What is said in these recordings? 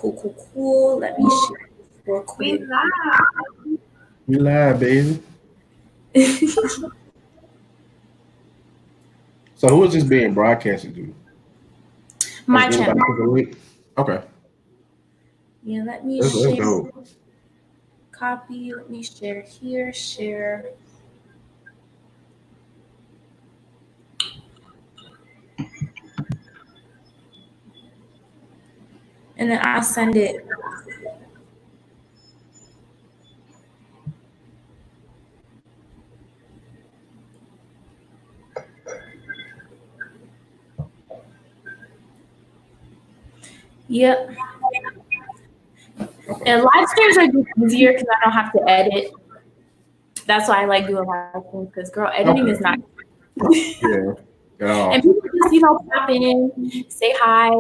Cool. Let me share this real quick. We live, baby. So who is this being broadcasted to? My channel. Okay. Yeah, let me That's share. dope. Copy. Let me share here. Share. And then I'll send it. Yep. And live streams are just easier because I don't have to edit. That's why I like doing live streams because, girl, editing is not. Yeah. And people just, pop in, say hi,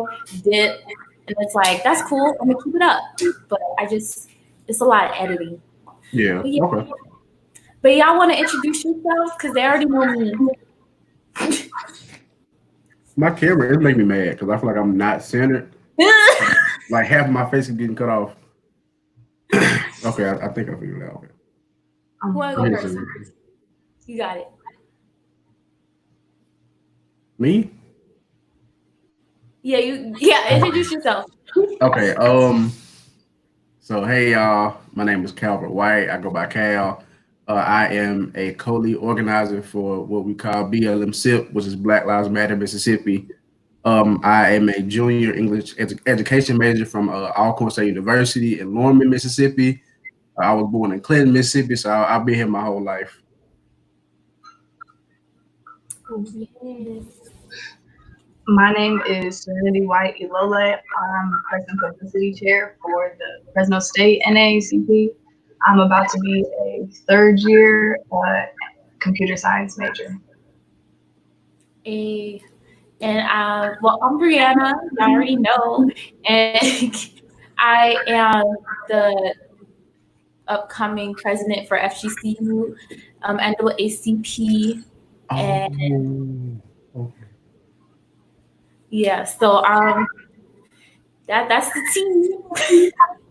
dip, and it's like, that's cool. I'm going to keep it up. But it's a lot of editing. Yeah. Okay. But y'all want to introduce yourselves because they already know me. My camera is making me mad because I feel like I'm not centered. Like half of my face is getting cut off. Okay, I think I figured it out. Okay. You got it. Me? Yeah, introduce yourself. Okay. So hey y'all, my name is Calvert White. I go by Cal. I am a co-lead organizer for what we call BLM SIP, which is Black Lives Matter Mississippi. I am a junior English education major from Alcorn State University in Norman, Mississippi. I was born in Clinton, Mississippi, so I've been here my whole life. Yes. My name is Serenity White Ilole. I'm President Publicity Chair for the Fresno State NAACP. I'm about to be a third year computer science major. Well, I'm Brianna. I already know, and I am the upcoming president for FGCU, NAACP, and yeah. So that's the team.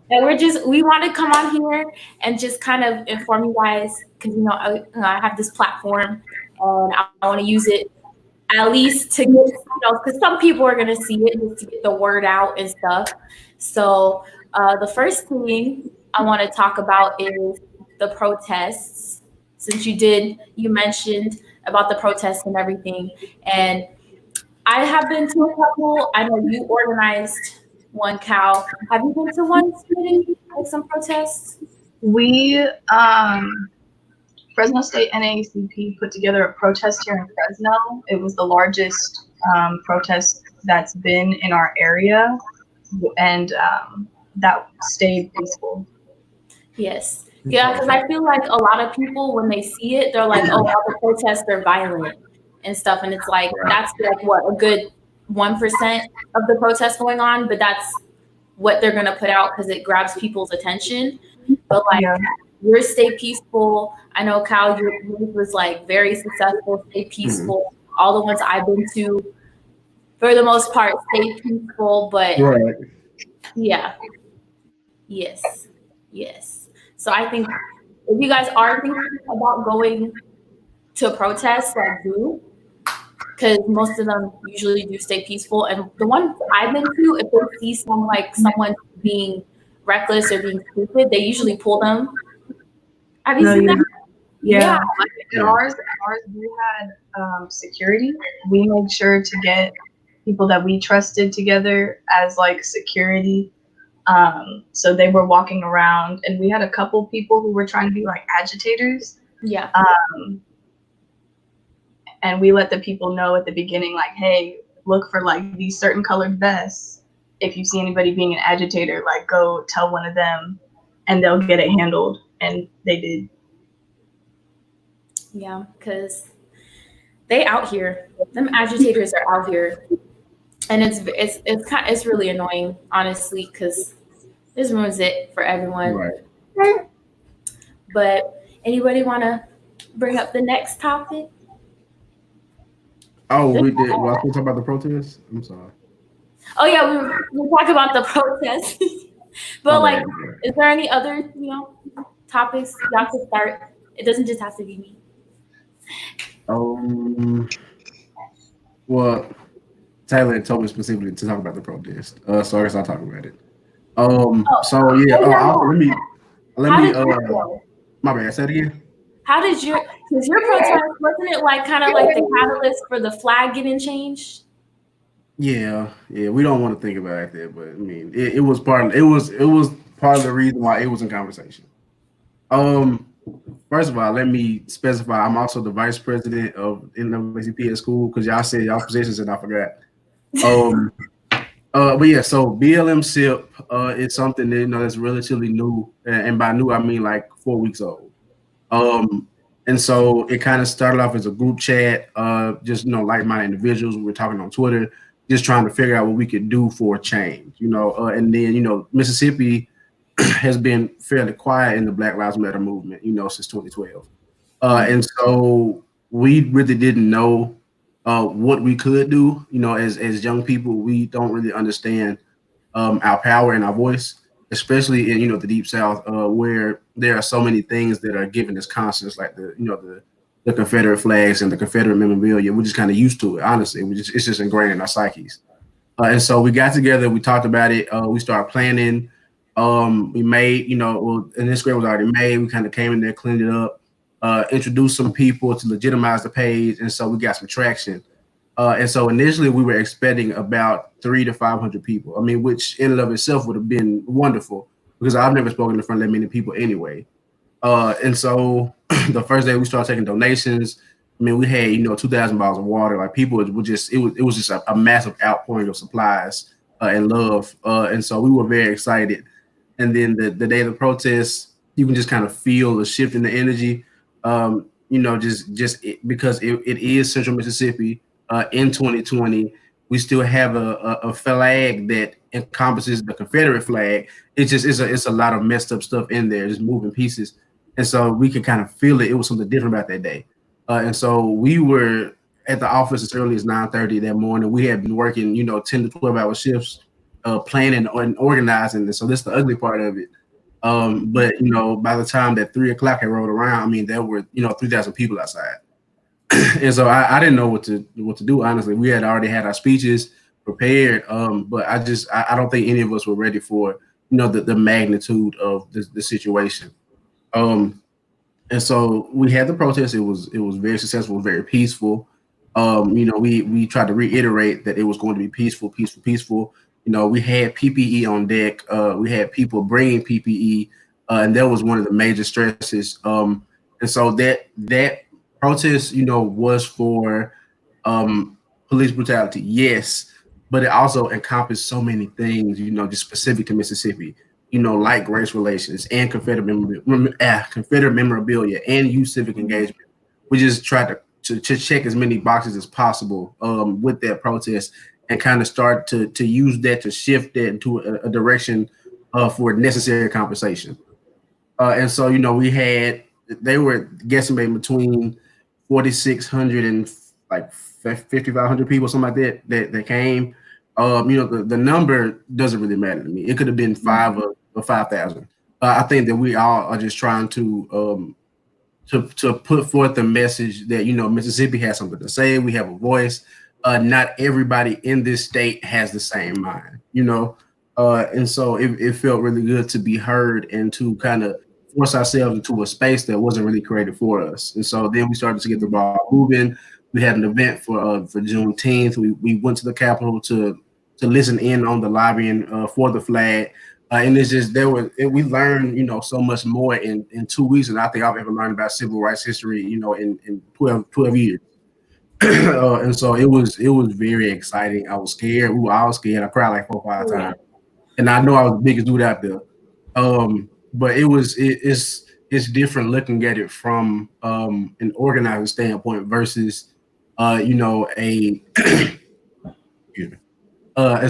And we want to come on here and just kind of inform you guys because I have this platform and I want to use it at least to get, because some people are going to see it just to get the word out and stuff. So the first thing I want to talk about is the protests. Since you mentioned about the protests and everything, and I have been to a couple. I know you organized one, Cal. Have you been to one meeting, like some protests? We, Fresno State NAACP put together a protest here in Fresno. It was the largest protest that's been in our area, and that stayed peaceful. Yes. Yeah, because I feel like a lot of people, when they see it, they're like, oh, all the protests are violent and stuff. And it's like, that's like what, a good 1% of the protests going on, but that's what they're going to put out because it grabs people's attention. But like, yours stay peaceful. I know, Cal, yours was like very successful, stay peaceful. All the ones I've been to, for the most part, stay peaceful. But yeah. Yes. So I think if you guys are thinking about going to protests, like do, because most of them usually do stay peaceful. And the ones I've been to, if they see someone being reckless or being stupid, they usually pull them. Have you seen that? Yeah. At ours we had security. We made sure to get people that we trusted together as like security. So they were walking around, and we had a couple people who were trying to be like agitators. Yeah. And we let the people know at the beginning, like, hey, look for like these certain colored vests. If you see anybody being an agitator, like go tell one of them and they'll get it handled. And they did. Yeah, because they out here. Them agitators are out here. And it's really annoying, honestly, because this ruins it for everyone. Right. But anybody want to bring up the next topic? Oh, we did. Well, I was talking about the protests. I'm sorry. Oh yeah, we were talking about the protests. But like, is there any other topics y'all could start? It doesn't just have to be me. Well, Taylor told me specifically to talk about the protest, so I guess I'll talk about it. So yeah, let me my bad. Say it again. How did your protest, wasn't it like kind of like the catalyst for the flag getting changed? Yeah, we don't want to think about it there, but I mean, it was part of the reason why it was in conversation. First of all, let me specify I'm also the vice president of NAACP at school because y'all said y'all positions and I forgot. But yeah, so BLM SIP is something that that's relatively new, and by new I mean like 4 weeks old. And so it kind of started off as a group chat, just like-minded individuals. We were talking on Twitter, just trying to figure out what we could do for a change, and then Mississippi has been fairly quiet in the Black Lives Matter movement, since 2012. And so we really didn't know what we could do. As young people, we don't really understand our power and our voice, especially in the Deep South, where there are so many things that are given as constants, like the Confederate flags and the Confederate memorabilia. We're just kind of used to it, honestly. It's just ingrained in our psyches. And so we got together, we talked about it, we started planning. We made, and Instagram was already made. We kind of came in there, cleaned it up, introduced some people to legitimize the page, and so we got some traction. And so initially we were expecting about 300 to 500 people. I mean, which in and of itself would have been wonderful because I've never spoken in front of that many people anyway. And so the first day we started taking donations. I mean, we had 2,000 bottles of water. Like people would just it was just a massive outpouring of supplies and love. And so we were very excited. And then the day of the protest, you can just kind of feel the shift in the energy. Because it is Central Mississippi in 2020. We still have a flag that encompasses the Confederate flag. It's a lot of messed up stuff in there, just moving pieces. And so we can kind of feel it. It was something different about that day. And so we were at the office as early as 9:30 that morning. We had been working, 10 to 12-hour shifts, planning and organizing. And so that's the ugly part of it. But by the time that 3 o'clock had rolled around, I mean, there were 3,000 people outside. And so I didn't know what to do. Honestly, we had already had our speeches prepared, but I don't think any of us were ready for the magnitude of the situation. And so we had the protest. It was very successful, very peaceful. We tried to reiterate that it was going to be peaceful. We had PPE on deck. We had people bringing PPE, and that was one of the major stresses. And so that protest, was for police brutality, yes, but it also encompassed so many things, just specific to Mississippi, like race relations and Confederate memorabilia and youth civic engagement. We just tried to check as many boxes as possible with that protest and kind of start to use that to shift that into a direction for necessary conversation. And so, they were guesstimating between 4,600 and like 5,500 people, something like that came. The number doesn't really matter to me. It could have been 5 or 5,000. I think that we all are just trying to put forth the message that Mississippi has something to say. We have a voice. Not everybody in this state has the same mind, and so it felt really good to be heard and to kind of force ourselves into a space that wasn't really created for us. And so then we started to get the ball moving. We had an event for Juneteenth. We went to the Capitol to listen in on the lobbying for the flag. And it's just we learned so much more in 2 weeks than I think I've ever learned about civil rights history in 12 years. And so it was very exciting. I was scared. We were all scared. I cried like 4 or 5 times, and I know I was the biggest dude out there. But it's different looking at it from an organizing standpoint versus as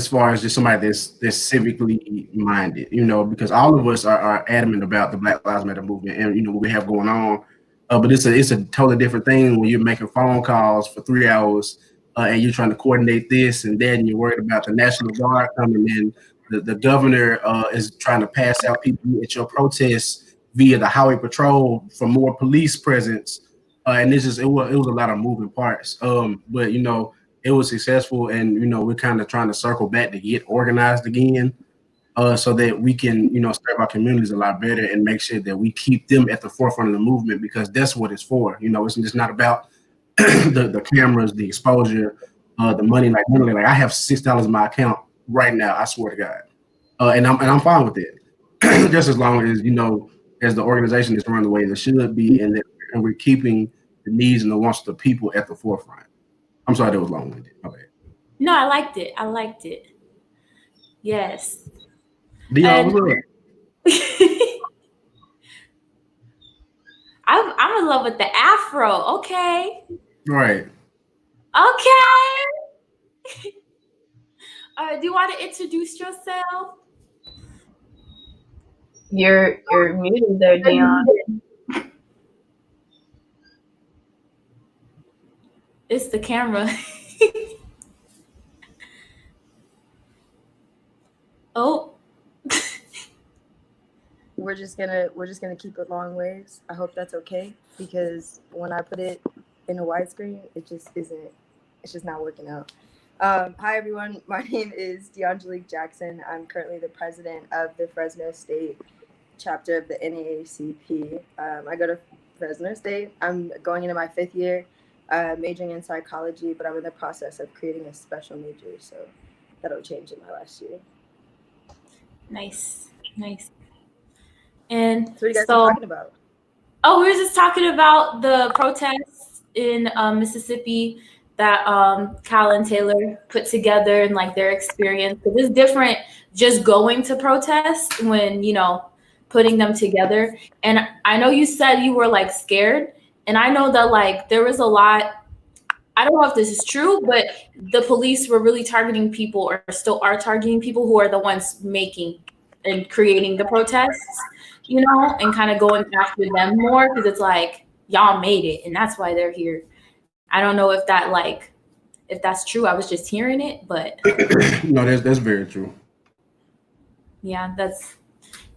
far as just somebody that's civically minded, because all of us are adamant about the Black Lives Matter movement and what we have going on. But it's a totally different thing when you're making phone calls for 3 hours and you're trying to coordinate this and that, and you're worried about the National Guard coming in the governor is trying to pass out people at your protests via the highway patrol for more police presence. And it was a lot of moving parts. But it was successful, and we're kind of trying to circle back to get organized again, so that we can serve our communities a lot better and make sure that we keep them at the forefront of the movement, because that's what it's for. It's just not about the cameras, the exposure, the money. Like literally, like I have $6 in my account right now. I swear to God, and I'm fine with it, just as long as as the organization is run the way it should be, and we're keeping the needs and the wants of the people at the forefront. I'm sorry that was long-winded. My bad. No, I liked it. Yes. Dion, And what's up? I'm in love with the afro. Okay. Right. Okay. Do you want to introduce yourself? You're muted there, Dion. It's the camera. Oh. We're just gonna keep it long waves. I hope that's okay, because when I put it in a widescreen, it's just not working out. Hi everyone, my name is Deangelique Jackson. I'm currently the president of the Fresno State chapter of the NAACP. I go to Fresno State. I'm going into my 5th year, majoring in psychology, but I'm in the process of creating a special major, so that'll change in my last year. Nice. And so what are you guys talking about? Oh, we were just talking about the protests in Mississippi that Cal and Taylor put together, and like their experience. It was different just going to protest when putting them together. And I know you said you were like scared, and I know that like there was a lot. I don't know if this is true, but the police were really targeting people, or still are targeting people who are the ones making and creating the protests, and kind of going after them more, because it's like y'all made it and that's why they're here. I don't know if that's true. I was just hearing it, but No, that's very true. Yeah,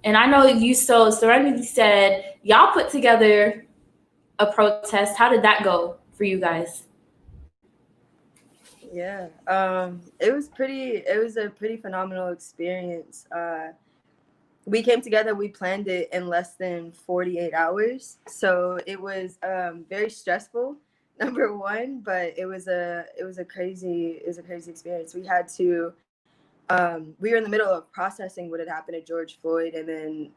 and I know you. So Serenity said y'all put together a protest. How did that go for you guys? Yeah, it was a pretty phenomenal experience. We came together, we planned it in less than 48 hours. So it was very stressful, number one, but it was a crazy experience. We had to, we were in the middle of processing what had happened to George Floyd, and then,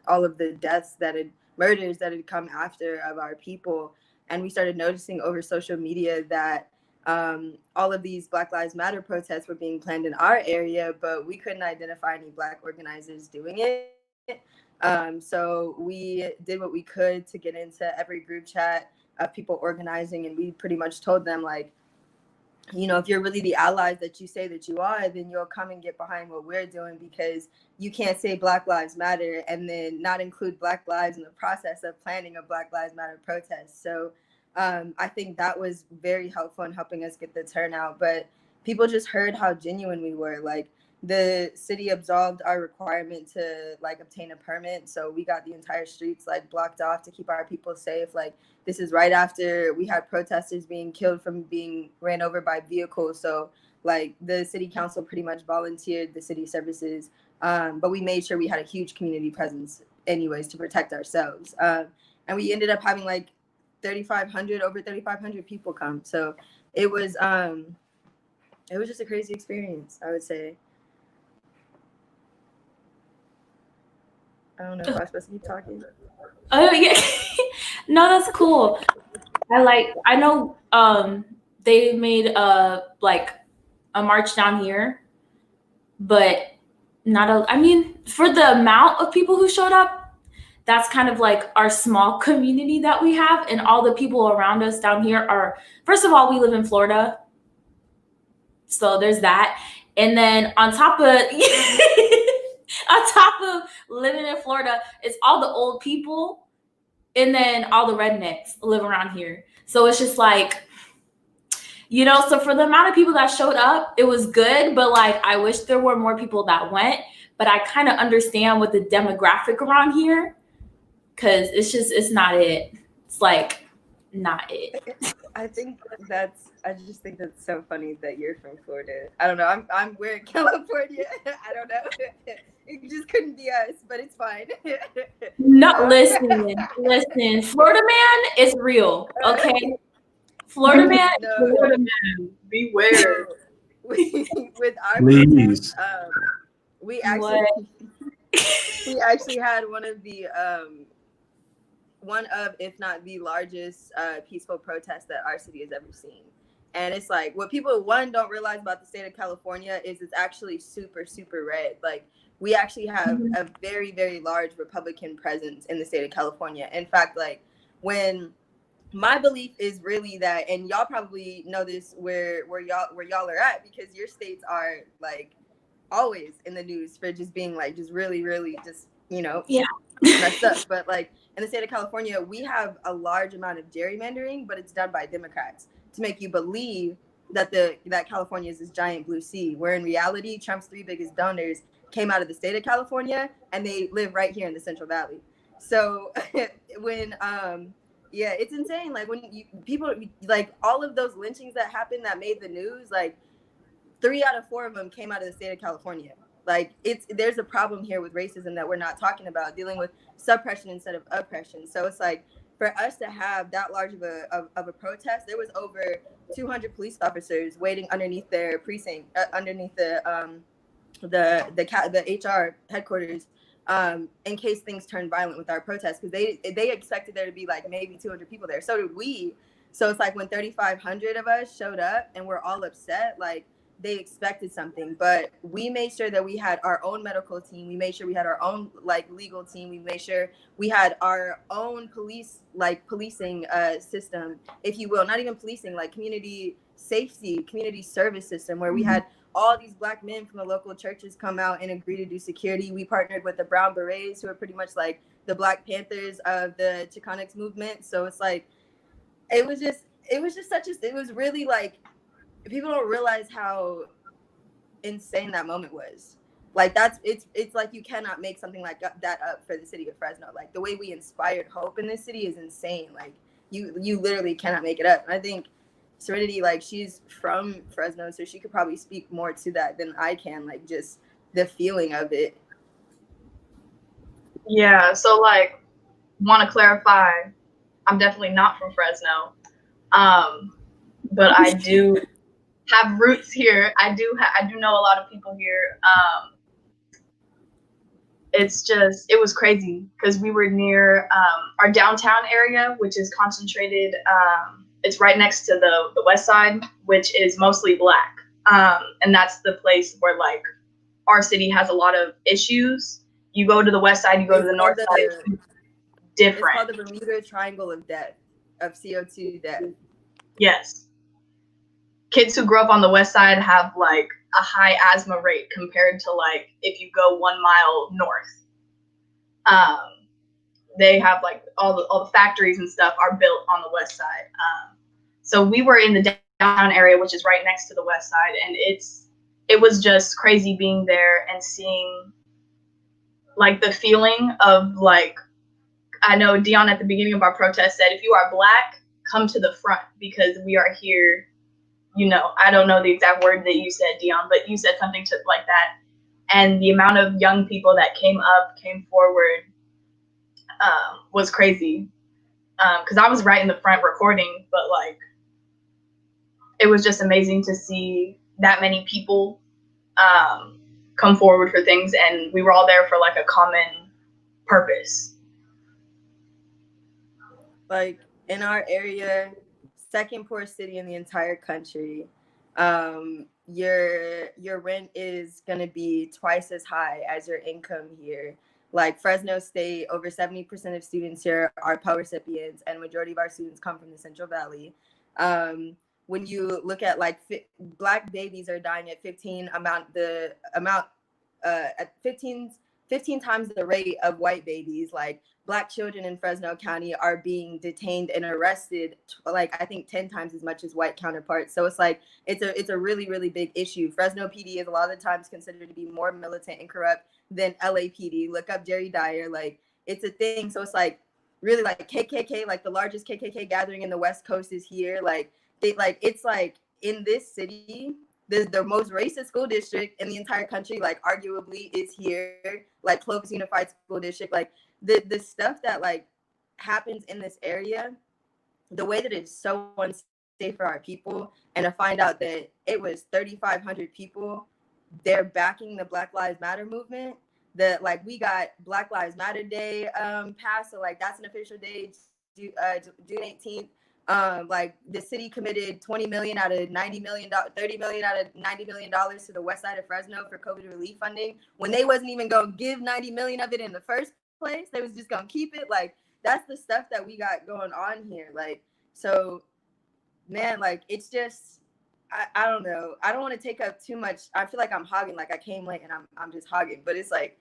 all of the murders that had come after of our people. And we started noticing over social media that all of these Black Lives Matter protests were being planned in our area, but we couldn't identify any Black organizers doing it. So we did what we could to get into every group chat of people organizing, and we pretty much told them, like, if you're really the allies that you say that you are, then you'll come and get behind what we're doing, because you can't say Black Lives Matter and then not include Black lives in the process of planning a Black Lives Matter protest. So I think that was very helpful in helping us get the turnout, but people just heard how genuine we were. Like, the city absolved our requirement to obtain a permit, so we got the entire streets blocked off to keep our people safe. This is right after we had protesters being killed from being ran over by vehicles, so the city council pretty much volunteered the city services, but we made sure we had a huge community presence anyways to protect ourselves, and we ended up having over 3,500 people come. So it was just a crazy experience, I would say. I don't know if I'm supposed to keep talking. Oh yeah. No, that's cool. I know they made a march down here, but for the amount of people who showed up, that's kind of our small community that we have, and all the people around us down here are, first of all, we live in Florida, so there's that. And then on top of living in Florida, it's all the old people, and then all the rednecks live around here. So it's just You know, so for the amount of people that showed up, it was good, but like I wish there were more people that went. But I kind of understand with the demographic around here, because it's not it. It's like not it. I just think that's so funny that you're from Florida. I don't know. We're in California. I don't know. It just couldn't be us, but it's fine. No, listen. Florida man is real, okay? Florida man, No. Florida man. Beware. With our Please. protest, we actually had one of, if not the largest peaceful protest that our city has ever seen. And it's like what people don't realize about the state of California is it's actually super, super red. Like we actually have a very, very large Republican presence in the state of California. In fact, like when my belief is really that, and y'all probably know this where y'all are at, because your states are like always in the news for just being like just really, really just, you know, messed up. But like in the state of California, we have a large amount of gerrymandering, but it's done by Democrats to make you believe that California is this giant blue sea, where in reality, Trump's 3 biggest donors came out of the state of California and they live right here in the Central Valley. So when yeah, it's insane. Like when people like all of those lynchings that happened that made the news, like 3 out of 4 of them came out of the state of California. Like there's a problem here with racism that we're not talking about, dealing with suppression instead of oppression. So it's like for us to have that large of a protest, there was over 200 police officers waiting underneath their precinct, underneath the HR headquarters, in case things turned violent with our protest, because they expected there to be like maybe 200 people there. So did we. So it's like when 3,500 of us showed up and we're all upset, like they expected something, but we made sure that we had our own medical team. We made sure we had our own like legal team. We made sure we had our own policing system, if you will, not even policing, like community safety, community service system, where we had all these Black men from the local churches come out and agree to do security. We partnered with the Brown Berets, who are pretty much like the Black Panthers of the Chicanx movement. So it's like, it was really like, people don't realize how insane that moment was. Like it's like you cannot make something like that up for the city of Fresno. Like the way we inspired hope in this city is insane. Like you literally cannot make it up. And I think Serenity, like she's from Fresno, so she could probably speak more to that than I can, like just the feeling of it. Yeah, so like want to clarify, I'm definitely not from Fresno. But I do have roots here. I do know a lot of people here. It was crazy because we were near our downtown area, which is concentrated. It's right next to the west side, which is mostly Black. And that's the place where like our city has a lot of issues. You go to the west side, you go to the north side, it's different. It's called the Bermuda Triangle of Death, of CO2 death. Yes. Kids who grow up on the west side have like a high asthma rate compared to like if you go 1 mile north. They have like all the factories and stuff are built on the west side. So we were in the downtown area, which is right next to the west side, and it was just crazy being there and seeing like the feeling of like, I know Dion at the beginning of our protest said, if you are Black, come to the front because we are here. You know, I don't know the exact word that you said, Dion, but you said something like that. And the amount of young people that came forward, was crazy. Because I was right in the front recording, but like, it was just amazing to see that many people come forward for things, and we were all there for like a common purpose. Like in our area, second poorest city in the entire country, your rent is going to be twice as high as your income here. Like Fresno State, over 70% of students here are Pell recipients, and majority of our students come from the Central Valley. When you look at like Black babies are dying at 15 15 times the rate of white babies. Like Black children in Fresno County are being detained and arrested, like I think 10 times as much as white counterparts. So it's like it's a really, really big issue. Fresno PD is a lot of the times considered to be more militant and corrupt than LAPD. Look up Jerry Dyer. Like it's a thing. So it's like really like KKK, like the largest KKK gathering in the West Coast is here. Like it's like in this city, the most racist school district in the entire country, like arguably is here, like Clovis Unified School District. Like the stuff that like happens in this area, the way that it's so unsafe for our people, and to find out that it was 3,500 people, they're backing the Black Lives Matter movement. That like we got Black Lives Matter Day passed, so like that's an official day, June 18th. Like the city committed 20 million out of 90 million, 30 million out of 90 million dollars to the west side of Fresno for COVID relief funding, when they wasn't even gonna give 90 million of it in the first place. They was just gonna keep it. Like that's the stuff that we got going on here. Like, so man, like it's just I don't know. I don't want to take up too much. I feel like I'm hogging, like I came late and I'm just hogging, but it's like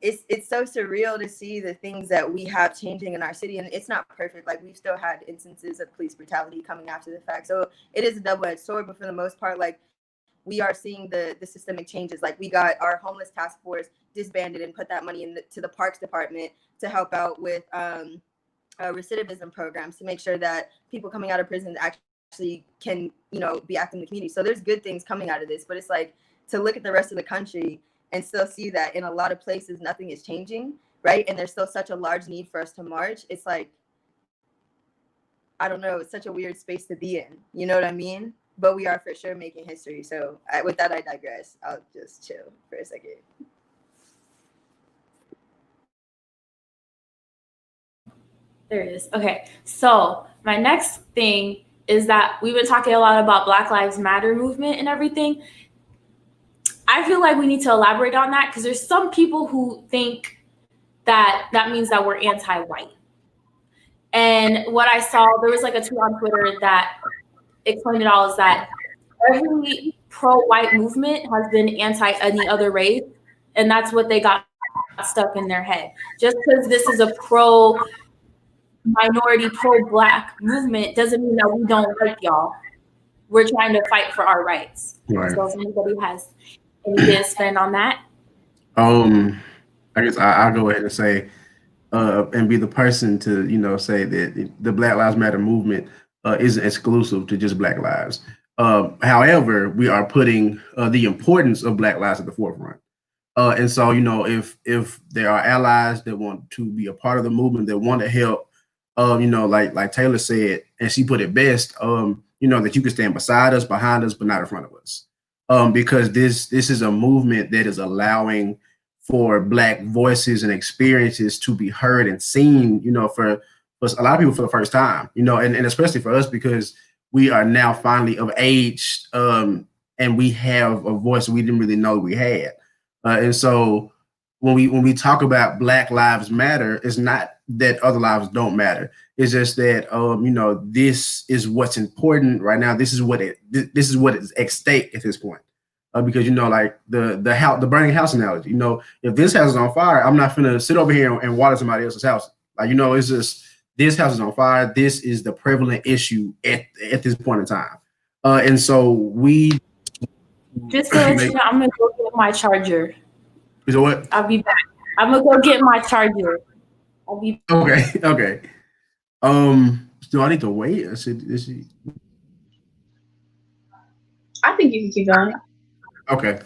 it's so surreal to see the things that we have changing in our city, and it's not perfect. Like we've still had instances of police brutality coming after the fact, so it is a double-edged sword. But for the most part, like we are seeing the systemic changes. Like we got our homeless task force disbanded and put that money into the parks department to help out with recidivism programs, to make sure that people coming out of prison actually can, you know, be active in the community. So there's good things coming out of this, but it's like to look at the rest of the country and still see that in a lot of places nothing is changing, right? And there's still such a large need for us to march. It's like, I don't know, it's such a weird space to be in, you know what I mean? But we are for sure making history. So with that, I digress. I'll just chill for a second. There it is. Okay, so my next thing is that we've been talking a lot about Black Lives Matter movement and everything. I feel like we need to elaborate on that, because there's some people who think that that means that we're anti-white. And what I saw, there was like a tweet on Twitter that explained it all, is that every pro-white movement has been anti any other race, and that's what they got stuck in their head. Just because this is a pro-minority, pro-Black movement doesn't mean that we don't like y'all. We're trying to fight for our rights. Right. So if anybody has anything to spend on that? I guess I'll go ahead and say, and be the person to, you know, say that the Black Lives Matter movement isn't exclusive to just Black lives. However, we are putting the importance of Black lives at the forefront. And so, you know, if there are allies that want to be a part of the movement, that want to help, you know, like Taylor said, and she put it best, you know, that you can stand beside us, behind us, but not in front of us. Because this is a movement that is allowing for Black voices and experiences to be heard and seen, you know, for a lot of people for the first time, you know, and especially for us, because we are now finally of age, and we have a voice we didn't really know we had. And so when we talk about Black Lives Matter, it's not that other lives don't matter. It's just that, you know, this is what's important right now. This is what is at stake at this point. Because, you know, like the burning house analogy, you know, if this house is on fire, I'm not gonna sit over here and water somebody else's house. Like, you know, it's just, this house is on fire. This is the prevalent issue at this point in time. And so we just so you know, I'm gonna go get my charger. You know what? I'll be back. I'm gonna go get my charger. I'll be okay. Okay. Do I need to wait? Is she? I think you can keep going. Okay.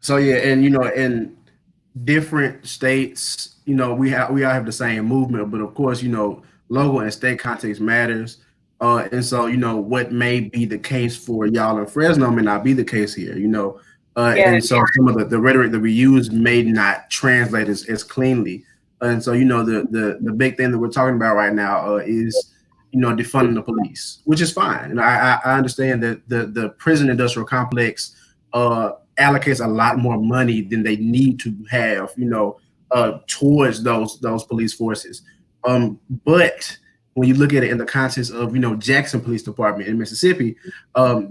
So yeah, and you know, in different states, you know, we all have the same movement, but of course, you know, local and state context matters. And so, you know, what may be the case for y'all in Fresno may not be the case here, you know. And so some of the rhetoric that we use may not translate as cleanly. And so, you know, the big thing that we're talking about right now is, you know, defunding the police, which is fine. And I understand that the prison industrial complex allocates a lot more money than they need to have, you know, towards those police forces. But when you look at it in the context of, you know, Jackson Police Department in Mississippi,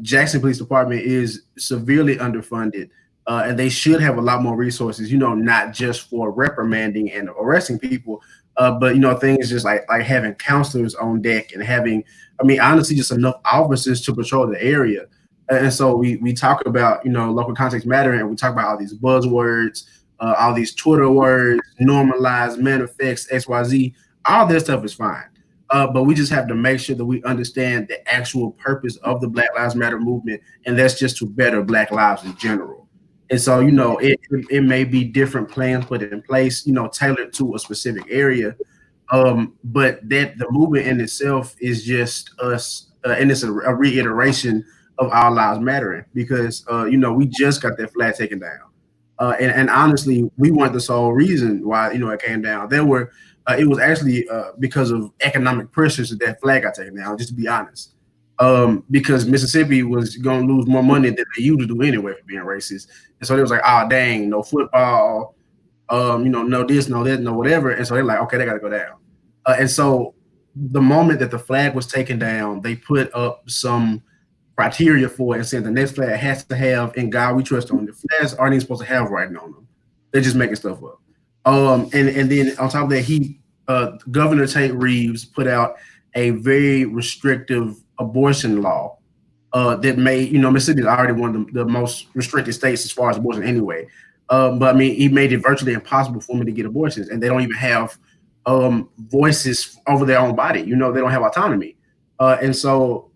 Jackson Police Department is severely underfunded. and they should have a lot more resources, not just for reprimanding and arresting people, but things just like having counselors on deck and having, honestly, just enough officers to patrol the area. And so we talk about local context matter, and we talk about all these buzzwords, all these Twitter words, normalize, manifest, XYZ. All that stuff is fine. But we just have to make sure that we understand the actual purpose of the Black Lives Matter movement, and that's just to better Black lives in general. And so, it may be different plans put in place, tailored to a specific area. But that the movement in itself is just us, and it's a reiteration of our lives mattering, because, we just got that flag taken down. And honestly, we weren't the sole reason why, it came down. It was actually because of economic pressures that flag got taken down, just to be honest. Because Mississippi was going to lose more money than they usually do anyway for being racist. And so they was like, oh, dang, no football, no this, no that, no whatever. And so they're like, okay, they got to go down. And so the moment that the flag was taken down, they put up some criteria for it and saying the next flag has to have "In God We Trust" on it. The flags aren't even supposed to have writing on them. They're just making stuff up. And then on top of that, Governor Tate Reeves put out a very restrictive abortion law that made, Mississippi is already one of the most restricted states as far as abortion anyway. But he made it virtually impossible for women to get abortions, and they don't even have voices over their own body. They don't have autonomy. And so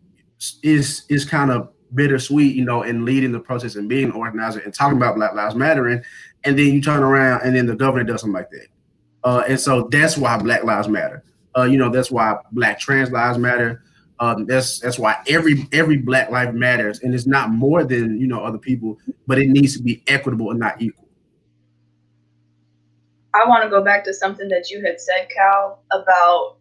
is kind of bittersweet, in leading the process and being an organizer and talking about Black Lives Mattering, and then you turn around and then the governor does something like that. And so that's why Black Lives Matter. That's why Black trans lives matter. That's why every Black life matters, and it's not more than other people, but it needs to be equitable and not equal. I want to go back to something that you had said, Cal, about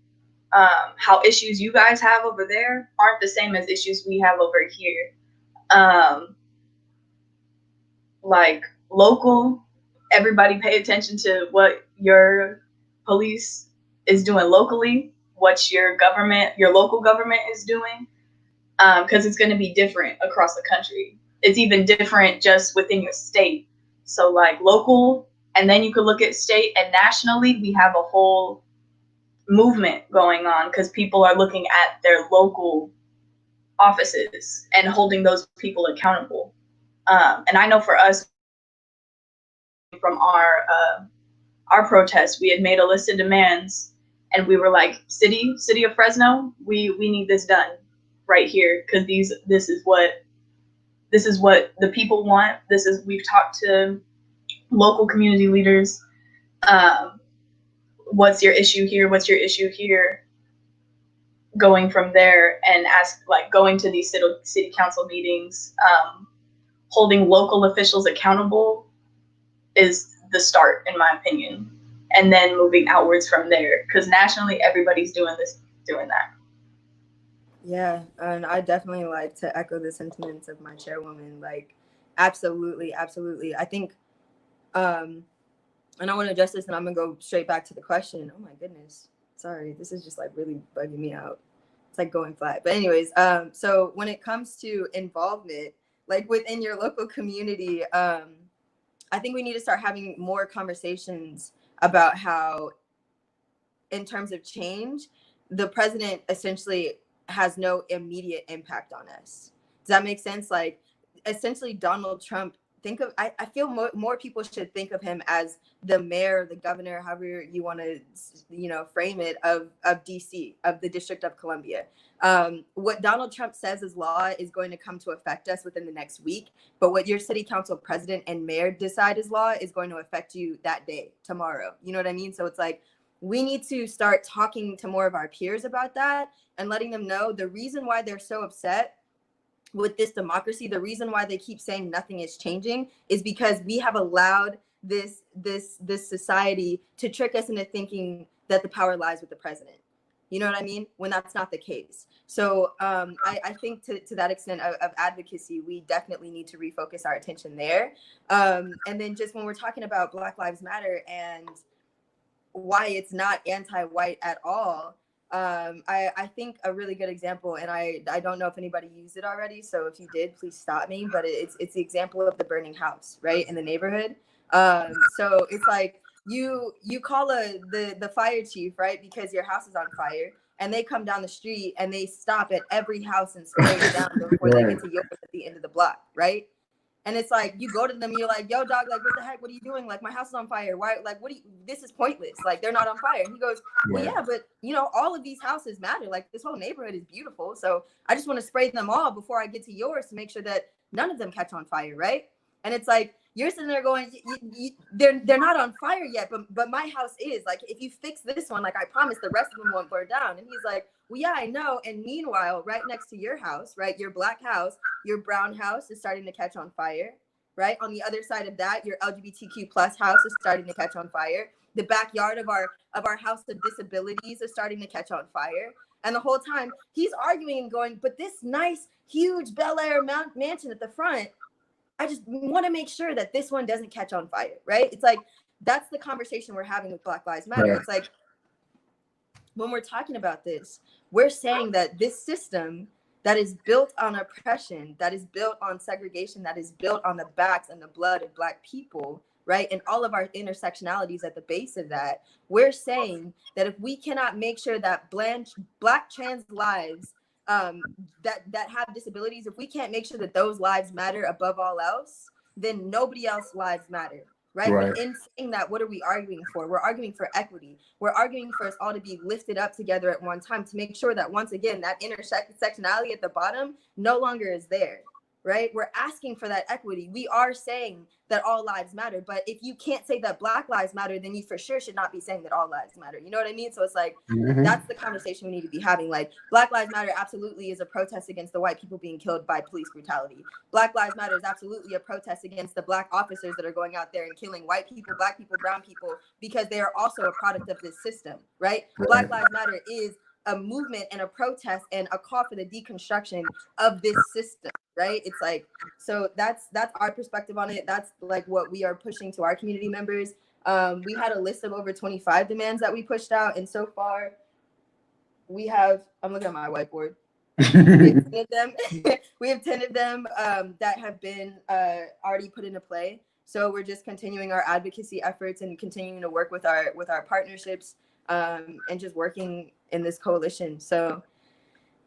how issues you guys have over there aren't the same as issues we have over here. Like local, everybody pay attention to what your police is doing locally, what your local government is doing, because it's going to be different across the country. It's even different just within your state. So like local, and then you could look at state and nationally, we have a whole movement going on because people are looking at their local offices and holding those people accountable. And I know for us, from our protest, we had made a list of demands, and we were like, city of Fresno, we need this done right here, because this is what the people want. We've talked to local community leaders. What's your issue here? What's your issue here? Going from there and going to these city council meetings, holding local officials accountable is the start, in my opinion, and then moving outwards from there, because nationally everybody's doing that. Yeah, and I definitely like to echo the sentiments of my chairwoman. Like, absolutely. I think, and I want to address this, and I'm gonna go straight back to the question. Oh my goodness, sorry, this is just like really bugging me out. It's like going flat. But anyways, so when it comes to involvement, like within your local community, I think we need to start having more conversations about how, in terms of change, the president essentially has no immediate impact on us. Does that make sense? Like, essentially, Donald Trump, I feel more people should think of him as the mayor, the governor, however you want to, frame it, of DC, of the District of Columbia. What Donald Trump says is law is going to come to affect us within the next week. But what your city council president and mayor decide is law is going to affect you that day, tomorrow. You know what I mean? So it's like, we need to start talking to more of our peers about that and letting them know the reason why they're so upset with this democracy, the reason why they keep saying nothing is changing, is because we have allowed this society to trick us into thinking that the power lies with the president. You know what I mean? When that's not the case. So I think to that extent of advocacy, we definitely need to refocus our attention there. And then just when we're talking about Black Lives Matter and why it's not anti-white at all, I think a really good example, and I don't know if anybody used it already, so if you did, please stop me, but it's the example of the burning house, right, in the neighborhood. So it's like you call the fire chief, right, because your house is on fire, and they come down the street and they stop at every house and spray it down before they get to yours at the end of the block, right? And it's like, you go to them, you're like, yo, dog, like, what the heck? What are you doing? Like, my house is on fire. Why? Like, this is pointless. Like, they're not on fire. And he goes, well, yeah, but, you know, all of these houses matter. Like, this whole neighborhood is beautiful. So I just want to spray them all before I get to yours to make sure that none of them catch on fire, right? And it's like, you're sitting there going, they're not on fire yet, but my house is. Like, if you fix this one, like, I promise the rest of them won't burn down. And he's like, well, yeah, I know. And meanwhile, right next to your house, right, your black house, your brown house is starting to catch on fire, right? On the other side of that, your LGBTQ plus house is starting to catch on fire. The backyard of our house of disabilities is starting to catch on fire. And the whole time he's arguing and going, but this nice, huge Bel Air mansion at the front, I just want to make sure that this one doesn't catch on fire, right? It's like, that's the conversation we're having with Black Lives Matter. It's like, when we're talking about this, we're saying that this system that is built on oppression, that is built on segregation, that is built on the backs and the blood of Black people, right? And all of our intersectionalities at the base of that, we're saying that if we cannot make sure that Black trans lives that have disabilities, if we can't make sure that those lives matter above all else, then nobody else's lives matter. Right? But in saying that, what are we arguing for? We're arguing for equity. We're arguing for us all to be lifted up together at one time to make sure that, once again, that intersectionality at the bottom no longer is there, right? We're asking for that equity. We are saying that all lives matter, but if you can't say that Black lives matter, then you for sure should not be saying that all lives matter. You know what I mean? So it's like, that's the conversation we need to be having. Like, Black Lives Matter absolutely is a protest against the white people being killed by police brutality. Black Lives Matter is absolutely a protest against the Black officers that are going out there and killing white people, Black people, brown people, because they are also a product of this system, right? Black Lives Matter is a movement and a protest and a call for the deconstruction of this system, right? It's like, so that's our perspective on it. That's like what we are pushing to our community members. We had a list of over 25 demands that we pushed out, and so far we have, I'm looking at my whiteboard. We have 10 of them that have been already put into play. So we're just continuing our advocacy efforts and continuing to work with our partnerships and just working in this coalition. So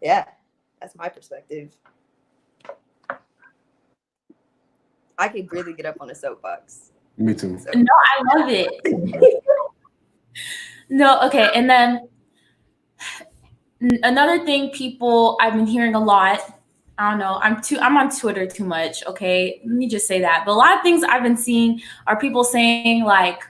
yeah, that's my perspective. I could really get up on a soapbox. Me too. So. No, I love it. No, okay. And then another thing I've been hearing a lot, I don't know, I'm on Twitter too much, okay? Let me just say that. But a lot of things I've been seeing are people saying, like,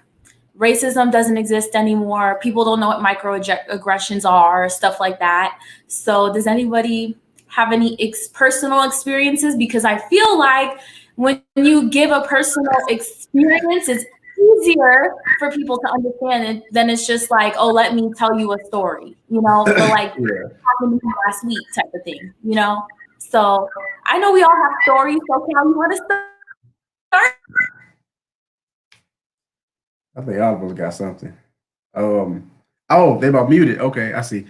racism doesn't exist anymore. People don't know what microaggressions are, stuff like that. So does anybody have any personal experiences? Because I feel like when you give a personal experience, it's easier for people to understand it than it's just like, oh, let me tell you a story, you know, so like happened to me last week type of thing, you know? So I know we all have stories. So Cal, you want to start? I think all of us got something. Oh, they about muted. Okay, I see.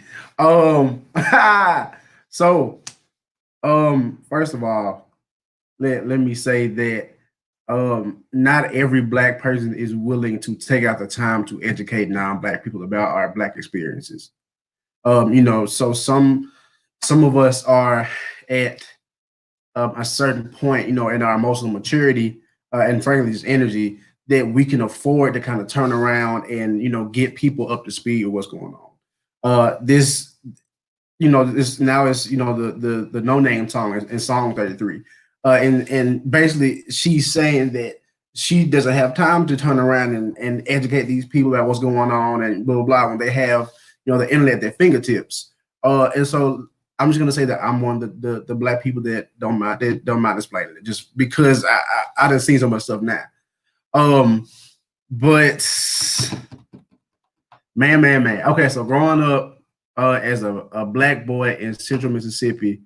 So, first of all, let me say that not every Black person is willing to take out the time to educate non-Black people about our Black experiences. You know, so some of us are at a certain point, you know, in our emotional maturity and frankly just energy, that we can afford to kind of turn around and, you know, get people up to speed with what's going on. This, you know, this now is, you know, the No Name song in song 33. And basically she's saying that she doesn't have time to turn around and educate these people about what's going on and blah, blah, blah, when they have, you know, the internet at their fingertips. And so I'm just gonna say that I'm one of the Black people that don't mind explaining it, just because I done seen so much stuff now. But man. Okay, so growing up as a Black boy in Central Mississippi,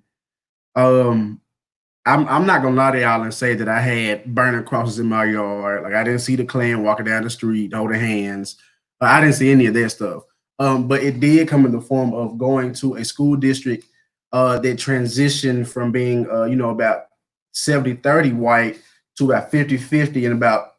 I'm not gonna lie to y'all and say that I had burning crosses in my yard. Like, I didn't see the Klan walking down the street holding hands. I didn't see any of that stuff. But it did come in the form of going to a school district that transitioned from being, about 70-30 white to about 50-50 in about,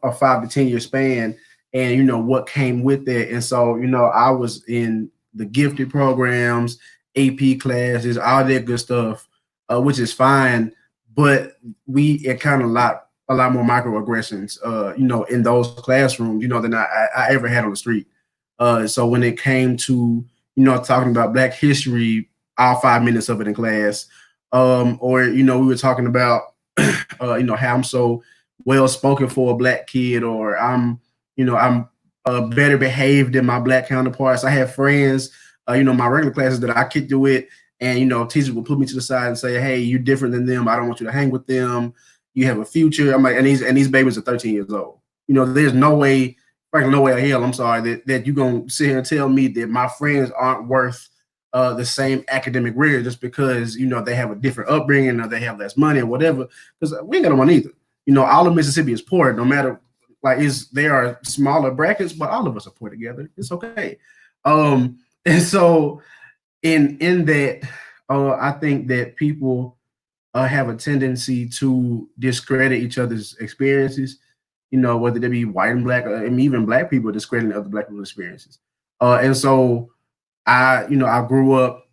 a 5 to 10 year span. And, what came with that. And so, I was in the gifted programs, AP classes, all that good stuff, which is fine. But we encountered a lot more microaggressions, in those classrooms, than I ever had on the street. So when it came to, talking about Black history, all 5 minutes of it in class, or, we were talking about, how I'm so well spoken for a Black kid, or I'm better behaved than my Black counterparts. I have friends, my regular classes that I kicked it with, and, teachers would put me to the side and say, hey, you're different than them. I don't want you to hang with them. You have a future. I'm like, and these babies are 13 years old. There's no way, frankly, no way in hell, I'm sorry, that you're going to sit here and tell me that my friends aren't worth the same academic rigor just because, they have a different upbringing or they have less money or whatever, because we ain't got no money either. All of Mississippi is poor, no matter, there are smaller brackets, but all of us are poor together. It's okay. And so in that, I think that people have a tendency to discredit each other's experiences, whether they be white and Black, and even Black people discrediting other Black people's experiences. And so I grew up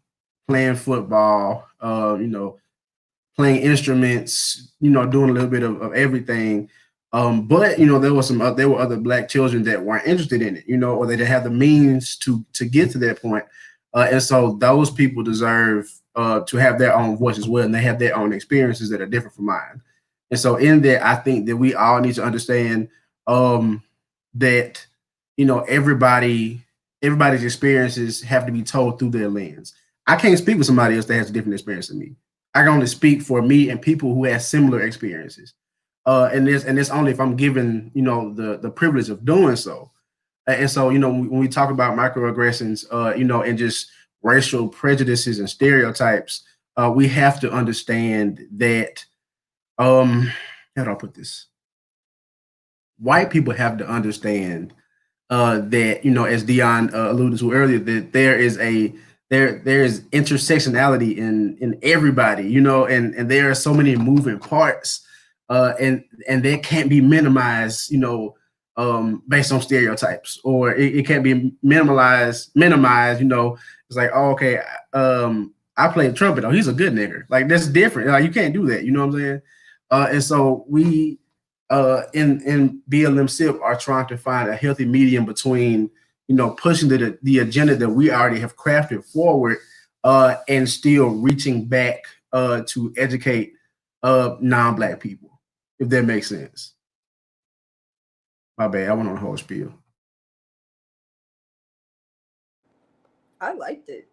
playing football, playing instruments, doing a little bit of everything. But there were other Black children that weren't interested in it, or they didn't have the means to get to that point. And so those people deserve to have their own voice as well, and they have their own experiences that are different from mine. And so in that, I think that we all need to understand that everybody's experiences have to be told through their lens. I can't speak with somebody else that has a different experience than me. I can only speak for me and people who have similar experiences. And it's only if I'm given the privilege of doing so. And so when we talk about microaggressions, and just racial prejudices and stereotypes, we have to understand that. How do I put this? White people have to understand that, as Dion alluded to earlier, that there is intersectionality in everybody, and there are so many moving parts, and that can't be minimized, based on stereotypes, or it can't be minimized. It's like, oh, okay, I played trumpet. Oh, he's a good nigger. Like, that's different. Like, you can't do that. You know what I'm saying? And so we in BLM SIP are trying to find a healthy medium between, pushing the agenda that we already have crafted forward, and still reaching back to educate non-Black people, if that makes sense. My bad, I went on a whole spiel. I liked it,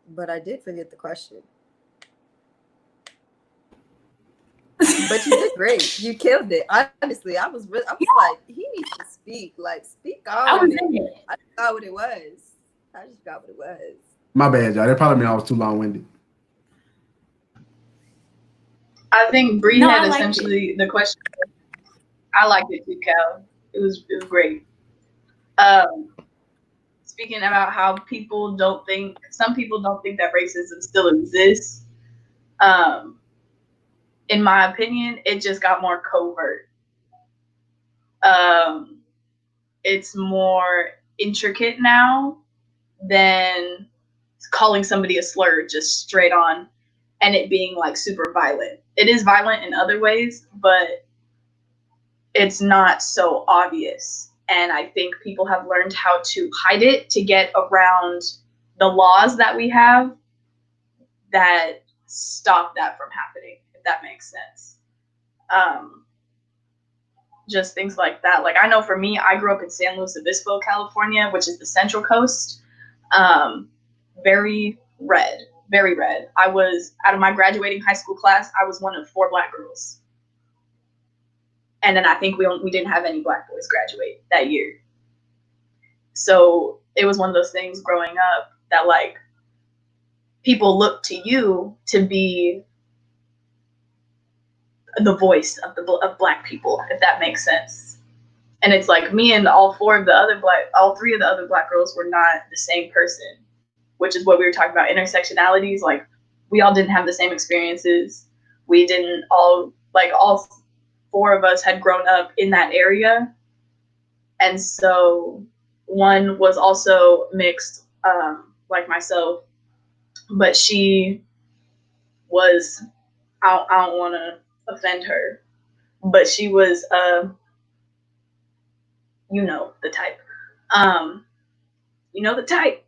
but I did forget the question. But you did great. You killed it. Honestly, I was like, he needs to speak. Like, speak on. I just got what it was. My bad, y'all. That probably meant I was too long-winded. I think Bree had essentially the question. I liked it too, Cal. It was great. Speaking about how some people don't think that racism still exists. In my opinion, it just got more covert. It's more intricate now than calling somebody a slur just straight on, and it being like super violent. It is violent in other ways, but it's not so obvious. And I think people have learned how to hide it to get around the laws that we have that stop that from happening, if that makes sense. Just things like that. Like, I know for me, I grew up in San Luis Obispo, California, which is the Central Coast. Very red, very red. I was, out of my graduating high school class, I was one of 4 Black girls. And then I think we didn't have any Black boys graduate that year. So it was one of those things growing up that, like, people look to you to be the voice of Black people, if that makes sense. And it's like me and all three of the other black girls were not the same person, which is what we were talking about, intersectionalities. Like, we all didn't have the same experiences. We didn't all four of us had grown up in that area. And so one was also mixed, like myself, but she was, I don't want to offend her, but she was, you know the type. You know the type.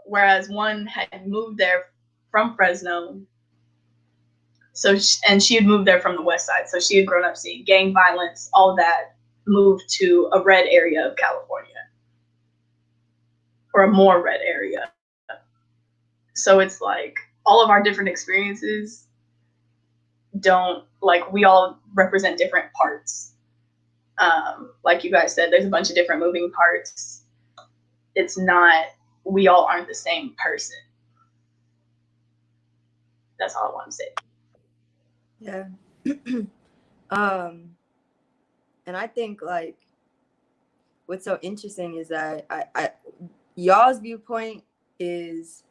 Whereas one had moved there from Fresno. And she had moved there from the west side. So she had grown up seeing gang violence, all that, moved to a red area of California, or a more red area. So it's like all of our different experiences we all represent different parts. Like you guys said, there's a bunch of different moving parts. It's not, we all aren't the same person. That's all I want to say. Yeah. And I think like what's so interesting is that I y'all's viewpoint is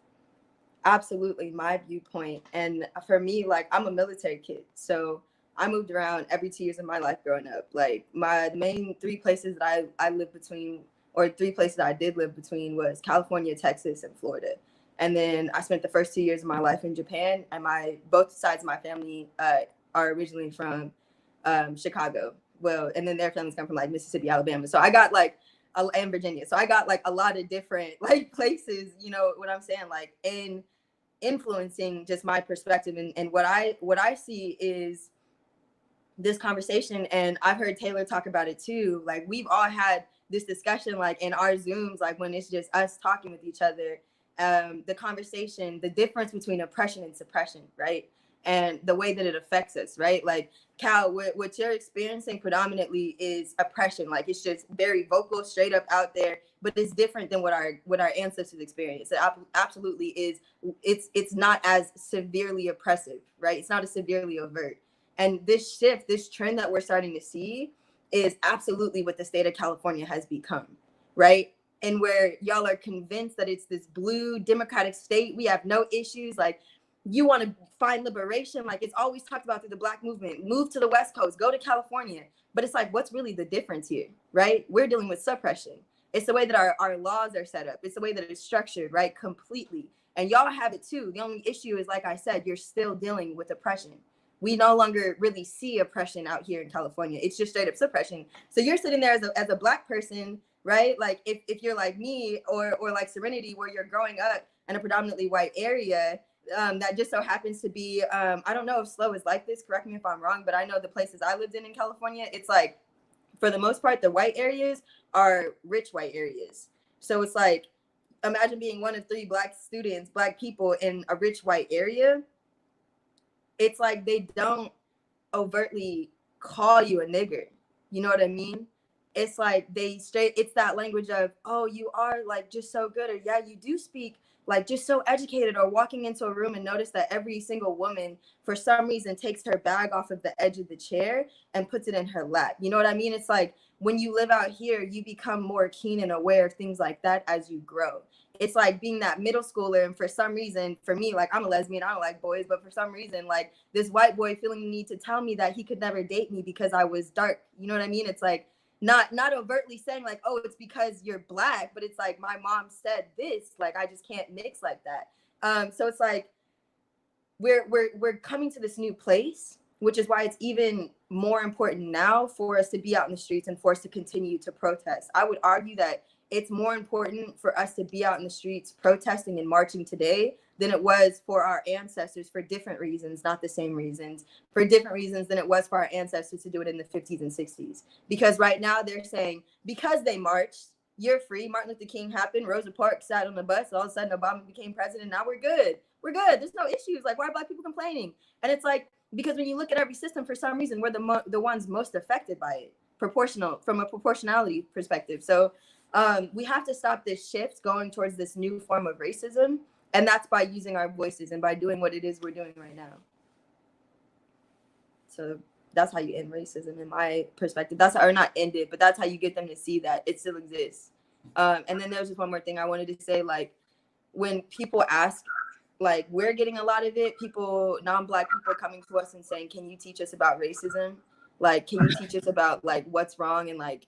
absolutely my viewpoint. And for me, like, I'm a military kid, so I moved around every 2 years of my life growing up. Like, my main three places that I lived between, or three places that I did live between, was California, Texas, and Florida. And then I spent the first 2 years of my life in Japan, and both sides of my family are originally from Chicago. Well, and then their families come from like Mississippi, Alabama. So I got like, and Virginia. So I got like a lot of different like places, you know what I'm saying? Like, in influencing just my perspective, and what I see is this conversation, and I've heard Taylor talk about it too. Like, we've all had this discussion, like in our Zooms, like when it's just us talking with each other, the conversation, the difference between oppression and suppression, right? And the way that it affects us, right? Like, Cal, what you're experiencing predominantly is oppression. Like, it's just very vocal, straight up out there, but it's different than what our ancestors experienced. It absolutely is. It's not as severely oppressive, right? It's not as severely overt. And this shift, this trend that we're starting to see, is absolutely what the state of California has become, right? And where y'all are convinced that it's this blue democratic state, we have no issues. Like, you want to find liberation, like it's always talked about through the Black movement, move to the West Coast, go to California. But it's like, what's really the difference here, right? We're dealing with suppression. It's the way that our laws are set up. It's the way that it's structured, right? Completely. And y'all have it too. The only issue is, like I said, you're still dealing with oppression. We no longer really see oppression out here in California. It's just straight up suppression. So you're sitting there as a Black person, right? Like, if you're like me or like Serenity, where you're growing up in a predominantly white area, that just so happens to be, I don't know if SLO is like this, correct me if I'm wrong, but I know the places I lived in California, it's like, for the most part, the white areas are rich white areas. So it's like, imagine being one of three Black students, Black people in a rich white area. It's like they don't overtly call you a nigger. You know what I mean? It's like it's that language of, oh, you are like just so good, or yeah, you do speak like just so educated, or walking into a room and notice that every single woman for some reason takes her bag off of the edge of the chair and puts it in her lap. You know what I mean? It's like, when you live out here, you become more keen and aware of things like that as you grow. It's like being that middle schooler, and for some reason, for me, like, I'm a lesbian, I don't like boys, but for some reason, like, this white boy feeling the need to tell me that he could never date me because I was dark. You know what I mean? It's like, not overtly saying like, oh, it's because you're Black, but it's like, my mom said this, like, I just can't mix like that. So it's like, we're coming to this new place, which is why it's even more important now for us to be out in the streets and for us to continue to protest. I would argue that it's more important for us to be out in the streets protesting and marching today than it was for our ancestors, for different reasons, not the same reasons, for different reasons than it was for our ancestors to do it in the 50s and 60s. Because right now they're saying, because they marched, you're free. Martin Luther King happened. Rosa Parks sat on the bus. All of a sudden, Obama became president. Now we're good. We're good. There's no issues. Like, why are Black people complaining? And it's like, because when you look at every system, for some reason, we're the ones most affected by it, from a proportionality perspective. So we have to stop this shift going towards this new form of racism. And that's by using our voices and by doing what it is we're doing right now. So how you end racism, in my perspective. That's how, or not end it, but that's how you get them to see that it still exists. And then there's just one more thing I wanted to say. Like, when people ask, like, we're getting a lot of it, people, non-Black people coming to us and saying, can you teach us about racism? Like, can you teach us about like what's wrong and like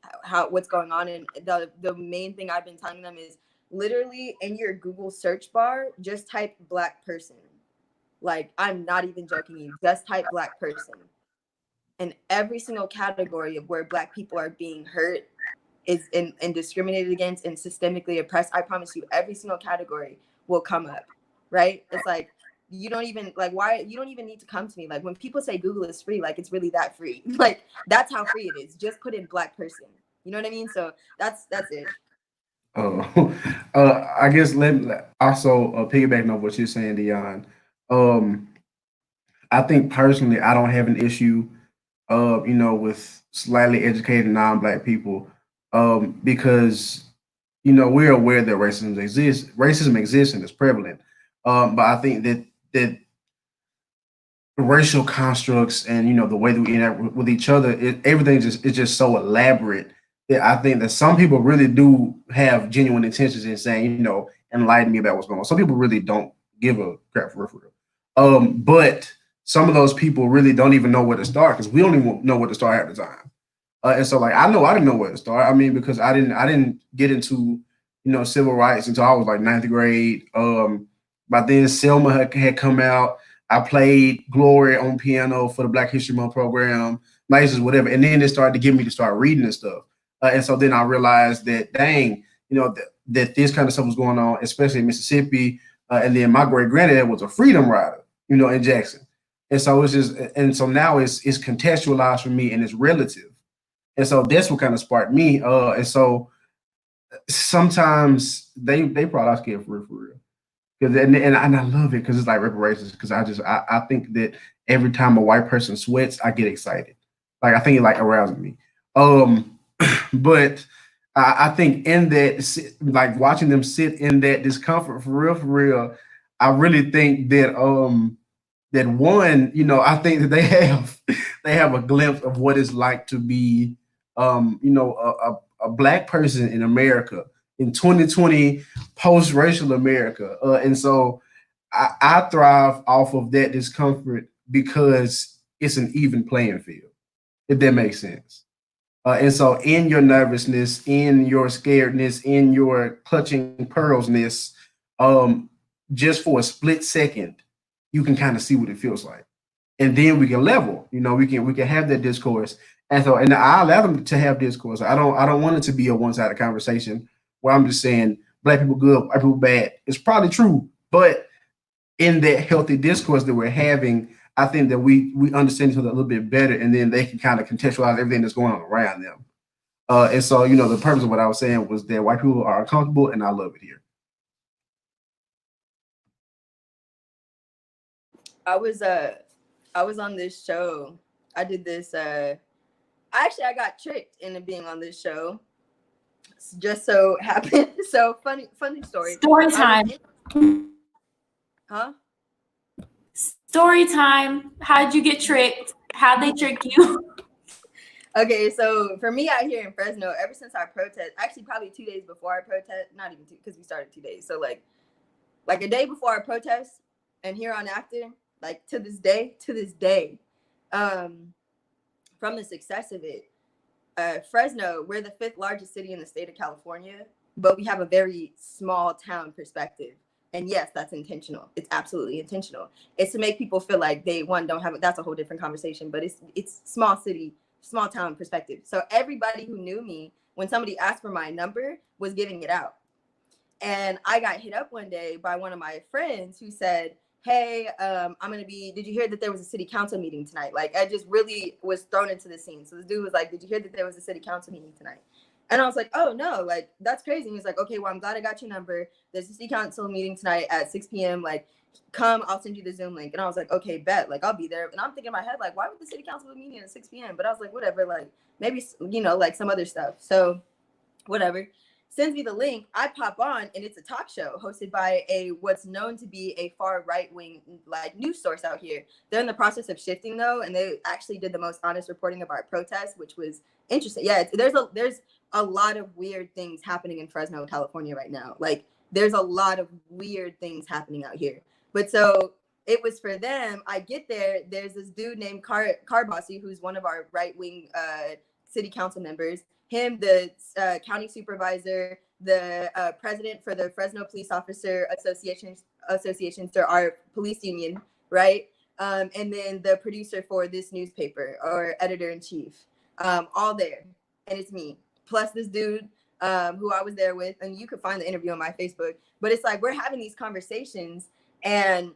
what's going on? And the main thing I've been telling them is literally in your Google search bar, just type Black person. Like, I'm not even joking you, just type Black person. And every single category of where Black people are being hurt is and discriminated against and systemically oppressed, I promise you, every single category will come up, right? It's like, you don't even like, why you don't even need to come to me. Like, when people say Google is free, like, it's really that free. Like, that's how free it is. Just put in Black person. You know what I mean? So that's it. I guess let also piggybacking on what you're saying, Dion. I think personally, I don't have an issue, with slightly educated non-Black people, because we're aware that racism exists. Racism exists and is prevalent. But I think that racial constructs and the way that we interact with each other, everything is just so elaborate that I think that some people really do have genuine intentions in saying, enlighten me about what's going on. Some people really don't give a crap for real. But some of those people really don't even know where to start, because we don't even know where to start half the time. And so, like, I know I didn't know where to start. I mean, because I didn't get into civil rights until I was like ninth grade. By then Selma had come out. I played Glory on piano for the Black History Month program, Nices, whatever. And then it started to get me to start reading and stuff. And so then I realized that, dang, that this kind of stuff was going on, especially in Mississippi. And then my great granddad was a freedom rider, in Jackson. And so so now it's contextualized for me and it's relative. And so that's what kind of sparked me. And so sometimes they probably are scared for real. And I love it because it's like reparations, because I think that every time a white person sweats, I get excited. Like, I think it like arouses me. But I think in that, like, watching them sit in that discomfort for real, I really think that that one, I think that they have a glimpse of what it's like to be a Black person in America in 2020 post-racial America. And so I thrive off of that discomfort because it's an even playing field, if that makes sense. And so in your nervousness, in your scaredness, in your clutching pearlsness, just for a split second, you can kind of see what it feels like. And then we can level, we can have that discourse. And so, and I allow them to have discourse. I don't want it to be a one-sided conversation where I'm just saying Black people good, white people bad. It's probably true, but in that healthy discourse that we're having, I think that we understand each other a little bit better, and then they can kind of contextualize everything that's going on around them. And so, the purpose of what I was saying was that white people are uncomfortable, and I love it here. I was on this show. I did this. Actually, I got tricked into being on this show. Just so happened. So funny story. Story time. Huh? Story time. How'd you get tricked? How'd they trick you? Okay, so for me out here in Fresno, ever since I protest, actually probably 2 days before I protest, not even 2, because we started 2 days. So like a day before I protest, and here on after, like to this day, from the success of it, Fresno, we're the 5th largest city in the state of California, but we have a very small town perspective. And yes, that's intentional. It's absolutely intentional. It's to make people feel like they, one, don't have it. That's a whole different conversation, but it's small city, small town perspective. So everybody who knew me, when somebody asked for my number, was giving it out. And I got hit up one day by one of my friends who said, hey, did you hear that there was a city council meeting tonight? Like, I just really was thrown into the scene. So this dude was like, did you hear that there was a city council meeting tonight? And I was like, oh no, like, that's crazy. And he's like, okay, well, I'm glad I got your number. There's a city council meeting tonight at 6 p.m. Like, come, I'll send you the Zoom link. And I was like, okay, bet, like, I'll be there. And I'm thinking in my head, like, why would the city council be meeting at 6 p.m.? But I was like, whatever, like, maybe, like some other stuff. So whatever. sends me the link. I pop on, and it's a talk show hosted by what's known to be a far right-wing like news source out here. They're in the process of shifting though, and they actually did the most honest reporting of our protests, which was interesting. Yeah, there's a lot of weird things happening in Fresno, California right now. Like there's a lot of weird things happening out here. But so it was for them. I get there. There's this dude named Carbossi, who's one of our right-wing city council members. Him, the county supervisor, the president for the Fresno Police Officer Association, so our police union, right? And then the producer for this newspaper or editor-in-chief, all there. And it's me, plus this dude who I was there with. And you could find the interview on my Facebook. But it's like we're having these conversations, and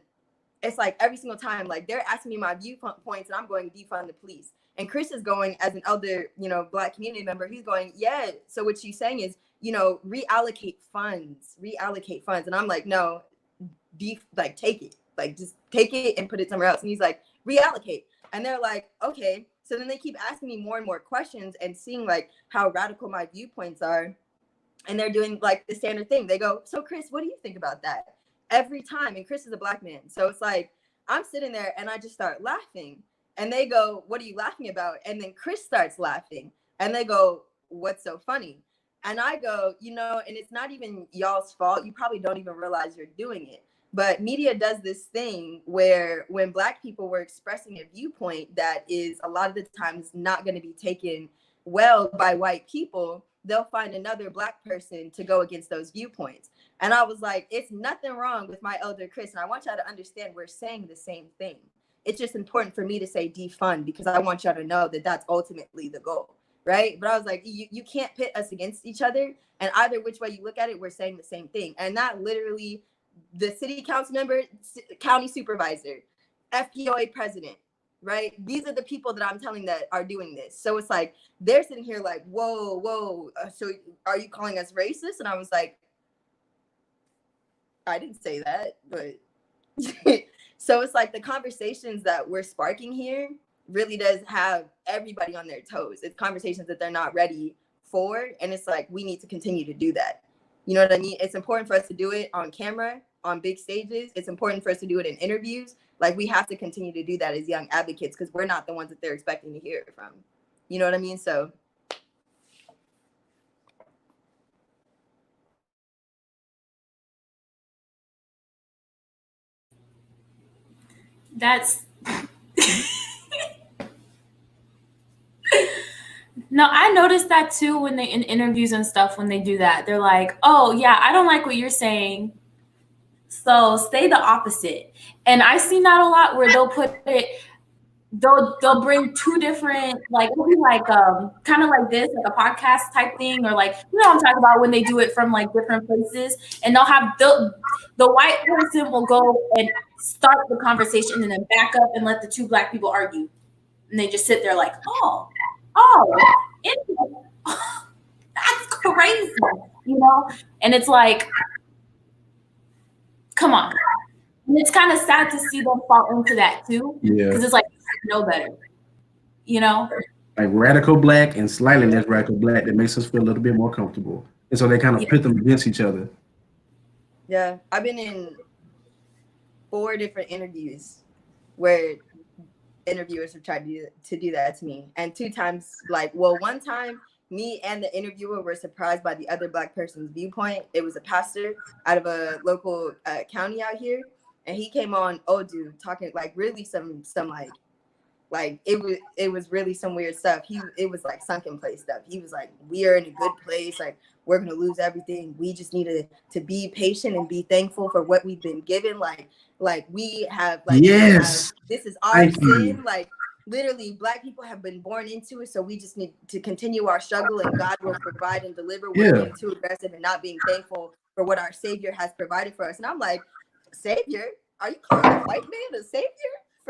it's like every single time, like they're asking me my viewpoints, and I'm going defund the police. And Chris is going as an elder, Black community member. He's going, yeah. So what she's saying is, reallocate funds. And I'm like, no, take it, like just take it and put it somewhere else. And he's like, reallocate. And they're like, okay. So then they keep asking me more and more questions and seeing like how radical my viewpoints are. And they're doing like the standard thing. They go, so Chris, what do you think about that? Every time. And Chris is a Black man. So it's like, I'm sitting there and I just start laughing. And they go, what are you laughing about? And then Chris starts laughing. And they go, what's so funny? And I go, and it's not even y'all's fault. You probably don't even realize you're doing it. But media does this thing where when Black people were expressing a viewpoint that is a lot of the times not going to be taken well by white people, they'll find another Black person to go against those viewpoints. And I was like, it's nothing wrong with my elder Chris. And I want y'all to understand we're saying the same thing. It's just important for me to say defund because I want y'all to know that that's ultimately the goal, right? But I was like, you can't pit us against each other. And either which way you look at it, we're saying the same thing. And that literally, the city council member, county supervisor, FPOA president, right? These are the people that I'm telling that are doing this. So it's like, they're sitting here like, whoa. So are you calling us racist? And I was like, I didn't say that, but... So it's like the conversations that we're sparking here really does have everybody on their toes. It's conversations that they're not ready for. And it's like, we need to continue to do that. You know what I mean? It's important for us to do it on camera, on big stages. It's important for us to do it in interviews. Like we have to continue to do that as young advocates because we're not the ones that they're expecting to hear it from. You know what I mean? So. That's no, I noticed that too when they in interviews and stuff, when they do that, they're like, oh yeah, I don't like what you're saying, so say the opposite. And I've seen that a lot where they'll put it, they'll bring two different, like it'll be like kind of like this, like a podcast type thing, or like I'm talking about when they do it from like different places, and they'll have the white person will go and start the conversation and then back up and let the two Black people argue, and they just sit there like, oh, that's crazy, and it's like, come on. And it's kind of sad to see them fall into that too, because it's like, you know better, like radical Black and slightly less radical Black that makes us feel a little bit more comfortable, and so they kind of pit them against each other. Yeah, I've been in 4 different interviews where interviewers have tried to do that to me, and 2 times, one time me and the interviewer were surprised by the other Black person's viewpoint. It was a pastor out of a local county out here, and he came on, talking like really some like it was really some weird stuff. It was like sunken place stuff. He was like, we are in a good place, like we're gonna lose everything. We just need to be patient and be thankful for what we've been given. Like we have this is our sin. Like literally Black people have been born into it, so we just need to continue our struggle and God will provide and deliver. We're being too aggressive and not being thankful for what our Savior has provided for us. And I'm like, Savior? Are you calling a white man a Savior?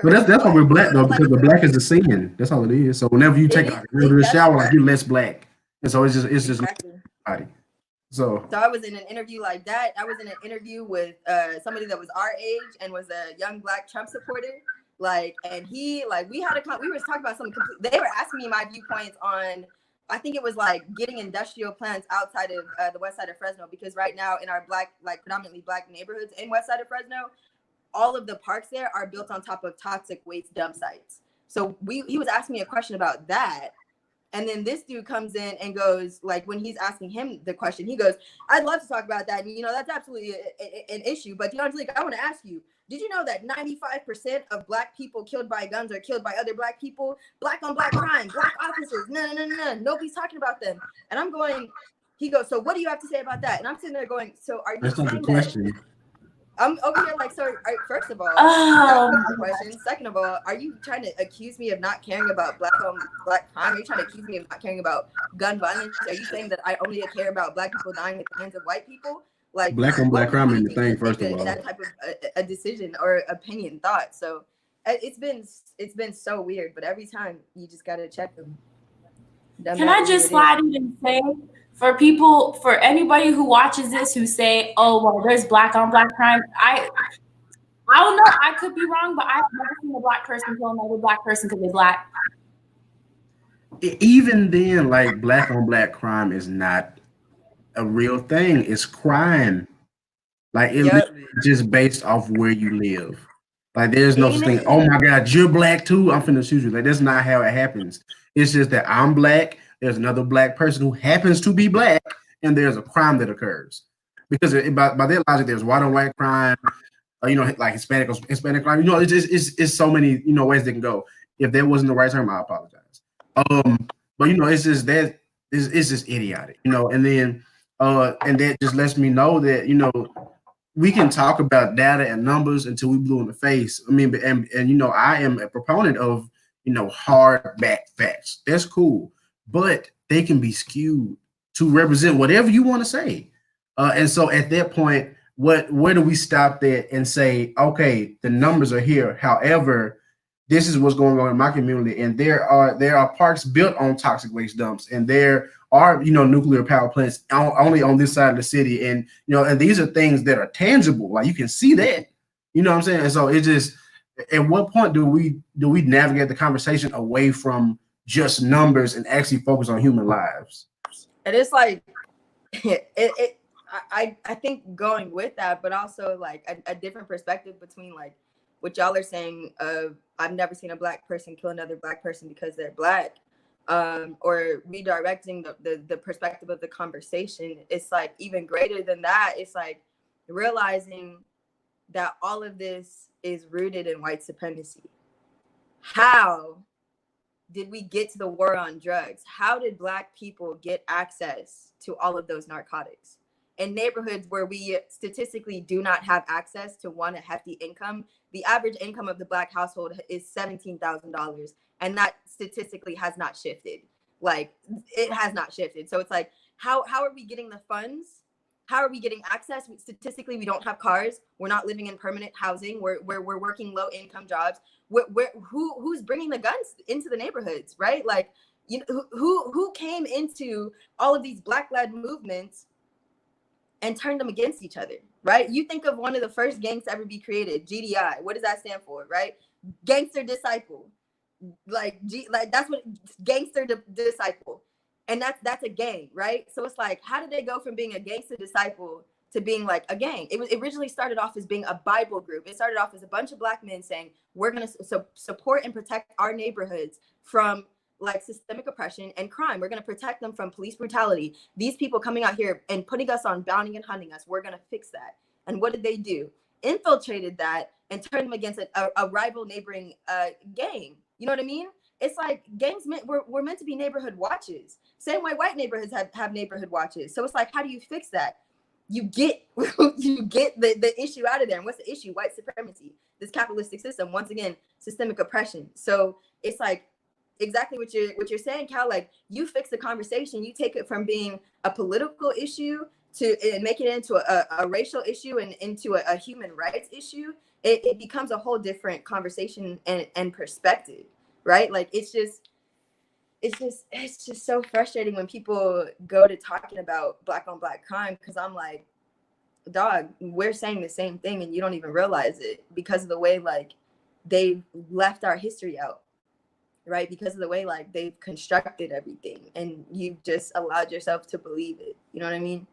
But that's why we're Black though, because the Black is the sin. That's all it is. So whenever you take a shower, like you're less Black, and so it's just exactly. Body. So I was in an interview like that. I was in an interview with somebody that was our age and was a young Black Trump supporter. And he we were talking about something. They were asking me my viewpoints on I think it was like getting industrial plants outside of the west side of Fresno, because right now in our black, like predominantly black neighborhoods in west side of Fresno, all of the parks there are built on top of toxic waste dump sites. So he was asking me a question about that. And then this dude comes in and goes, like, when he's asking him the question, he goes, I'd love to talk about that. And, you know, that's absolutely an issue. But, you know, Angelique, I want to ask you, did you know that 95% of black people killed by guns are killed by other black people? Black on black crime, black officers, no. Nobody's talking about them. And I'm going, he goes, so what do you have to say about that? And I'm sitting there going, so are you That's not the saying question. that? I'm over here like, so first of all, Oh, that's the question. Second of all, are you trying to accuse me of not caring about black on black crime? Are you trying to accuse me of not caring about gun violence? Are you saying that I only care about black people dying at the hands of white people? Like, Black on black crime ain't the thing, first of in all. that type of a decision or opinion thought. So it's been so weird, but every time you just gotta check them. can I just slide in and say, for anybody who watches this who say, oh, well, there's black on black crime, I don't know, I could be wrong, but I've never seen a black person kill another black person because they're black. Even then, like, black on black crime is not a real thing. It's crime. Like, it's literally just based off where you live. Like, there's no such thing. Oh my God, you're black too. I'm finna shoot you. Like, that's not how it happens. It's just that I'm black. There's another black person who happens to be black, and there's a crime that occurs. Because by their logic, there's white on white crime, you know, like Hispanic crime. You know, it's so many, you know, ways they can go. If that wasn't the right term, I apologize. But you know, it's just that it's just idiotic, you know. And then and that just lets me know that, you know, we can talk about data and numbers until we blue in the face. I mean, and you know, I am a proponent of, you know, hard back facts. That's cool, but they can be skewed to represent whatever you want to say. And so at that point, where do we stop that and say, okay, the numbers are here. However, this is what's going on in my community, and there are parks built on toxic waste dumps, and there are, you know, nuclear power plants only on this side of the city, and you know, and these are things that are tangible, like you can see that, you know what I'm saying? And so it just, at what point do we navigate the conversation away from just numbers and actually focus on human lives? And it's like I think going with that, but also like a different perspective between like what y'all are saying of I've never seen a black person kill another black person because they're black, or redirecting the perspective of the conversation. It's like even greater than that. It's like realizing that all of this is rooted in white supremacy. How did we get to the war on drugs? How did black people get access to all of those narcotics? In neighborhoods where we statistically do not have access to a hefty income, the average income of the black household is $17,000. And that statistically has not shifted. Like, it has not shifted. So it's like, how are we getting the funds? How are we getting access? Statistically, we don't have cars. We're not living in permanent housing. We're working low income jobs. Who's bringing the guns into the neighborhoods, right? Like, you know, who came into all of these black-led movements and turn them against each other, right? You think of one of the first gangs to ever be created, GDI. What does that stand for, right? Gangster Disciple. Like that's what Gangster Disciple. And that's a gang, right? So it's like, how did they go from being a Gangster Disciple to being like a gang? It originally started off as being a Bible group. It started off as a bunch of black men saying, we're going to support and protect our neighborhoods from like systemic oppression and crime. We're going to protect them from police brutality. These people coming out here and putting us on bounty and hunting us, we're going to fix that. And what did they do? Infiltrated that and turned them against a rival neighboring gang. You know what I mean? It's like gangs were meant to be neighborhood watches. Same way white neighborhoods have neighborhood watches. So it's like, how do you fix that? You get the issue out of there. And what's the issue? White supremacy, this capitalistic system, once again, systemic oppression. So it's like, exactly what you're saying, Cal. Like, you fix the conversation, you take it from being a political issue to make it into a racial issue and into a human rights issue. It becomes a whole different conversation and perspective, right? Like, it's just so frustrating when people go to talking about black on black crime, because I'm like, dog, we're saying the same thing and you don't even realize it because of the way like they've left our history out. right? Because of the way like they've constructed everything, and you've just allowed yourself to believe it. You know what I mean?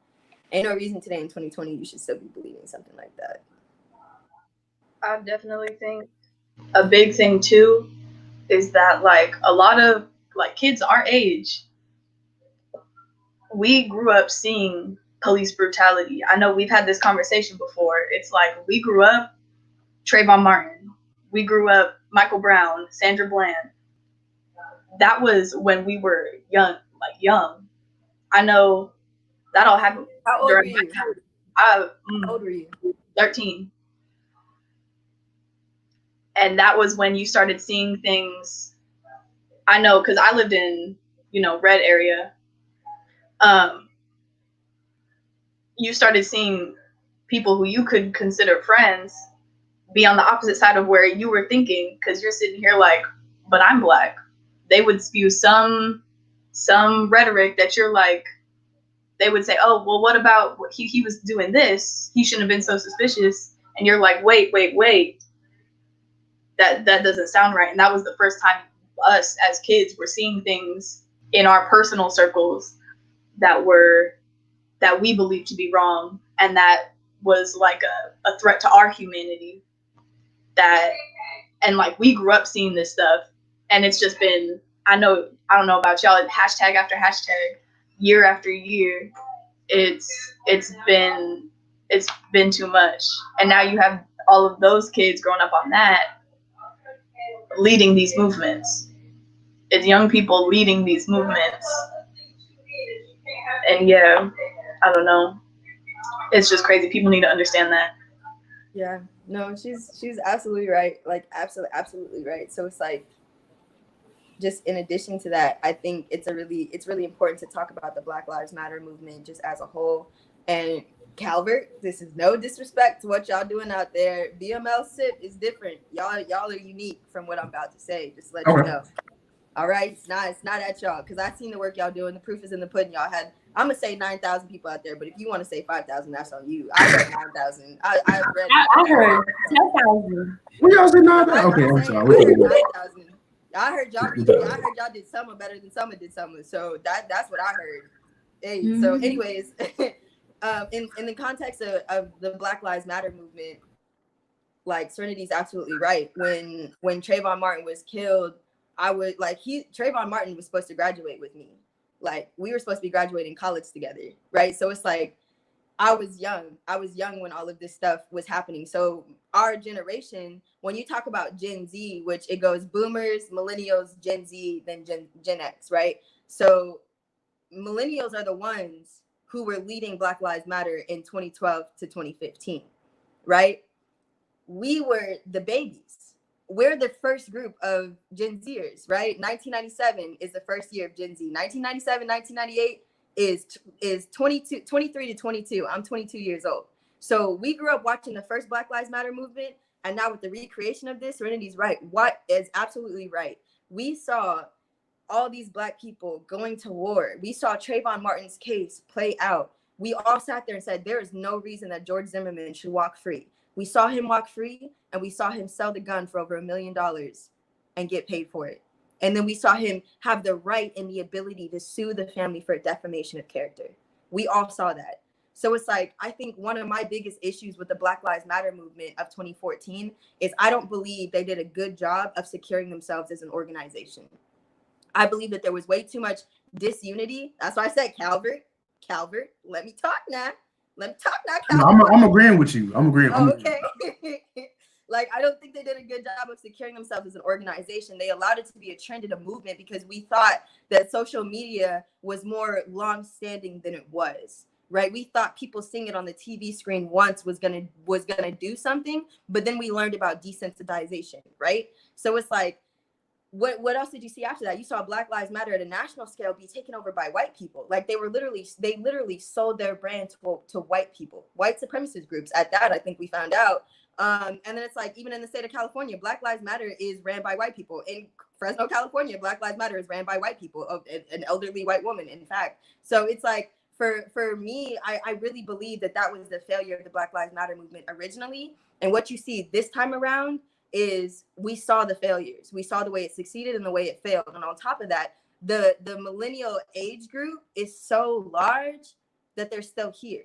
Ain't no reason today in 2020 you should still be believing something like that. I definitely think a big thing too is that like a lot of like kids our age, we grew up seeing police brutality. I know we've had this conversation before. It's like we grew up Trayvon Martin. We grew up Michael Brown, Sandra Bland. That was when we were young, like young. I know that all happened How old were during you? I, How old were you? 13. And that was when you started seeing things. I know because I lived in, red area. You started seeing people who you could consider friends be on the opposite side of where you were thinking, because you're sitting here like, but I'm black. They would spew some rhetoric that you're like, they would say, oh, well, what about he was doing this? He shouldn't have been so suspicious. And you're like, wait. That doesn't sound right. And that was the first time us as kids were seeing things in our personal circles that we believed to be wrong, and that was like a threat to our humanity. And like we grew up seeing this stuff, and it's just been, I don't know about y'all, hashtag after hashtag, year after year, it's been too much. And now you have all of those kids growing up on that, leading these movements. It's young people leading these movements. And yeah, I don't know. It's just crazy. People need to understand that. Yeah, no, she's absolutely right. Like absolutely right. So it's like, just in addition to that, I think it's really important to talk about the Black Lives Matter movement just as a whole. And Calvert, this is no disrespect to what y'all doing out there. BML SIP is different. Y'all are unique from what I'm about to say. Just to let you know. All right, it's not at y'all, because I've seen the work y'all doing. The proof is in the pudding. Y'all had, I'm gonna say 9,000 people out there, but if you want to say 5,000, that's on you. I read 9,000. I heard 10,000. We all said 9,000. Okay, I'm sorry. I heard 9,000. I heard y'all did Summer better than Summer did Summer. So that's what I heard. Hey, so anyways, in the context of the Black Lives Matter movement, like Serenity's absolutely right. When Trayvon Martin was killed, Trayvon Martin was supposed to graduate with me. Like we were supposed to be graduating college together, right? So it's like I was young when all of this stuff was happening. So our generation, when you talk about Gen Z, which it goes boomers, millennials, Gen Z, then Gen X, right? So millennials are the ones who were leading Black Lives Matter in 2012 to 2015, right? We were the babies. We're the first group of Gen Zers, right? 1997 is the first year of Gen Z. 1997, 1998 is 23 to 22. I'm 22 years old. So we grew up watching the first Black Lives Matter movement, and now with the recreation of this, Serenity's right. What is absolutely right. We saw all these Black people going to war. We saw Trayvon Martin's case play out. We all sat there and said, there is no reason that George Zimmerman should walk free. We saw him walk free, and we saw him sell the gun for over $1 million and get paid for it. And then we saw him have the right and the ability to sue the family for defamation of character. We all saw that. So it's like, I think one of my biggest issues with the Black Lives Matter movement of 2014 is I don't believe they did a good job of securing themselves as an organization. I believe that there was way too much disunity. That's why I said, Calvert, let me talk now. Calvert. I'm agreeing with you. I'm agreeing. Okay. Like, I don't think they did a good job of securing themselves as an organization. They allowed it to be a trend and a movement because we thought that social media was more long-standing than it was, right? We thought people seeing it on the TV screen once was gonna do something, but then we learned about desensitization, right? So it's like, what else did you see after that? You saw Black Lives Matter at a national scale be taken over by white people. Like they literally sold their brand to white people, white supremacist groups. At that, I think we found out. And then it's like, even in the state of California, Black Lives Matter is ran by white people. In Fresno, California, Black Lives Matter is ran by white people, an elderly white woman, in fact. So it's like, for me, I really believe that was the failure of the Black Lives Matter movement originally. And what you see this time around is we saw the failures. We saw the way it succeeded and the way it failed. And on top of that, the millennial age group is so large that they're still here.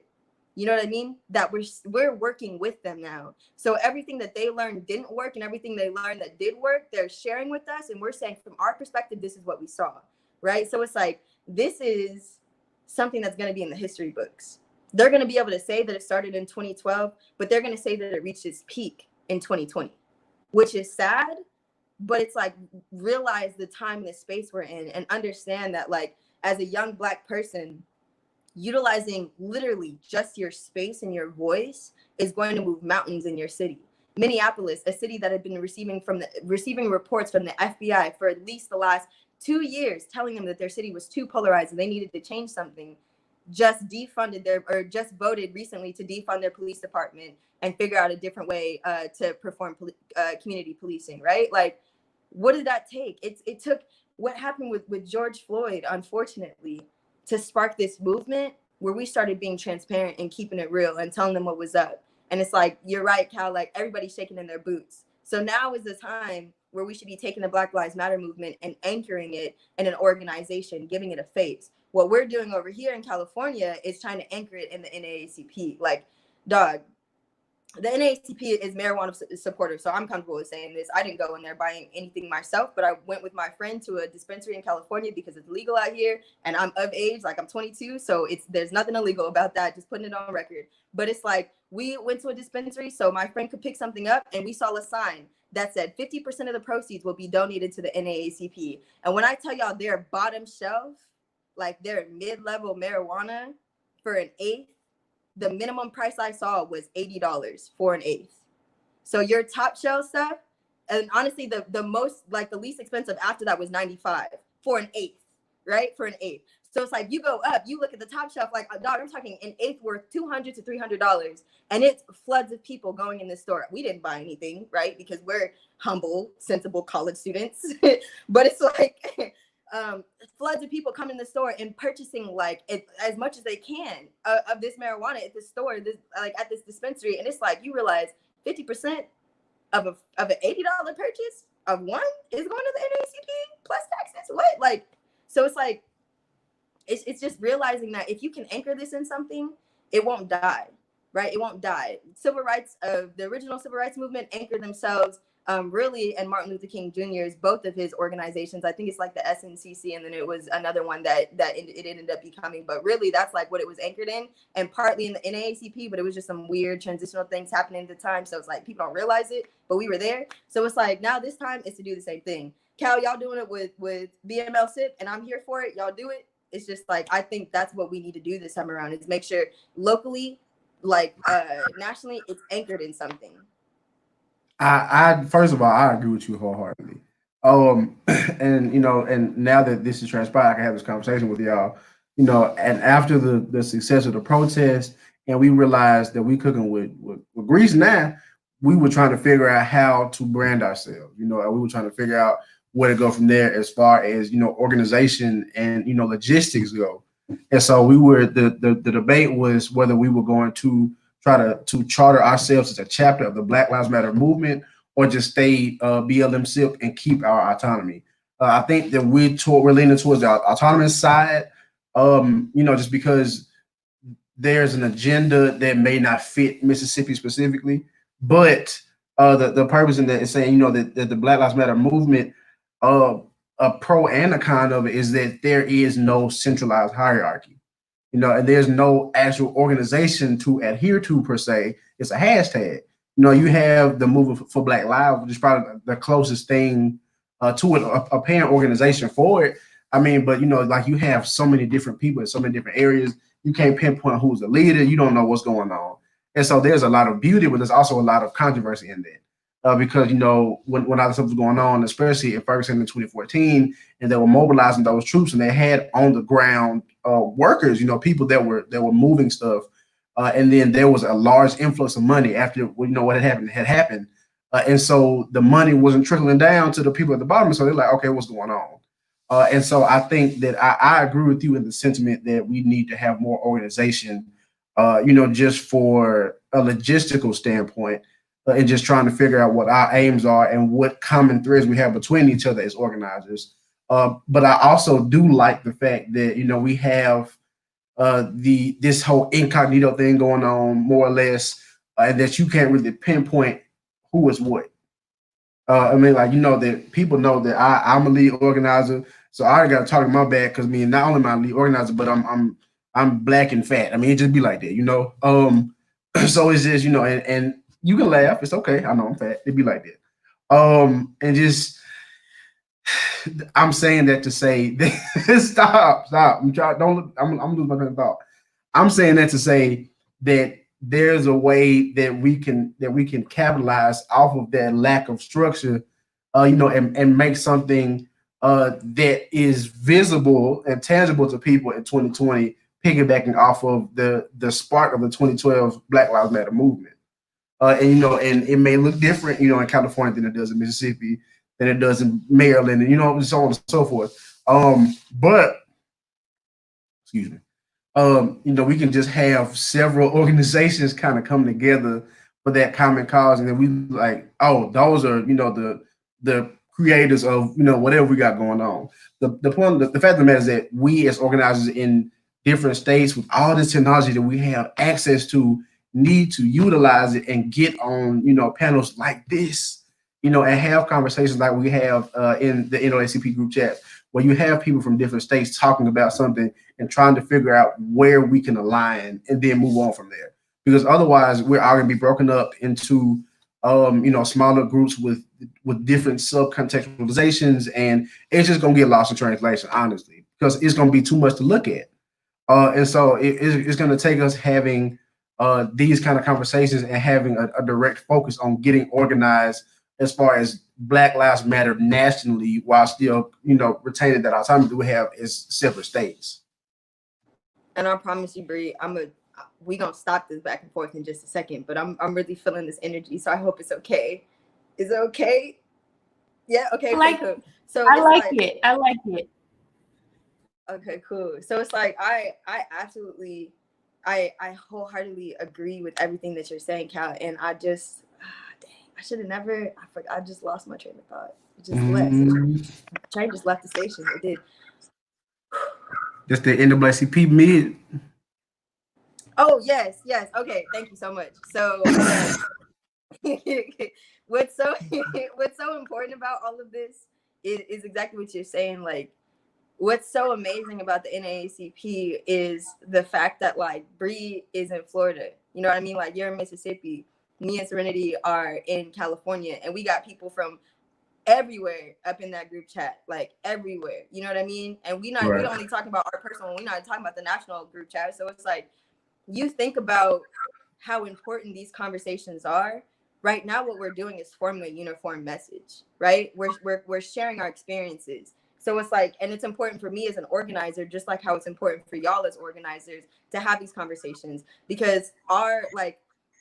You know what I mean? That we're working with them now. So everything that they learned didn't work, and everything they learned that did work, they're sharing with us. And we're saying from our perspective, this is what we saw, right? So it's like, this is something that's going to be in the history books. They're going to be able to say that it started in 2012, but they're going to say that it reached its peak in 2020, which is sad. But it's like, realize the time and the space we're in, and understand that, like, as a young Black person, utilizing literally just your space and your voice is going to move mountains in your city. Minneapolis, a city that had been receiving reports from the FBI for at least the last 2 years, telling them that their city was too polarized and they needed to change something, just voted recently to defund their police department and figure out a different way to perform community policing, right? Like, what did that take? It took what happened with George Floyd, unfortunately, to spark this movement where we started being transparent and keeping it real and telling them what was up. And it's like, you're right, Cal, like, everybody's shaking in their boots. So now is the time where we should be taking the Black Lives Matter movement and anchoring it in an organization, giving it a face. What we're doing over here in California is trying to anchor it in the NAACP. Like, dog, the NAACP is marijuana supportive, so I'm comfortable with saying this. I didn't go in there buying anything myself, but I went with my friend to a dispensary in California because it's legal out here, and I'm of age, like I'm 22, so there's nothing illegal about that, just putting it on record. But it's like, we went to a dispensary so my friend could pick something up, and we saw a sign that said 50% of the proceeds will be donated to the NAACP. And when I tell y'all their bottom shelf, like their mid-level marijuana for an eighth, the minimum price I saw was $80 for an eighth. So your top shelf stuff, and honestly, the most, like the least expensive after that was $95 for an eighth, right? For an eighth. So it's like, you go up, you look at the top shelf, like, dog, I'm talking an eighth worth $200 to $300, and it's floods of people going in the store. We didn't buy anything, right? Because we're humble, sensible college students. But it's like, floods of people come in the store and purchasing like as much as they can of this marijuana at the store, at this dispensary. And it's like, you realize 50% of an $80 purchase of one is going to the NAACP plus taxes. What? Like, so it's like, it's just realizing that if you can anchor this in something, it won't die, right? It won't die. The original civil rights movement anchored themselves really, and Martin Luther King Jr.'s, both of his organizations, I think it's like the SNCC, and then it was another one that it ended up becoming, but really that's like what it was anchored in, and partly in the NAACP, but it was just some weird transitional things happening at the time, so it's like people don't realize it, but we were there. So it's like, now this time is to do the same thing. Cal, y'all doing it with BML SIP, and I'm here for it. Y'all do it. It's just like, I think that's what we need to do this time around, is make sure locally, like nationally, it's anchored in something. I first of all, I agree with you wholeheartedly. And and now that this is transpired, I can have this conversation with y'all. And after the success of the protest, and we realized that we cooking with grease now, we were trying to figure out how to brand ourselves. And we were trying to figure out where to go from there as far as organization and logistics go. And so the debate was whether we were going to try to charter ourselves as a chapter of the Black Lives Matter movement, or just stay BLM SIP and keep our autonomy. I think that we're leaning towards the autonomous side, just because there's an agenda that may not fit Mississippi specifically, but the purpose in that is saying, that the Black Lives Matter movement, a pro and a con of it is that there is no centralized hierarchy. And there's no actual organization to adhere to per se. It's a hashtag. You have the Movement for Black Lives, which is probably the closest thing to it, a parent organization for it. I mean, but like, you have so many different people in so many different areas. You can't pinpoint who's the leader. You don't know what's going on. And so there's a lot of beauty, but there's also a lot of controversy in that. Because when all this stuff was going on, especially in Ferguson in 2014, and they were mobilizing those troops, and they had on the ground workers, people that were moving stuff, and then there was a large influx of money after what had happened, and so the money wasn't trickling down to the people at the bottom. So they're like, okay, what's going on? And so I think that I agree with you in the sentiment that we need to have more organization, just for a logistical standpoint. and just trying to figure out what our aims are and what common threads we have between each other as organizers. But I also do like the fact that we have this whole incognito thing going on more or less, and that you can't really pinpoint who is what. I mean, like that people know that I'm a lead organizer, so I already got to talk my back because not only am I a lead organizer, but I'm black and fat. I mean, it just be like that. So it's just and you can laugh, it's okay. I know I'm fat. It be like that. And just I'm saying that to say stop. I'm trying. Don't. I'm losing my train of thought. I'm saying that to say that there's a way that we can capitalize off of that lack of structure, and make something that is visible and tangible to people in 2020, piggybacking off of the spark of the 2012 Black Lives Matter movement. And it may look different, in California than it does in Mississippi, than it does in Maryland, and so on and so forth. But excuse me. We can just have several organizations kind of come together for that common cause, and then we like, oh, those are the creators of whatever we got going on. The point, the fact of the matter is that we as organizers in different states with all this technology that we have access to need to utilize it and get on panels like this, and have conversations like we have in the NAACP group chat, where you have people from different states talking about something and trying to figure out where we can align and then move on from there. Because otherwise, we're all going to be broken up into, smaller groups with different subcontextualizations, and it's just going to get lost in translation, honestly, because it's going to be too much to look at. And so it's going to take us having these kind of conversations and having a direct focus on getting organized as far as Black Lives Matter nationally, while still, retaining that autonomy that we have as separate states. And I promise you, Bree, we gonna stop this back and forth in just a second, but I'm really feeling this energy, so I hope it's okay. Is it okay? Yeah, okay, cool. So I like it. I like it. Okay, cool. So it's like I absolutely I wholeheartedly agree with everything that you're saying, Cal, and I just I should have never. I forgot. I just lost my train of thought. It just left. The train just left the station. It did. That's the NAACP mid. Oh yes. Okay. Thank you so much. So what's so important about all of this is exactly what you're saying. Like, what's so amazing about the NAACP is the fact that like Bree is in Florida. You know what I mean? Like, you're in Mississippi. Me and Serenity are in California, and we got people from everywhere up in that group chat, like everywhere. You know what I mean? And we only talking about our personal, we're not talking about the national group chat. So it's like, you think about how important these conversations are. Right now, what we're doing is forming a uniform message, right? We're sharing our experiences. So it's like, and it's important for me as an organizer, just like how it's important for y'all as organizers to have these conversations, because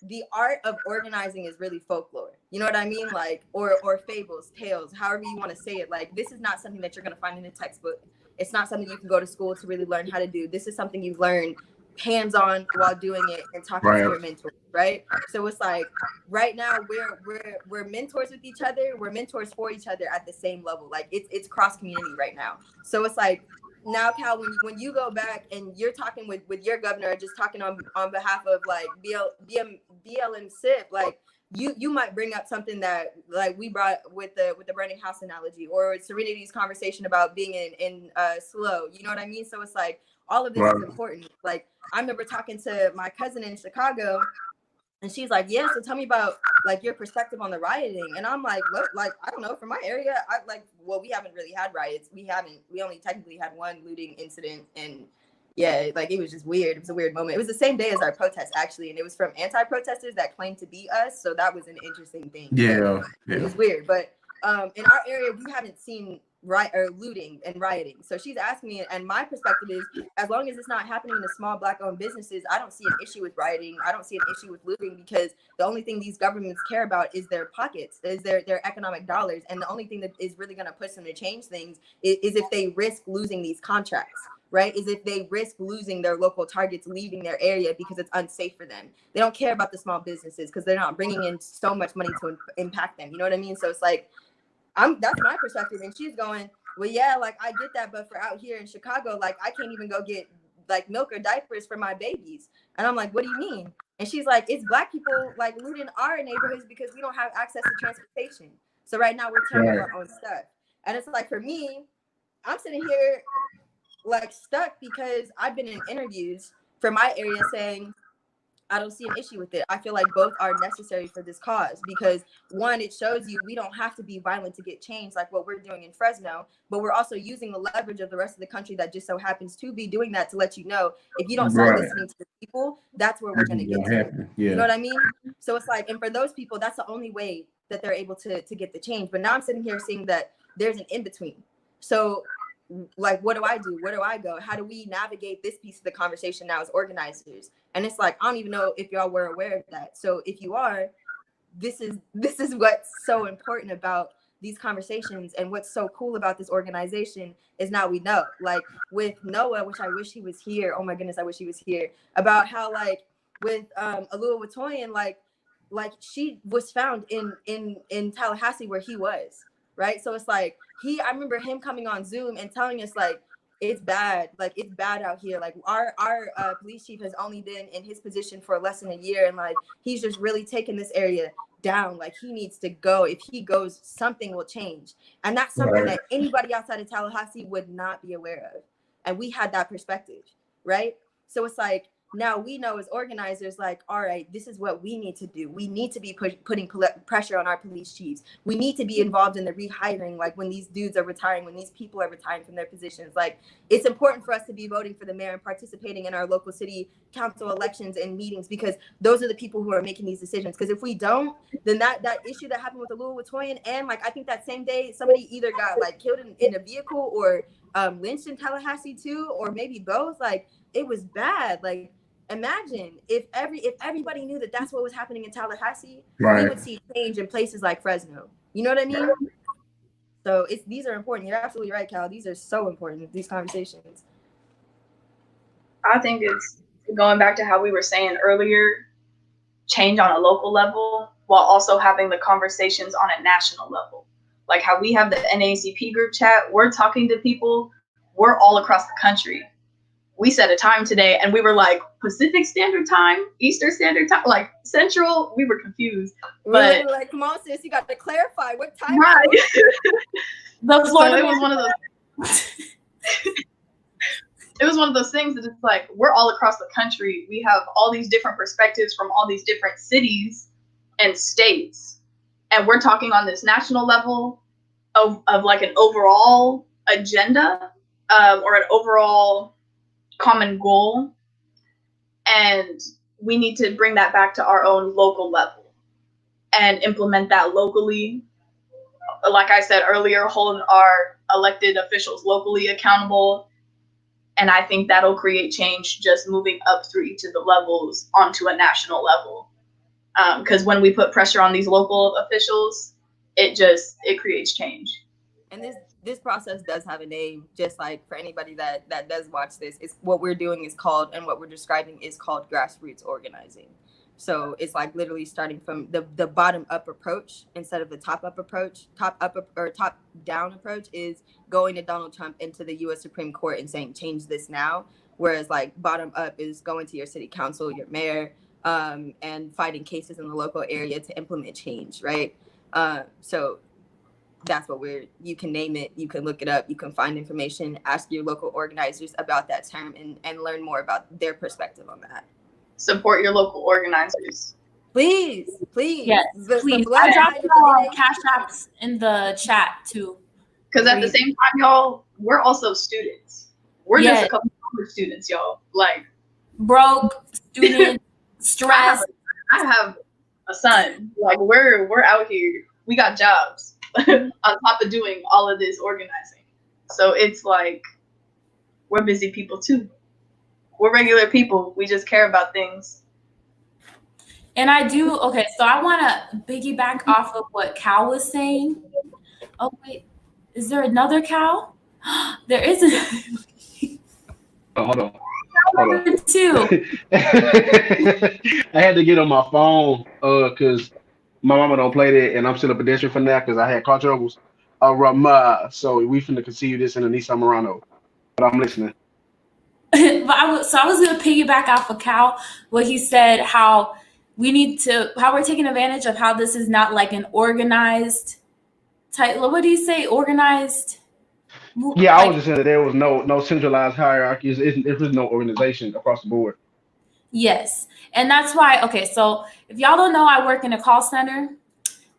the art of organizing is really folklore. You know what I mean? Like, or fables, tales, however you want to say it. Like, this is not something that you're going to find in a textbook. It's not something you can go to school to really learn how to do. This is something you've learned hands-on while doing it and talking to your mentors, right? So it's like, right now we're mentors with each other. We're mentors for each other at the same level. Like, it's cross community right now. So it's like, now, Cal, when you go back and you're talking with your governor, just talking on behalf of like BLM CIP, like you might bring up something that like we brought with the burning house analogy, or Serenity's conversation about being in slow. You know what I mean? So it's like, all of this is important. Like, I remember talking to my cousin in Chicago, and she's like, yeah, so tell me about like your perspective on the rioting. And I'm like, what? Like, I don't know, from my area, we haven't really had riots. We only technically had one looting incident, and yeah, like, it was just weird. It was a weird moment. It was the same day as our protest, actually, and it was from anti-protesters that claimed to be us. So that was an interesting thing. Yeah. It was weird, but in our area, we haven't seen looting and rioting. So she's asking me, and my perspective is, as long as it's not happening to small Black-owned businesses, I don't see an issue with rioting. I don't see an issue with looting, because the only thing these governments care about is their pockets, is their economic dollars, and the only thing that is really going to push them to change things is if they risk losing these contracts. right, is if they risk losing their local targets, leaving their area because it's unsafe for them. They don't care about the small businesses because they're not bringing in so much money to impact them. You know what I mean? So it's like, that's my perspective. And she's going, well, yeah, like I get that, but for out here in Chicago, like I can't even go get like milk or diapers for my babies. And I'm like, what do you mean? And she's like, it's Black people like looting our neighborhoods because we don't have access to transportation. So right now we're tearing up our own stuff. And it's like, for me, I'm sitting here like stuck because I've been in interviews for my area saying, I don't see an issue with it. I feel like both are necessary for this cause because one, it shows you we don't have to be violent to get change like what we're doing in Fresno, but we're also using the leverage of the rest of the country that just so happens to be doing that to let you know if you don't start listening to the people, that's where we're going to get to. You know what I mean? So it's like, and for those people, that's the only way that they're able to get the change. But now I'm sitting here seeing that there's an in-between. So like, what do I do? Where do I go? How do we navigate this piece of the conversation now as organizers? And it's like, I don't even know if y'all were aware of that. So if you are, this is what's so important about these conversations, and what's so cool about this organization is now we know, like with Noah, which I wish he was here. Oh my goodness, I wish he was here. About how like with Alua Watoyan, like she was found in Tallahassee where he was. Right. So it's like I remember him coming on Zoom and telling us like, it's bad. Like, it's bad out here. Like our police chief has only been in his position for less than a year. And like, he's just really taken this area down. Like he needs to go. If he goes, something will change. And that's something that anybody outside of Tallahassee would not be aware of. And we had that perspective. Right. So it's like, now we know as organizers, like, all right, this is what we need to do. We need to be putting pressure on our police chiefs. We need to be involved in the rehiring, like when these dudes are retiring, when these people are retiring from their positions. Like, it's important for us to be voting for the mayor and participating in our local city council elections and meetings, because those are the people who are making these decisions. Because if we don't, then that issue that happened with Alua Watoyan, and like I think that same day somebody either got like killed in a vehicle or lynched in Tallahassee too, or maybe both. Like, it was bad. Like, imagine if everybody knew that that's what was happening in Tallahassee, we would see change in places like Fresno. You know what I mean? So these are important. You're absolutely right, Cal. These are so important, these conversations. I think it's going back to how we were saying earlier, change on a local level while also having the conversations on a national level. Like how we have the NAACP group chat, we're talking to people, we're all across the country. We set a time today and we were like, Pacific Standard Time, Eastern Standard Time, like Central. We were confused. But we were like, come on, sis, you got to clarify what time. Right. The Florida. So it was one of those. It was one of those things that it's like, we're all across the country. We have all these different perspectives from all these different cities and states. And we're talking on this national level of like an overall agenda or an overall common goal. And we need to bring that back to our own local level and implement that locally. Like I said earlier, hold our elected officials locally accountable. And I think that'll create change, just moving up through each of the levels onto a national level. Because when we put pressure on these local officials, it creates change. And this process does have a name, just like for anybody that does watch this. It's what we're doing is called, and what we're describing is called grassroots organizing. So it's like literally starting from the bottom up approach instead of the top up approach. Top up or top down approach is going to Donald Trump into the U.S. Supreme Court and saying change this now. Whereas like bottom up is going to your city council, your mayor, and fighting cases in the local area to implement change, right? So that's what you can name it, you can look it up, you can find information, ask your local organizers about that term and learn more about their perspective on that. Support your local organizers. Please. Yes, please. I dropped all cash apps in the chat too. Because at the same time, y'all, we're also students. We're just a couple of students, y'all. Like broke, student, stressed. I have a son. Like we're out here. We got jobs on top of doing all of this organizing. So it's like we're busy people too. We're regular people. We just care about things. And I do. Okay, so I want to piggyback off of what Cal was saying. Oh, wait. Is there another Cal? There isn't. Oh, hold on. Hold on. Too. I had to get on my phone because my mama don't play that, and I'm still a pedestrian for now because I had car troubles. So we finna continue this in the Nissan Murano. But I'm listening. But I was gonna piggyback off of Cal what he said, how we're taking advantage of how this is not like an organized type. What do you say? Organized. Yeah, I was Like, just saying that there was no centralized hierarchies. It was no organization across the board. yes, and that's why. Okay, so if y'all don't know, I work in a call center.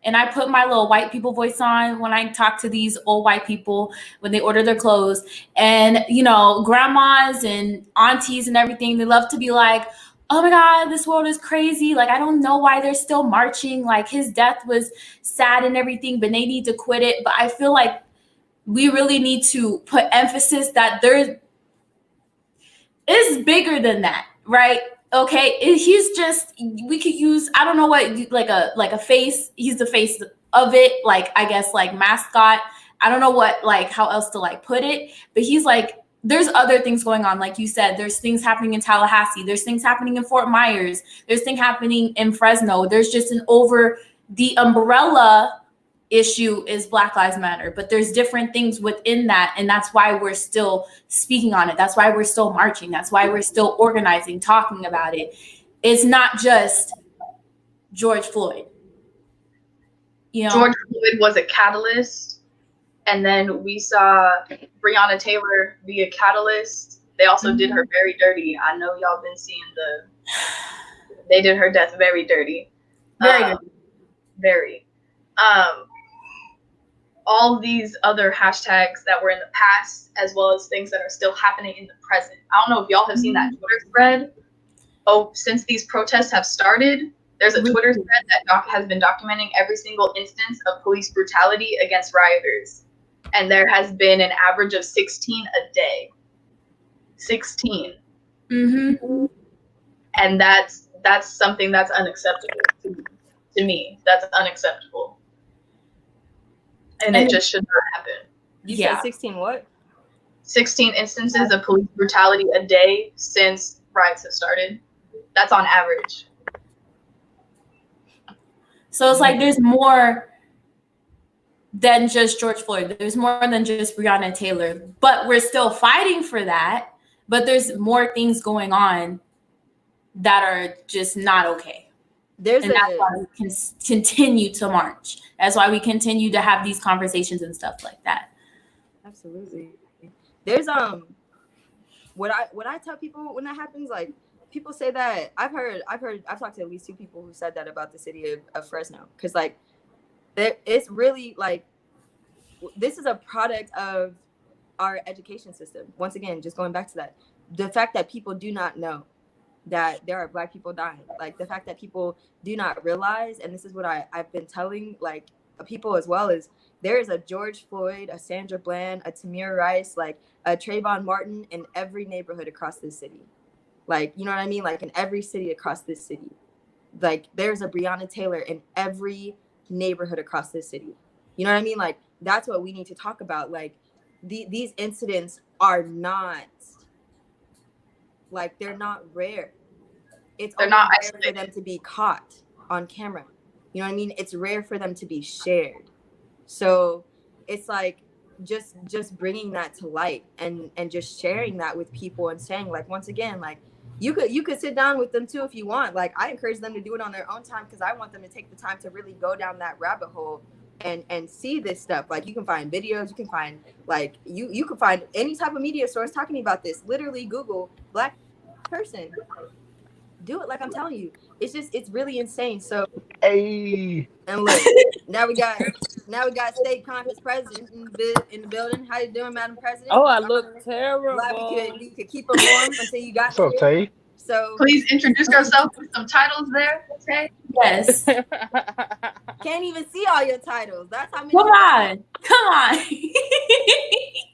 And I put my little white people voice on when I talk to these old white people when they order their clothes. And, you know, grandmas and aunties and everything, they love to be like, oh my God, this world is crazy. Like, I don't know why they're still marching. Like, his death was sad and everything, but they need to quit it. But I feel like we really need to put emphasis that there is bigger than that, right? Okay, he's just, we could use, I don't know what, like a face. He's the face of it, like, I guess, like mascot. I don't know what, like, how else to like put it, but he's like, there's other things going on. Like you said, there's things happening in Tallahassee, there's things happening in Fort Myers, there's things happening in Fresno. There's just an over the umbrella issue is Black Lives Matter, but there's different things within that, and that's why we're still speaking on it. That's why we're still marching. That's why we're still organizing, talking about it. It's not just George Floyd. You know, George Floyd was a catalyst, and then we saw Breonna Taylor be a catalyst. They also did her very dirty. I know y'all been seeing they did her death very dirty. Very. All these other hashtags that were in the past, as well as things that are still happening in the present. I don't know if y'all have seen that Twitter thread. Oh, since these protests have started, there's a Twitter thread that has been documenting every single instance of police brutality against rioters. And there has been an average of 16 a day. 16. Mm-hmm. And that's something that's unacceptable to me. That's unacceptable. And it just should not happen. You said 16 what? 16 instances of police brutality a day since riots have started. That's on average. So it's like there's more than just George Floyd. There's more than just Breonna Taylor. But we're still fighting for that. But there's more things going on that are just not okay. That's why we can continue to march. That's why we continue to have these conversations and stuff like that. Absolutely. There's what I tell people when that happens, like people say that I've talked to at least 2 people who said that about the city of Fresno, because like it's really like this is a product of our education system. Once again, just going back to that, the fact that people do not know that there are Black people dying, like the fact that people do not realize, and this is what I've been telling like people as well, is there is a George Floyd, a Sandra Bland, a Tamir Rice, like a Trayvon Martin in every neighborhood across this city. Like, you know what I mean? Like in every city across this city. Like there's a Breonna Taylor in every neighborhood across this city. You know what I mean? Like that's what we need to talk about. Like these incidents are not, like they're not rare. They're not rare for them to be caught on camera. You know what I mean? It's rare for them to be shared. So it's like just bringing that to light and just sharing that with people and saying, like, once again, like you could sit down with them too if you want. Like I encourage them to do it on their own time, because I want them to take the time to really go down that rabbit hole and see this stuff. Like you can find videos, you can find like you can find any type of media source talking about this. Literally Google Black person. Do it, like I'm telling you. It's really insane. So Hey, and look, now we got state conference president in the building. How you doing, Madam President? Oh, I look terrible. Glad we could keep them warm until you got what's up, Tay? So please introduce yourself with some titles there, okay? Yes. Can't even see all your titles. That's how many. Come on.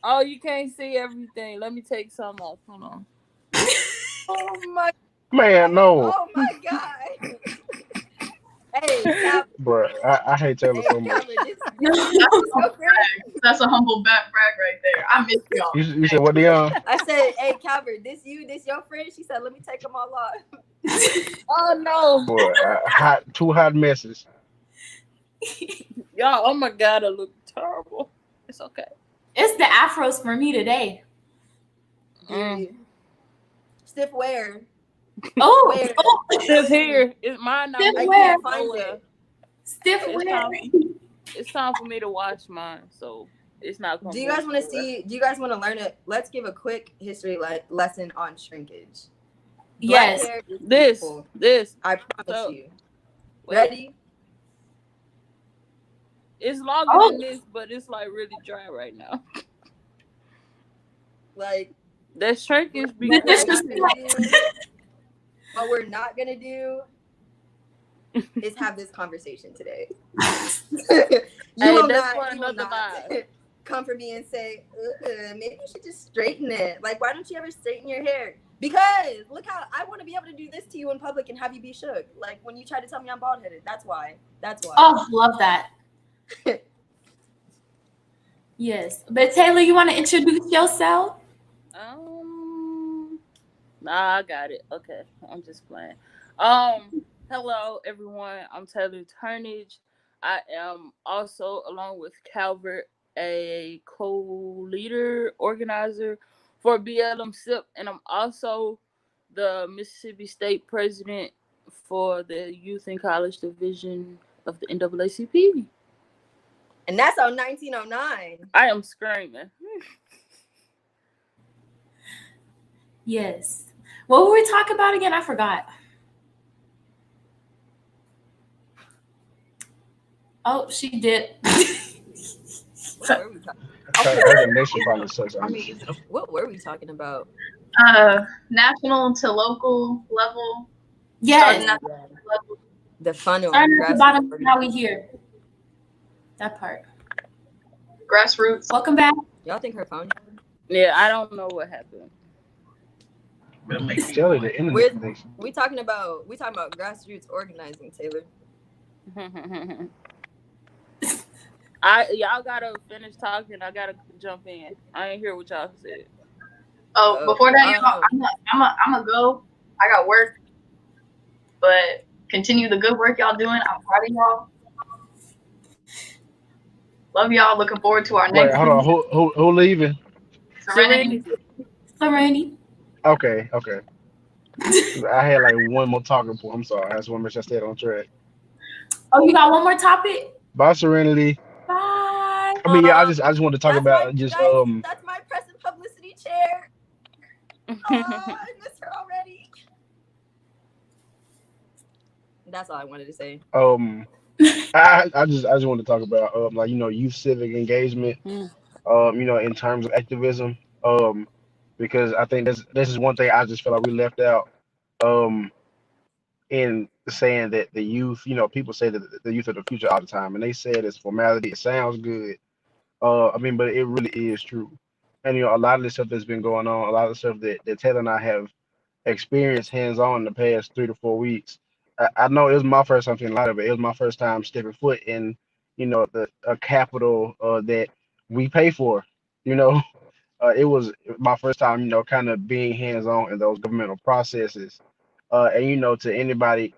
Oh, you can't see everything. Let me take some off. Hold on. Oh my Man, no. Oh my God. Hey, Calvin. Bro, I hate Taylor Hey, so much. Calvin, this your friend? That's a humble brag right there. I miss y'all. You said what, Dion? I said, hey, Calvin, this your friend? She said, let me take them all off. Oh no, Boy, two hot messes. y'all! Oh my God, I look terrible. It's okay. It's the afros for me today. Stiff wear. Oh, Where? Stiff here. It's mine. Stiff I wear. can't find it. Stiff It's wear. time. It's time for me to wash mine, so it's not. Do you guys want to see? Do you guys want to learn it? Let's give a quick history lesson on shrinkage. Black Yes. hair is This. beautiful. I promise you. Wait, Ready? It's longer Oh. than this, but it's like really dry right now. Like That shrinkage be The what crazy. we're not gonna do is have this conversation today. Hey, will that's not, for you will another not vibe. come for me and say, maybe you should just straighten it. Like, why don't you ever straighten your hair? Because look how I want to be able to do this to you in public and have you be shook. Like when you try to tell me I'm bald headed. That's why. Oh, love that. Yes. But Taylor, you want to introduce yourself? Nah, I got it. Okay, I'm just playing. Hello everyone. I'm Taylor Turnage. I am also, along with Calvert, a co-leader organizer for BLM SIP, and I'm also the Mississippi State President for the Youth and College Division of the NAACP. And that's on 1909. I am screaming. Yes. What were we talking about again? I forgot. Oh, she did. What were we talking? Her connection probably sucks. What were we talking about? National to local level. Yes. Starting at the level. The funnel. Starting at the Grassroots bottom, Organizing. now we here. That part. Grassroots. Welcome back. Y'all think her phone? Yeah, I don't know what happened. Tell her the internet connection. We talking about grassroots organizing, Taylor. Y'all gotta finish talking. I gotta jump in. I ain't hear what y'all said. Oh, before that, y'all, I'm gonna go. I got work, but continue the good work y'all doing. I'm proud of y'all. Love y'all. Looking forward to our Wait, next. hold on. Who leaving? Serenity. Serenity. Okay. I had like one more talking point. I'm sorry. I just want to make sure I stayed on track. Oh, you got one more topic? Bye, Serenity. Bye. I mean, yeah, I just want to talk about that's my present publicity chair. Oh, I miss her already. That's all I wanted to say. I just want to talk about like youth civic engagement. In terms of activism. Because I think this is one thing I just feel like we left out. In saying that the youth, people say that the youth are the future all the time, and they say it as formality. It sounds good. But it really is true. And a lot of the stuff that's been going on, a lot of the stuff that Taylor and I have experienced hands-on in the past 3 to 4 weeks. I know it was my first time seeing a lot of it. It was my first time stepping foot in, a capital that we pay for. It was my first time, kind of being hands-on in those governmental processes. And to anybody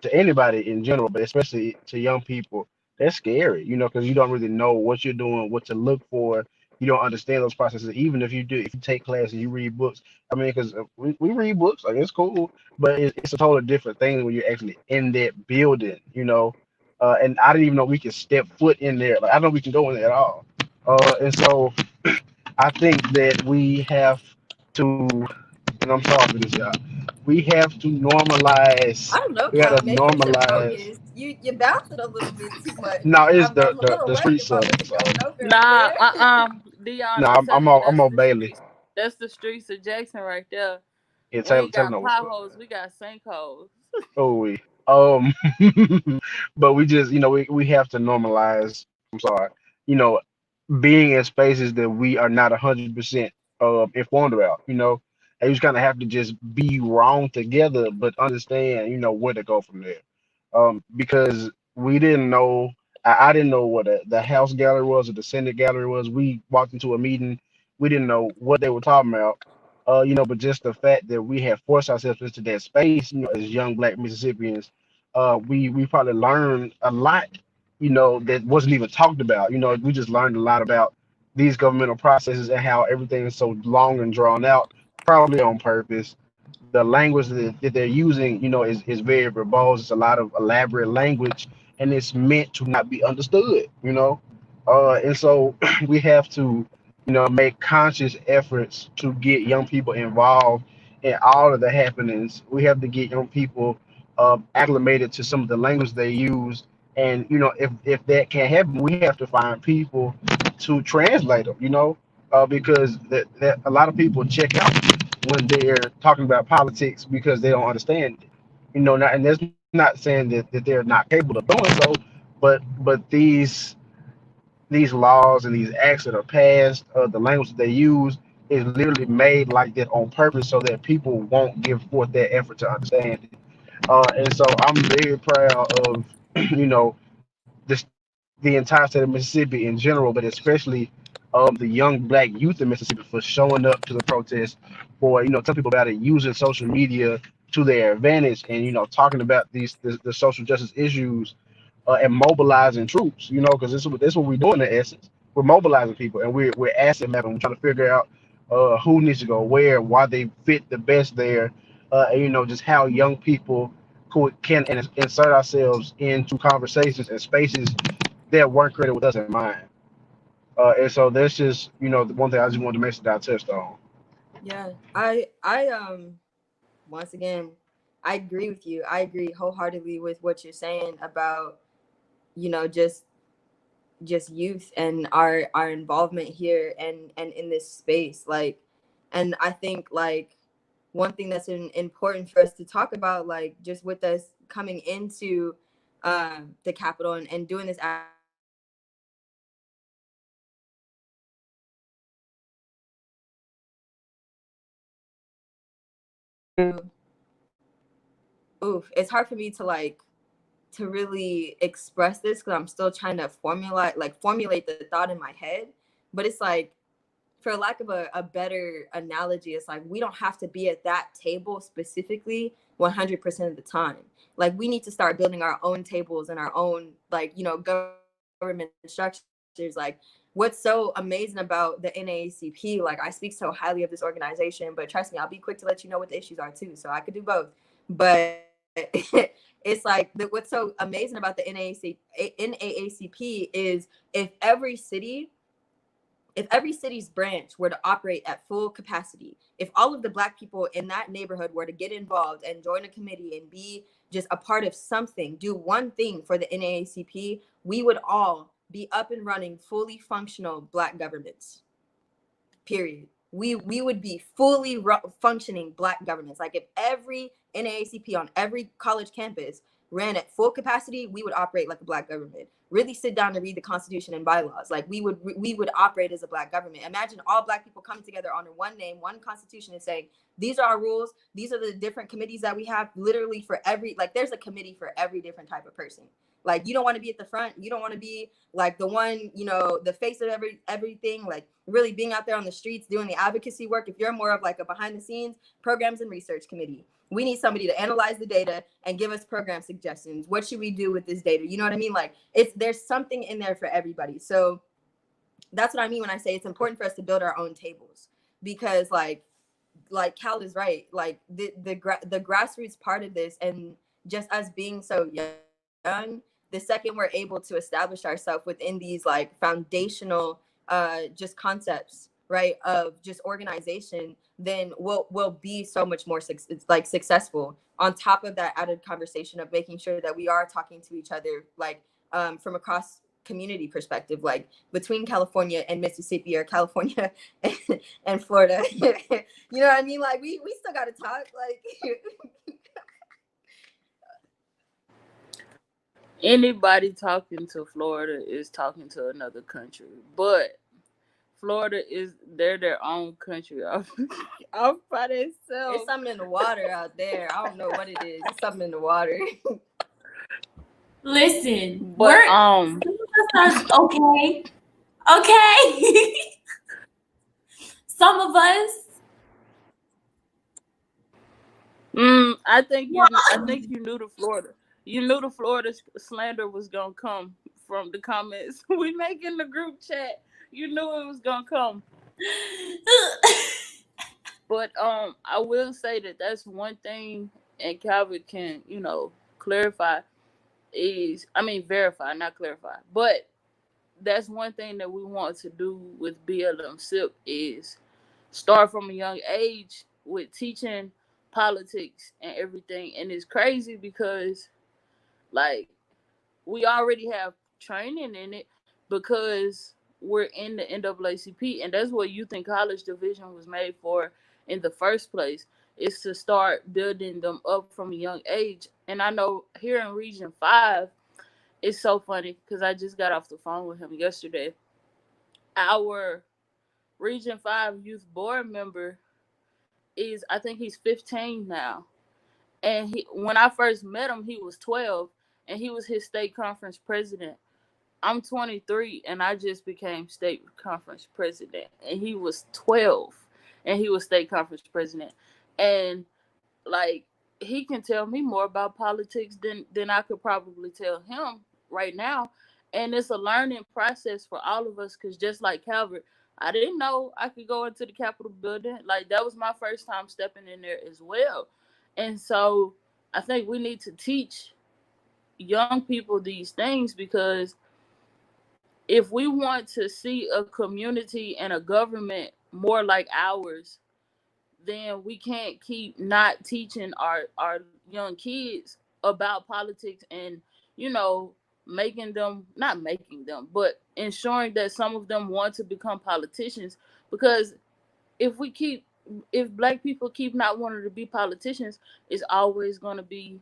in general, but especially to young people, that's scary, because you don't really know what you're doing, what to look for. You don't understand those processes. Even if you take classes, you read books. I mean, because we read books, like it's cool, but it's a totally different thing when you're actually in that building, And I didn't even know we could step foot in there. Like I don't know we can go in there at all. And so I think that we have to, and I'm sorry for this, y'all. We have to normalize. I don't know, We gotta Cal. Maybe it's your normalize. focus. You bounce it a little bit too much. No, it's I'm a little the street worried about stuff. what you're going over Nah, there. Dion. No, I'm on Bailey. That's the streets of Jackson right there. Yeah, We ain't Taylor got knows what's up. potholes. We got sinkholes. Oh, but we just we have to normalize. I'm sorry, being in spaces that we are not 100% informed about. And you just kind of have to just be wrong together, but understand where to go from there. Because we didn't know. I didn't know what the House gallery was or the Senate gallery was. We walked into a meeting. We didn't know what they were talking about. But just the fact that we had forced ourselves into that space, as young Black Mississippians, we probably learned a lot, that wasn't even talked about. We just learned a lot about these governmental processes and how everything is so long and drawn out, probably on purpose. The language that they're using, is very verbose. It's a lot of elaborate language, and it's meant to not be understood. And so we have to, make conscious efforts to get young people involved in all of the happenings. We have to get young people acclimated to some of the language they use. And if that can't happen, we have to find people to translate them. Because that a lot of people check out when they're talking about politics because they don't understand it. And that's not saying that they're not capable of doing so, but these laws and these acts that are passed, the language that they use is literally made like that on purpose so that people won't give forth their effort to understand it. And so I'm very proud of, you know, this the entire state of Mississippi in general, but especially the young Black youth in Mississippi for showing up to the protest, for telling people about it, using social media to their advantage, and talking about the social justice issues, and mobilizing troops. Because this is what we're doing in essence. We're mobilizing people, and we're asset mapping. We're trying to figure out who needs to go where, why they fit the best there, and just how young people can insert ourselves into conversations and spaces that weren't created with us in mind. And so that's just the one thing I just wanted to mention that I touched on. Yeah, I once again, I agree with you. I agree wholeheartedly with what you're saying about, just youth and our involvement here and in this space. Like, and I think like one thing that's important for us to talk about, like just with us coming into the Capitol and doing this it's hard for me to really express this because I'm still trying to formulate the thought in my head. But it's like, for lack of a better analogy, it's like we don't have to be at that table specifically 100% of the time. Like, we need to start building our own tables and our own, government structures. Like, what's so amazing about the NAACP, like, I speak so highly of this organization, but trust me, I'll be quick to let you know what the issues are too. So I could do both. But it's like what's so amazing about the NAACP is if every city's branch were to operate at full capacity, if all of the Black people in that neighborhood were to get involved and join a committee and be just a part of something, do one thing for the NAACP, we would all be up and running, fully functional Black governments. Period. We would be fully functioning Black governments. Like, if every NAACP on every college campus ran at full capacity, we would operate like a Black government. Really sit down and read the Constitution and bylaws. Like, we would operate as a Black government. Imagine all Black people coming together under one name, one Constitution, and saying, these are our rules. These are the different committees that we have. Literally for every, like, there's a committee for every different type of person. Like, you don't want to be at the front. You don't want to be like the one, the face of everything, like really being out there on the streets, doing the advocacy work. If you're more of like a behind the scenes programs and research committee, we need somebody to analyze the data and give us program suggestions. What should we do with this data? You know what I mean? Like, there's something in there for everybody. So that's what I mean when I say it's important for us to build our own tables, because like Cal is right. Like the grassroots part of this, and just us being so young, the second we're able to establish ourselves within these like foundational just concepts, right, of just organization, then we'll be so much more successful. On top of that added conversation of making sure that we are talking to each other, like from across community perspective, like between California and Mississippi, or California and Florida. You know what I mean? Like, we still got to talk. Like, Anybody talking to Florida is talking to another country, but Florida they're their own country off by themselves. It's something in the water out there. I don't know what it is. It's something in the water. Listen, But some of us are okay. Okay. Some of us. I think you knew the Florida. You knew the Florida slander was gonna come from the comments we make in the group chat. You knew it was gonna come. But I will say that that's one thing, and Calvin can clarify verify, not clarify. But that's one thing that we want to do with BLM SIP is start from a young age with teaching politics and everything. And it's crazy because like we already have training in it because we're in the NAACP, and that's what Youth and College Division was made for in the first place. Is to start building them up from a young age. And I know here in Region 5, it's so funny because I just got off the phone with him yesterday. Our Region 5 youth board member I think he's 15 now. And when I first met him, he was 12 and he was his state conference president. I'm 23 and I just became state conference president. And he was 12 and he was state conference president. And like he can tell me more about politics than I could probably tell him right now. And it's a learning process for all of us because just like Calvert, I didn't know I could go into the Capitol building. Like that was my first time stepping in there as well. And so I think we need to teach young people these things because if we want to see a community and a government more like ours, then we can't keep not teaching our young kids about politics and making them, not making them, but ensuring that some of them want to become politicians. Because if we keep if black people keep not wanting to be politicians, it's always going to be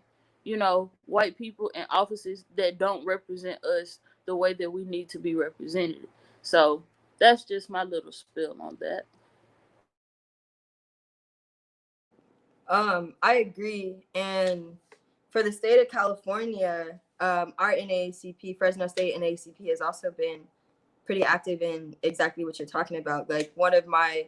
white people in offices that don't represent us the way that we need to be represented. So that's just my little spill on that. I agree. And for the state of California, our NAACP, Fresno State NAACP, has also been pretty active in exactly what you're talking about. Like one of my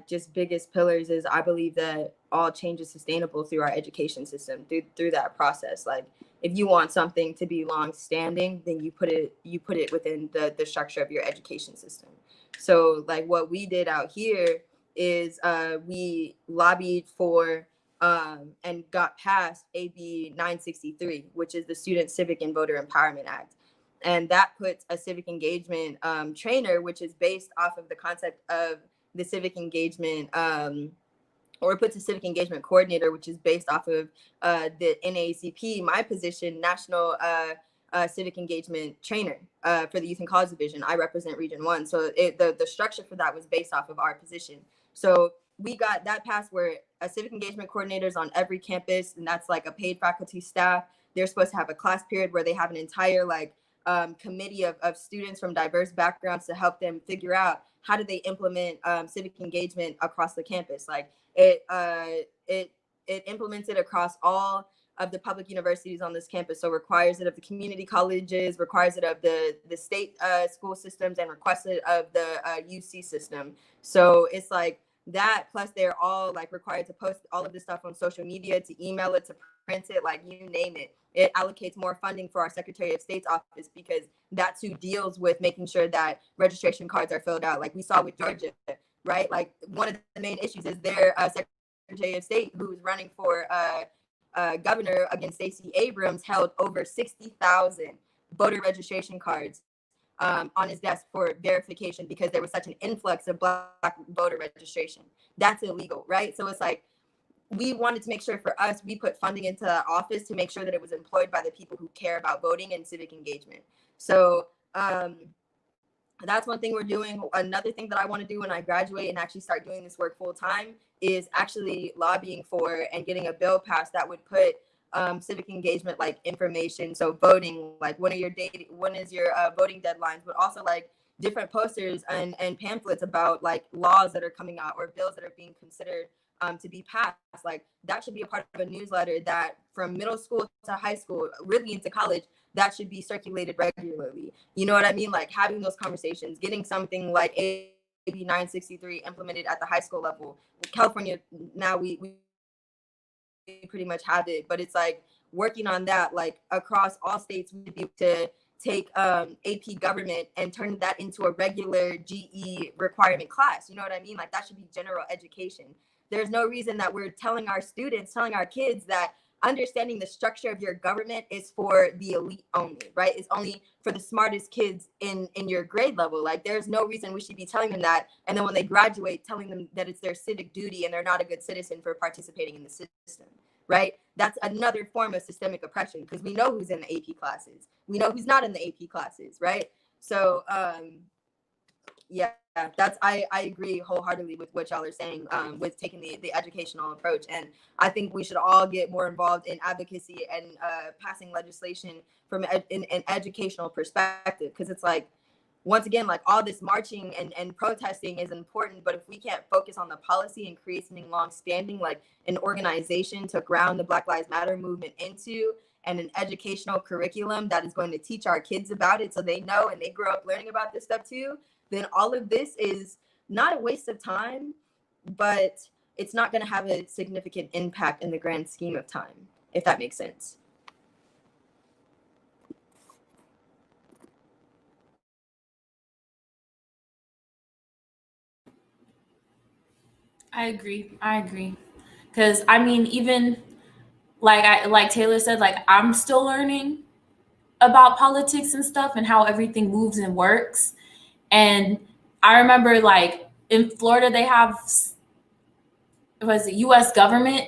just biggest pillars is I believe that all change is sustainable through our education system, through that process. Like if you want something to be long standing, then you put it within the structure of your education system. So like what we did out here is we lobbied for and got passed AB 963, which is the Student Civic and Voter Empowerment Act. And that puts a civic engagement trainer, which is based off of the concept of the civic engagement, or puts a civic engagement coordinator, which is based off of the NAACP, my position, National Civic Engagement Trainer for the Youth and College Division. I represent Region 1. So the structure for that was based off of our position. So we got that passed where a civic engagement coordinator is on every campus, and that's like a paid faculty staff. They're supposed to have a class period where they have an entire committee of students from diverse backgrounds to help them figure out how do they implement civic engagement across the campus. Like it implements it across all of the public universities on this campus. So requires it of the community colleges, requires it of the state school systems, and requests it of the UC system. So it's like that, plus they're all required to post all of this stuff on social media, to email it, to print it, you name it. It allocates more funding for our Secretary of State's office because that's who deals with making sure that registration cards are filled out. Like we saw with Georgia, right? Like one of the main issues is their Secretary of State, who's running for governor against Stacey Abrams, held over 60,000 voter registration cards on his desk for verification because there was such an influx of Black voter registration. That's illegal, right? So it's like, we wanted to make sure for us, we put funding into the office to make sure that it was employed by the people who care about voting and civic engagement. So that's one thing we're doing. Another thing that I want to do when I graduate and actually start doing this work full time is actually lobbying for and getting a bill passed that would put civic engagement information. So voting, when is your voting deadlines, but also different posters and pamphlets about laws that are coming out or bills that are being considered to be passed. Like that should be a part of a newsletter that from middle school to high school, really into college, that should be circulated regularly. You know what I mean? Like having those conversations, getting something like AB 963 implemented at the high school level. California, now we pretty much have it, but it's like working on that, like across all states, we would be able to take AP government and turn that into a regular GE requirement class. You know what I mean? Like that should be general education. There's no reason that we're telling our students, telling our kids that understanding the structure of your government is for the elite only, right? It's only for the smartest kids in your grade level. Like there's no reason we should be telling them that. And then when they graduate, telling them that it's their civic duty and they're not a good citizen for participating in the system, right? That's another form of systemic oppression because we know who's in the AP classes. We know who's not in the AP classes, right? So yeah, that's I agree wholeheartedly with what y'all are saying with taking the educational approach. And I think we should all get more involved in advocacy and passing legislation from an educational perspective, because it's like, once again, like all this marching and protesting is important, but if we can't focus on the policy and create something long-standing, like an organization to ground the Black Lives Matter movement into, and an educational curriculum that is going to teach our kids about it so they know and they grow up learning about this stuff too, then all of this is not a waste of time, but it's not going to have a significant impact in the grand scheme of time, if that makes sense. I agree. Because I mean, even like Taylor said, like I'm still learning about politics and stuff and how everything moves and works. And I remember like in Florida, they have, was it U.S. government,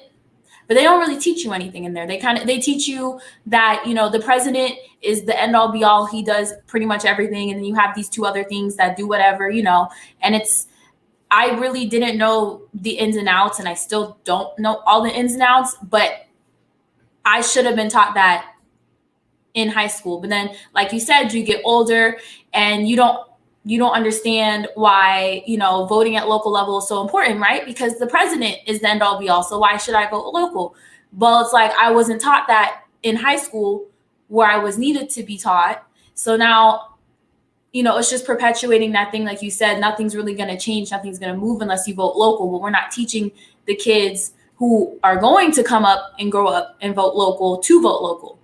but they don't really teach you anything in there. They teach you that, you know, the president is the end all be all. He does pretty much everything. And then you have these two other things that do whatever, you know, and I really didn't know the ins and outs, and I still don't know all the ins and outs, but I should have been taught that in high school. But then, like you said, you get older and you don't understand why, you know, voting at local level is so important, right? Because the president is the end all be all. So why should I vote local? Well, it's like I wasn't taught that in high school where I was needed to be taught. So now, you know, it's just perpetuating that thing. Like you said, nothing's really going to change. Nothing's going to move unless you vote local. But we're not teaching the kids who are going to come up and grow up and vote local to vote local.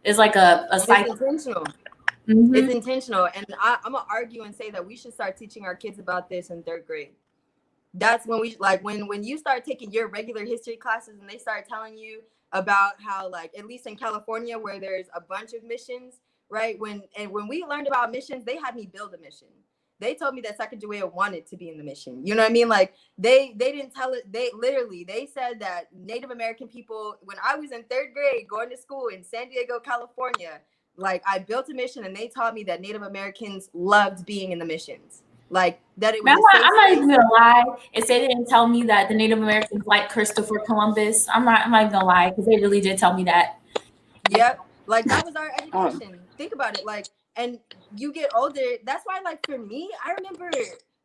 It's like a cycle. It's intentional. Mm-hmm. It's intentional. And I'm going to argue and say that we should start teaching our kids about this in 3rd grade. That's when we, like, when you start taking your regular history classes and they start telling you about how, like, at least in California where there's a bunch of missions, right? When we learned about missions, they had me build a mission. They told me that Sacagawea wanted to be in the mission. You know what I mean? Like they didn't tell it. They said that Native American people, when I was in 3rd grade going to school in San Diego, California, like I built a mission and they taught me that Native Americans loved being in the missions. Like that it was. I'm not even gonna lie. If they didn't tell me that the Native Americans like Christopher Columbus, I'm not even gonna lie, because they really did tell me that. Yep. Like that was our education. Think about it. Like, and you get older. That's why, like, for me, I remember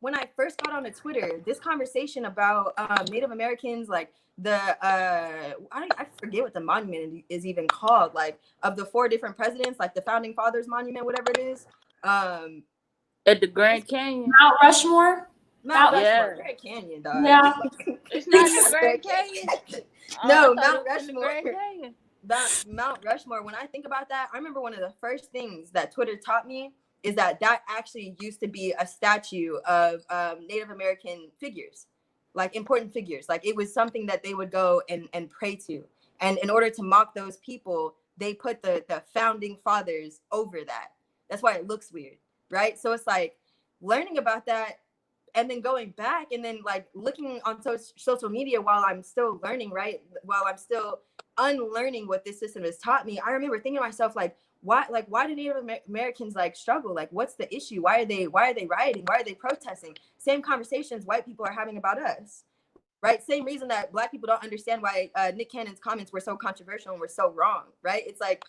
when I first got on Twitter, this conversation about Native Americans, like the I forget what the monument is even called, like of the 4 different presidents, like the founding fathers monument, whatever it is. At the Grand Canyon. Mount Rushmore? Mount Rushmore. Grand Canyon, dog. Yeah. It's not the Grand Canyon. No, Mount Rushmore. Mount Rushmore. When I think about that, I remember one of the first things that Twitter taught me is that actually used to be a statue of Native American figures, like important figures. Like it was something that they would go and pray to. And in order to mock those people, they put the founding fathers over that. That's why it looks weird, right? So it's like learning about that and then going back and then like looking on social media while I'm still learning, right? While I'm still unlearning what this system has taught me. I remember thinking to myself, like, why do Native Americans like struggle? Like, what's the issue? Why are they rioting? Why are they protesting? Same conversations white people are having about us, right? Same reason that Black people don't understand why Nick Cannon's comments were so controversial and were so wrong, right? It's like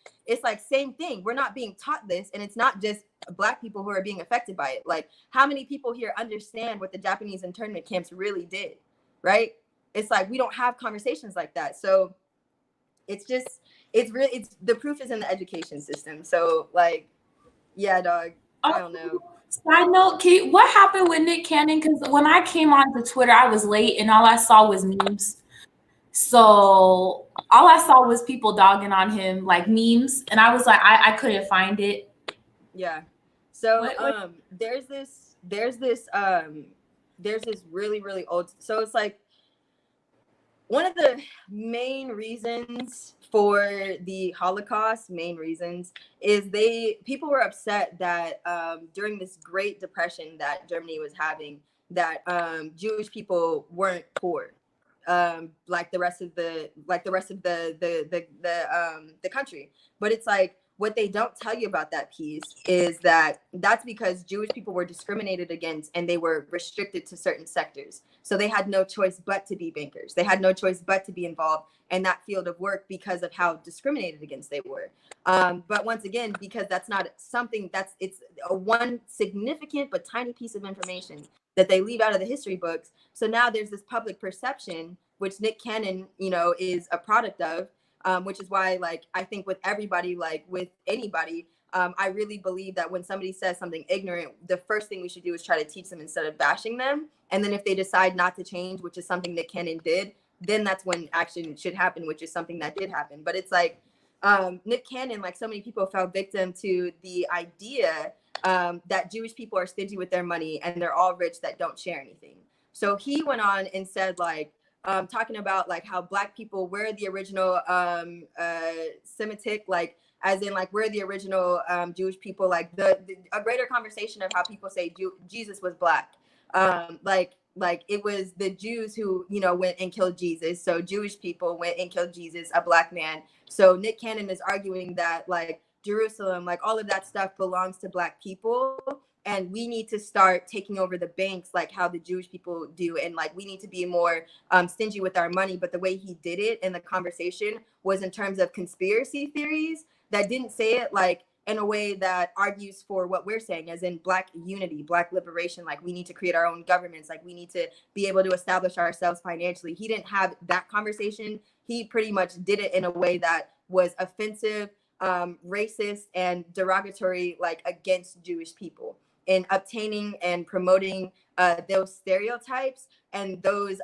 same thing. We're not being taught this, and it's not just Black people who are being affected by it. Like, how many people here understand what the Japanese internment camps really did, right? It's like we don't have conversations like that. So it's the proof is in the education system. So like, yeah, dog, I don't know. Side note, what happened with Nick Cannon? Because when I came on to Twitter, I was late and all I saw was memes. So all I saw was people dogging on him, like memes, and I was like, I couldn't find it. Yeah. So there's this really, really old. So it's like one of the main reasons for the Holocaust, is people were upset that during this Great Depression that Germany was having, that Jewish people weren't poor, like the rest of the country. But it's like, what they don't tell you about that piece is that that's because Jewish people were discriminated against and they were restricted to certain sectors. So they had no choice but to be bankers. They had no choice but to be involved in that field of work because of how discriminated against they were. But once again, because that's not something it's a one significant but tiny piece of information that they leave out of the history books. So now there's this public perception, which Nick Cannon, is a product of, which is why, like, I think with everybody, like with anybody, I really believe that when somebody says something ignorant, the first thing we should do is try to teach them instead of bashing them. And then if they decide not to change, which is something Nick Cannon did, then that's when action should happen, which is something that did happen. But it's like Nick Cannon, like so many people, fell victim to the idea that Jewish people are stingy with their money and they're all rich that don't share anything. So he went on and said, like, talking about like how Black people were the original Semitic, like as in like we're the original Jewish people, like a greater conversation of how people say Jesus was Black, like it was the Jews who went and killed Jesus, so Jewish people went and killed Jesus, a Black man. So Nick Cannon is arguing that like Jerusalem, like all of that stuff belongs to Black people, and we need to start taking over the banks like how the Jewish people do, and like we need to be more stingy with our money. But the way he did it in the conversation was in terms of conspiracy theories that didn't say it like in a way that argues for what we're saying, as in Black unity, Black liberation, like we need to create our own governments, like we need to be able to establish ourselves financially. He didn't have that conversation. He pretty much did it in a way that was offensive, racist, and derogatory, like against Jewish people, in obtaining and promoting those stereotypes and those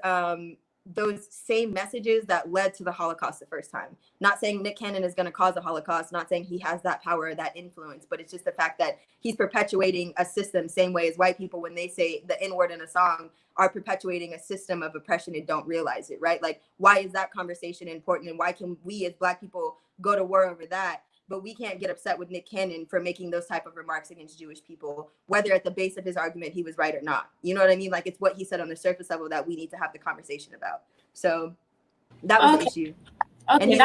same messages that led to the Holocaust the first time. Not saying Nick Cannon is going to cause a Holocaust, not saying he has that power, that influence, but it's just the fact that he's perpetuating a system, same way as white people, when they say the N-word in a song, are perpetuating a system of oppression and don't realize it, right? Like, why is that conversation important, and why can we as Black people go to war over that, but we can't get upset with Nick Cannon for making those type of remarks against Jewish people, whether at the base of his argument he was right or not? You know what I mean? Like, it's what he said on the surface level that we need to have the conversation about. So that was the issue. Okay, and he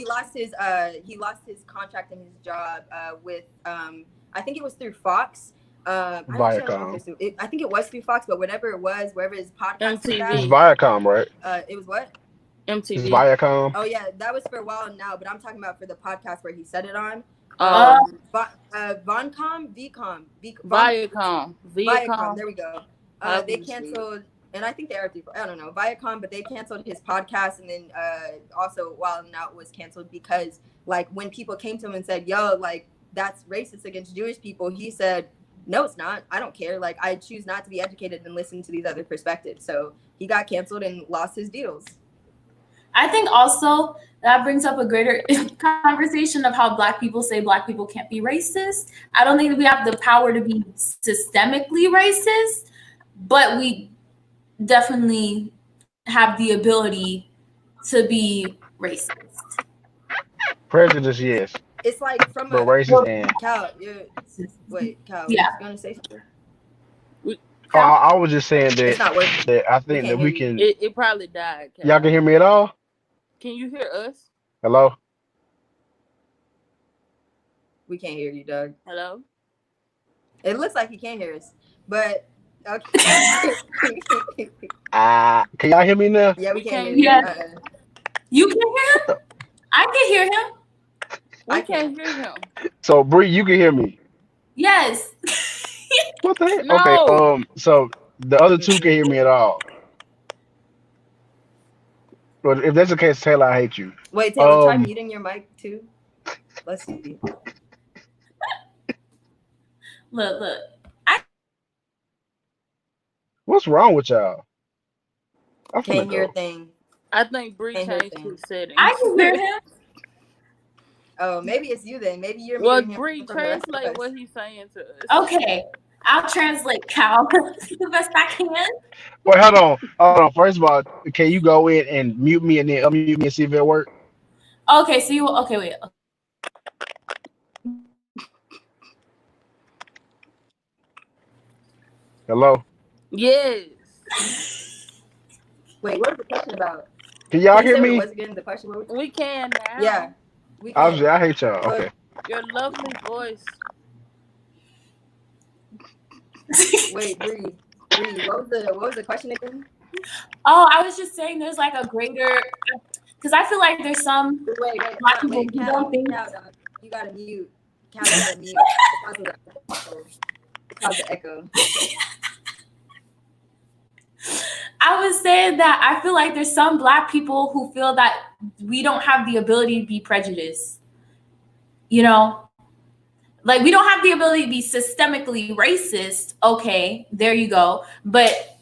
lost his contract and his job with I think it was through Fox. Viacom. I think it was through Fox, but whatever it was, wherever his podcast was at. It's Viacom, right? It was what? MTV. It's Viacom. Oh yeah, that was for a while now, but I'm talking about for the podcast where he said it on. Viacom. There we go. They canceled, and I think they are through, I don't know, Viacom, but they canceled his podcast, and then also Wild 'N Out was canceled because like when people came to him and said, "Yo, like that's racist against Jewish people," he said, "No, it's not. I don't care. Like I choose not to be educated and listen to these other perspectives." So he got canceled and lost his deals. I think also that brings up a greater conversation of how Black people say Black people can't be racist. I don't think we have the power to be systemically racist, but we definitely have the ability to be racist. Prejudice, yes. It's like from but racist and Cal, wait, Cal, yeah. You gonna say something? I was just saying that, I think that we can. It probably died. Cal. Y'all can hear me at all? Can you hear us? Hello? We can't hear you, Doug. Hello? It looks like he can't hear us, but okay. Can y'all hear me now? Yeah, we can't hear you. Yeah. You can hear him? I can hear him. I can't hear him. So, Bree, you can hear me? Yes. What the heck? No. Okay, so the other two can hear me at all. But if that's the case, Taylor, I hate you. Wait, Taylor, try Um, muting your mic too. Let's see. Look. what's wrong with y'all? I'm finna Can't hear a go. thing. I think Bree Can't hear a changed thing. his settings. I can hear him. Oh, maybe it's you then. Maybe you're Well, muting him Bree, from the rest of translate us. what he's saying to us. Okay, I'll translate, Cal, the best I can. Wait, hold on. First of all, can you go in and mute me and then unmute me and see if it work? Okay, so you okay? Wait. Hello? Yes. Wait, what was the question about? Can Can y'all you hear say what it me? was again? The question was? We can now. Yeah, we Obviously, can. I hate y'all. Go Okay. Your lovely voice. Wait, Bree, what was the question again? Oh, I was just saying, there's like a greater, because I feel like there's some Wait, black people wait, who Cal, don't think. dog. You gotta mute. Cal, you gotta mute. It causes the echo. I was saying that I feel like there's some black people who feel that we don't have the ability to be prejudiced. You know, like we don't have the ability to be systemically racist. Okay, there you go. But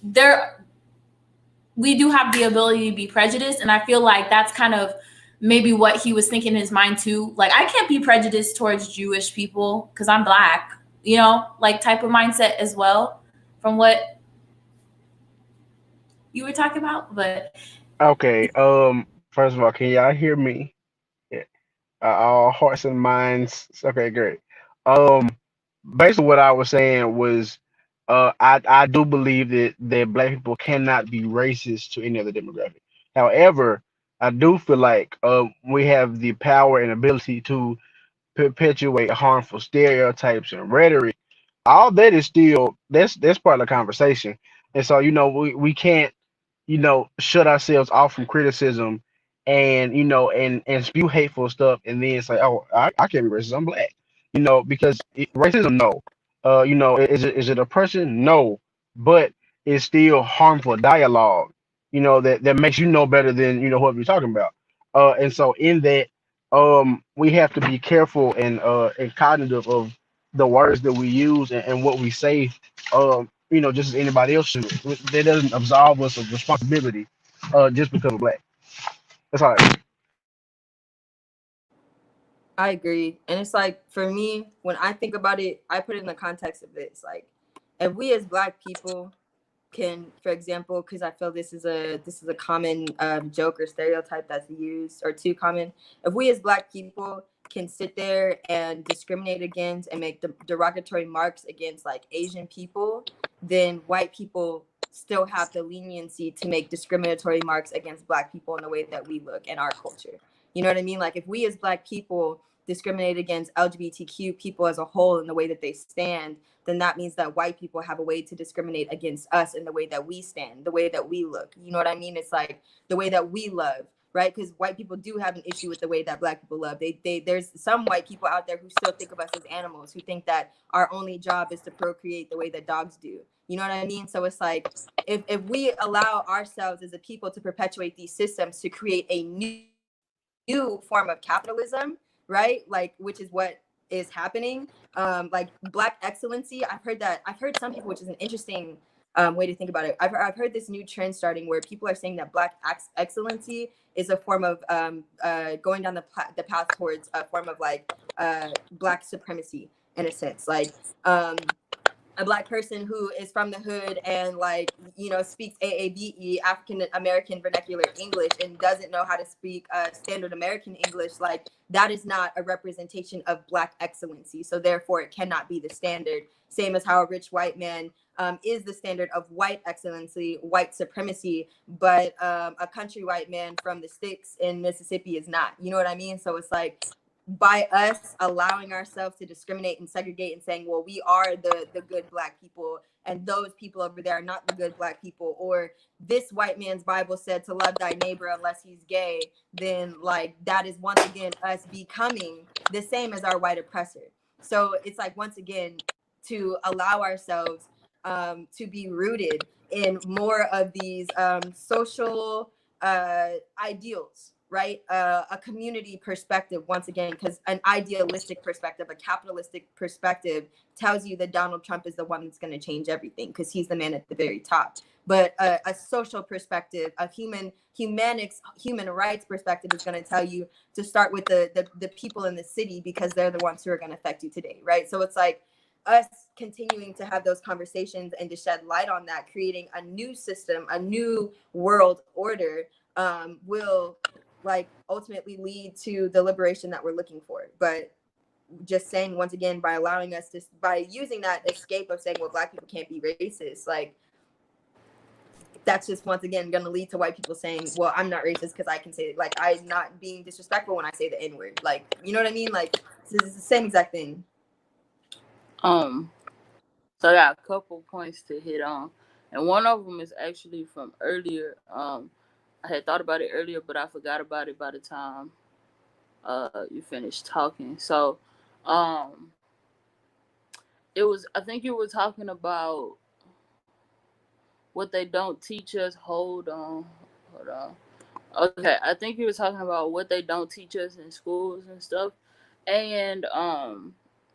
we do have the ability to be prejudiced, and I feel like that's kind of maybe what he was thinking in his mind too. Like I can't be prejudiced towards Jewish people because I'm black. You know, like type of mindset as well from what you were talking about. But Okay. First of all, can y'all hear me? Yeah. All hearts and minds. Okay, great. Um, basically what I was saying was, I do believe that black people cannot be racist to any other demographic. However, I do feel like we have the power and ability to perpetuate harmful stereotypes and rhetoric. All that is still that's part of the conversation. And so, we can't, shut ourselves off from criticism and, and spew hateful stuff and then say, oh, I can't be racist, I'm black. Because racism, no. Is it oppression? No. But it's still harmful dialogue, that makes you know better than, whoever you're talking about. And so in that, we have to be careful and cognitive of the words that we use and what we say, just as anybody else should. That doesn't absolve us of responsibility, just because we're black. That's all. I agree. And it's like, for me, when I think about it, I put it in the context of this. Like, if we as black people can, for example, because I feel this is a common joke or stereotype that's used, or too common. If we as black people can sit there and discriminate against and make derogatory marks against like Asian people, then white people still have the leniency to make discriminatory marks against black people in the way that we look in our culture. You know what I mean? Like if we as black people discriminate against LGBTQ people as a whole in the way that they stand, then that means that white people have a way to discriminate against us in the way that we stand, the way that we look. You know what I mean? It's like the way that we love, right? Because white people do have an issue with the way that black people love. There's some white people out there who still think of us as animals, who think that our only job is to procreate the way that dogs do. You know what I mean? So it's like, if we allow ourselves as a people to perpetuate these systems to create a new form of capitalism, right? Like, which is what is happening. Like black excellency. I've heard some people, which is an interesting way to think about it. I've heard this new trend starting where people are saying that black excellency is a form of going down the path towards a form of like black supremacy in a sense. Like a black person who is from the hood and like, speaks AAVE, African American vernacular English, and doesn't know how to speak standard American English, like that is not a representation of black excellency. So therefore it cannot be the standard. Same as how a rich white man is the standard of white excellency, white supremacy, but a country white man from the sticks in Mississippi is not. You know what I mean? So it's like, by us allowing ourselves to discriminate and segregate and saying, well, we are the good black people and those people over there are not the good black people, or this white man's Bible said to love thy neighbor unless he's gay, then like that is once again us becoming the same as our white oppressor. So it's like, once again, to allow ourselves to be rooted in more of these social ideals, right? A community perspective, once again, because an idealistic perspective, a capitalistic perspective tells you that Donald Trump is the one that's going to change everything because he's the man at the very top. But a social perspective, a human rights perspective is going to tell you to start with the people in the city because they're the ones who are going to affect you today, right? So it's like us continuing to have those conversations and to shed light on that, creating a new system, a new world order, will like ultimately lead to the liberation that we're looking for. But just saying, once again, by allowing us to, by using that escape of saying, well, Black people can't be racist, like that's just once again going to lead to white people saying, well, I'm not racist because I can say, like, I'm not being disrespectful when I say the N-word. Like, you know what I mean? Like, it's the same exact thing. So I got a couple points to hit on, and one of them is actually from earlier. I had thought about it earlier, but I forgot about it by the time you finished talking. So it was, I think you were talking about what they don't teach us. Hold on. Okay, I think you were talking about what they don't teach us in schools and stuff. And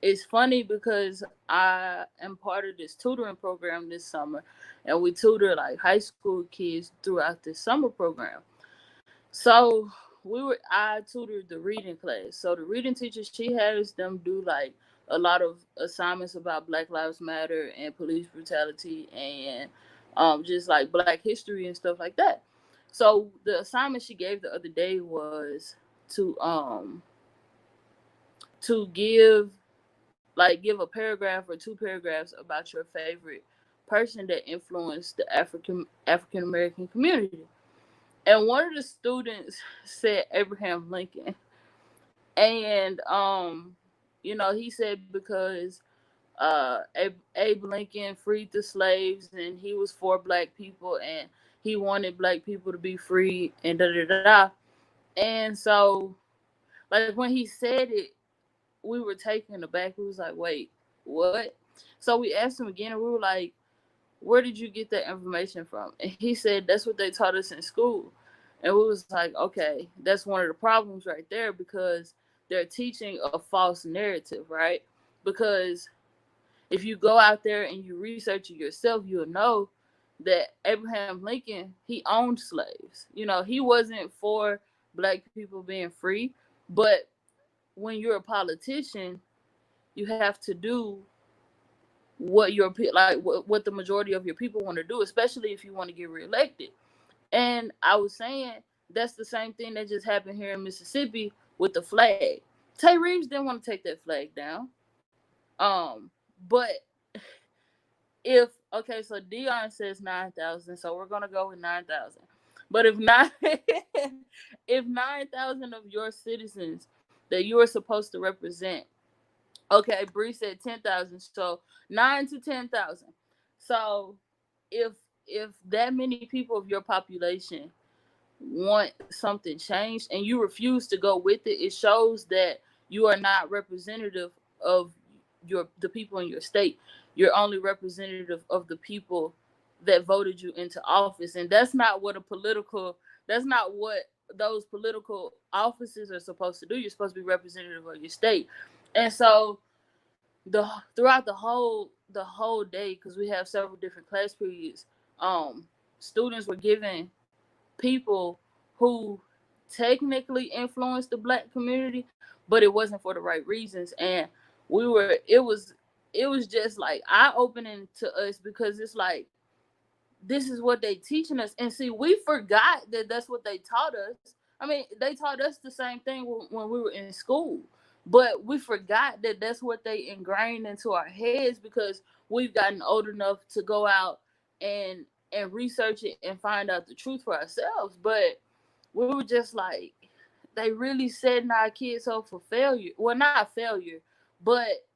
it's funny because I am part of this tutoring program this summer, and we tutor like high school kids throughout this summer program. So I tutored the reading class. So the reading teacher, she has them do like a lot of assignments about Black Lives Matter and police brutality and just like Black history and stuff like that. So the assignment she gave the other day was to give a paragraph or two paragraphs about your favorite person that influenced the African American community. And one of the students said Abraham Lincoln. And he said because Abe Lincoln freed the slaves and he was for Black people and he wanted Black people to be free and da da da. And so, like, when he said it, we were taken aback. We was like, wait, what? So we asked him again and we were like, where did you get that information from? And he said, that's what they taught us in school. And we was like, okay, that's one of the problems right there because they're teaching a false narrative, right? Because if you go out there and you research it yourself, you'll know that Abraham Lincoln, he owned slaves. He wasn't for Black people being free, but when you're a politician, you have to do what what the majority of your people want to do, especially if you want to get reelected. And I was saying that's the same thing that just happened here in Mississippi with the flag. Tay Reeves didn't want to take that flag down. But so Dion says 9,000, so we're gonna go with 9,000. But if 9,000 of your citizens that you are supposed to represent, okay, Bree said 10,000, so 9 to 10,000. So if that many people of your population want something changed and you refuse to go with it, it shows that you are not representative of the people in your state. You're only representative of the people that voted you into office, and that's not what those political offices are supposed to do. You're supposed to be representative of your state. And so throughout the whole day, because we have several different class periods, students were given people who technically influenced the Black community, but it wasn't for the right reasons. And it was just like eye-opening to us because it's like, this is what they teaching us. And see, we forgot that that's what they taught us. I mean, they taught us the same thing when we were in school, but we forgot that that's what they ingrained into our heads because we've gotten old enough to go out and research it and find out the truth for ourselves. But we were just like, they really setting our kids up for failure. Well, not failure, but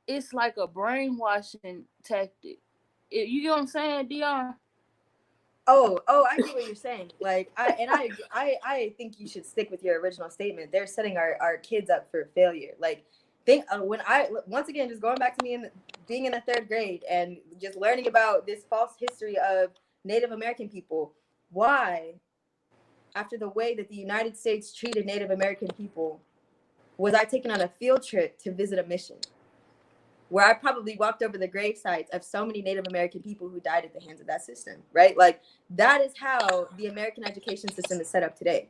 it's like a brainwashing tactic. You get what I'm saying, Dion? Oh, I get what you're saying. Like, I think you should stick with your original statement. They're setting our kids up for failure. Like, once again, just going back to me being in the third grade and just learning about this false history of Native American people. why, after the way that the United States treated Native American people, was I taken on a field trip to visit a mission where I probably walked over the grave sites of so many Native American people who died at the hands of that system, right? Like, that is how the American education system is set up today.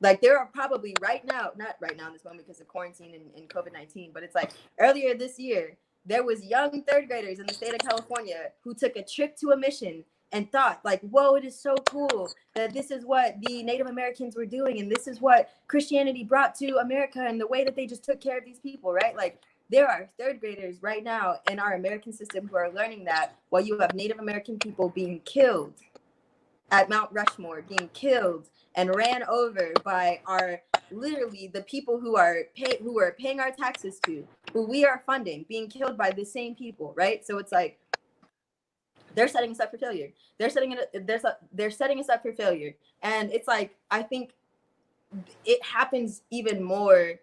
Like, there are probably not right now in this moment because of quarantine and COVID-19, but it's like earlier this year, there was young third graders in the state of California who took a trip to a mission and thought like, whoa, it is so cool that this is what the Native Americans were doing. And this is what Christianity brought to America and the way that they just took care of these people, right? Like, there are third graders right now in our American system who are learning that while you have Native American people being killed at Mount Rushmore, being killed and ran over by literally the people who are paying our taxes to, who we are funding, being killed by the same people, right? So it's like, they're setting us up for failure. They're setting us up for failure. And it's like, I think it happens even more.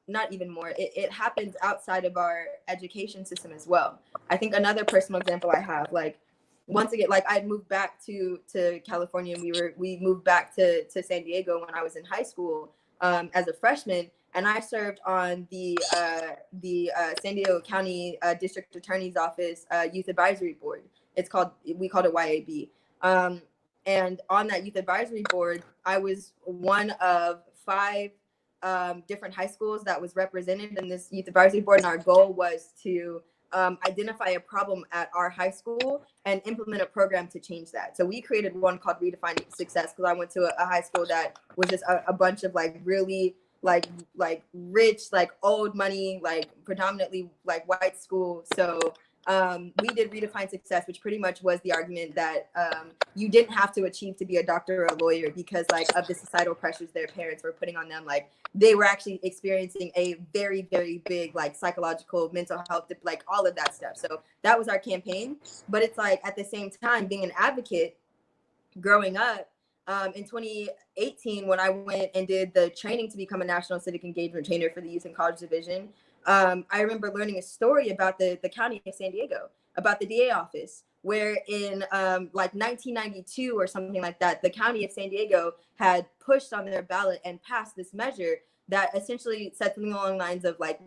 Not even more. It happens outside of our education system as well. I think another personal example I have, like, once again, like, I moved back to California, and we moved back to San Diego when I was in high school as a freshman, and I served on the San Diego County District Attorney's Office Youth Advisory Board. We called it YAB. And on that Youth Advisory Board, I was one of 5 different high schools that was represented in this Youth Advisory Board, and our goal was to identify a problem at our high school and implement a program to change that. So we created one called Redefining Success, because I went to a high school that was just a bunch of like really like rich, like old money, like predominantly like white school. So we did Redefine Success, which pretty much was the argument that you didn't have to achieve to be a doctor or a lawyer because like of the societal pressures their parents were putting on them. Like, they were actually experiencing a very, very big like psychological, mental health, like all of that stuff. So that was our campaign. But it's like, at the same time, being an advocate growing up, in 2018, when I went and did the training to become a National Civic Engagement Trainer for the Youth and College Division, I remember learning a story about the county of San Diego, about the DA office, where in like 1992 or something like that, the county of San Diego had pushed on their ballot and passed this measure that essentially said something along the lines of like,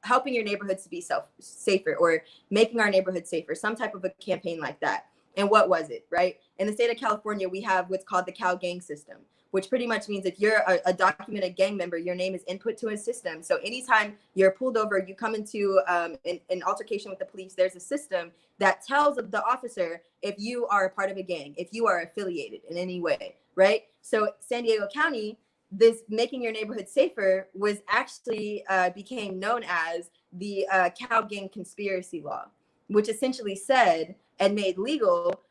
helping your neighborhoods to be safer, or making our neighborhood safer, some type of a campaign like that. And what was it, right? In the state of California, we have what's called the Cal Gang system, which pretty much means if you're a documented gang member, your name is input to a system. So anytime you're pulled over, you come into an altercation with the police, there's a system that tells the officer if you are a part of a gang, if you are affiliated in any way, right? So San Diego County, this making your neighborhood safer was actually became known as the Cal Gang Conspiracy Law, which essentially said and made legal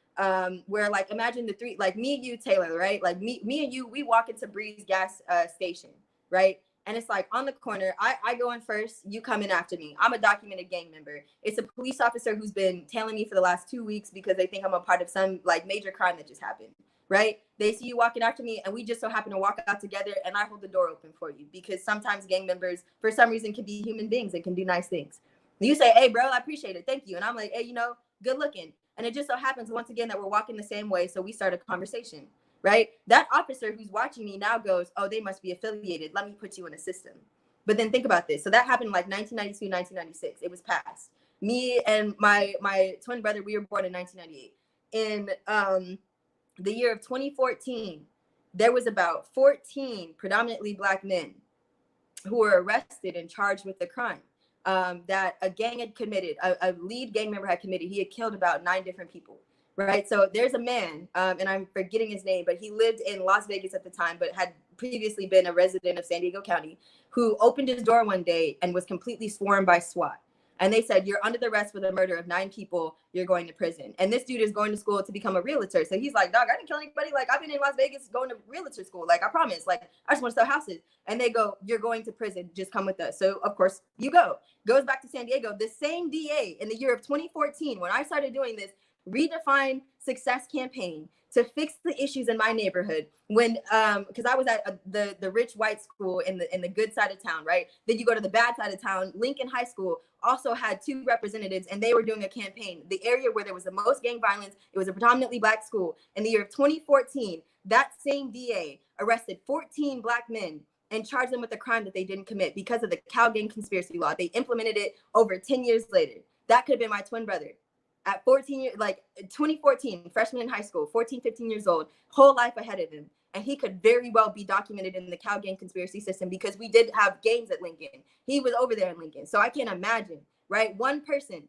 where like, imagine the three, like me, you, Taylor, right? Like me and you, we walk into Breeze gas station, right? And it's like on the corner, I go in first, you come in after me. I'm a documented gang member. It's a police officer who's been tailing me for the last 2 weeks because they think I'm a part of some like major crime that just happened, right? They see you walking after me and we just so happen to walk out together and I hold the door open for you because sometimes gang members, for some reason, can be human beings and can do nice things. You say, hey, bro, I appreciate it. Thank you. And I'm like, hey, good looking. And it just so happens once again that we're walking the same way. So we start a conversation, right? That officer who's watching me now goes, oh, they must be affiliated. Let me put you in a system. But then think about this. So that happened in like 1992, 1996. It was passed. Me and my twin brother, we were born in 1998. In the year of 2014, there was about 14 predominantly Black men who were arrested and charged with the crime. That a gang had committed, a lead gang member had committed. He had killed about 9 different people, right? So there's a man, and I'm forgetting his name, but he lived in Las Vegas at the time, but had previously been a resident of San Diego County, who opened his door one day and was completely swarmed by SWAT. And they said, you're under the arrest for the murder of 9 people. You're going to prison. And this dude is going to school to become a realtor. So he's like, dog, I didn't kill anybody. Like, I've been in Las Vegas going to realtor school. Like, I promise. Like, I just want to sell houses. And they go, you're going to prison. Just come with us. So, of course, you go. Goes back to San Diego. The same DA in the year of 2014, when I started doing this, redefine success campaign to fix the issues in my neighborhood. When because I was at the rich white school in the good side of town, right? Then you go to the bad side of town. Lincoln High School also had 2 representatives, and they were doing a campaign. The area where there was the most gang violence, it was a predominantly black school. In the year of 2014, that same DA arrested 14 black men and charged them with a crime that they didn't commit because of the cow gang conspiracy law. They implemented it over 10 years later. That could have been my twin brother. At 14 years, like 2014, freshman in high school, 14, 15 years old, whole life ahead of him. And he could very well be documented in the cow gang conspiracy system because we did have gangs at Lincoln. He was over there in Lincoln. So I can't imagine, right? One person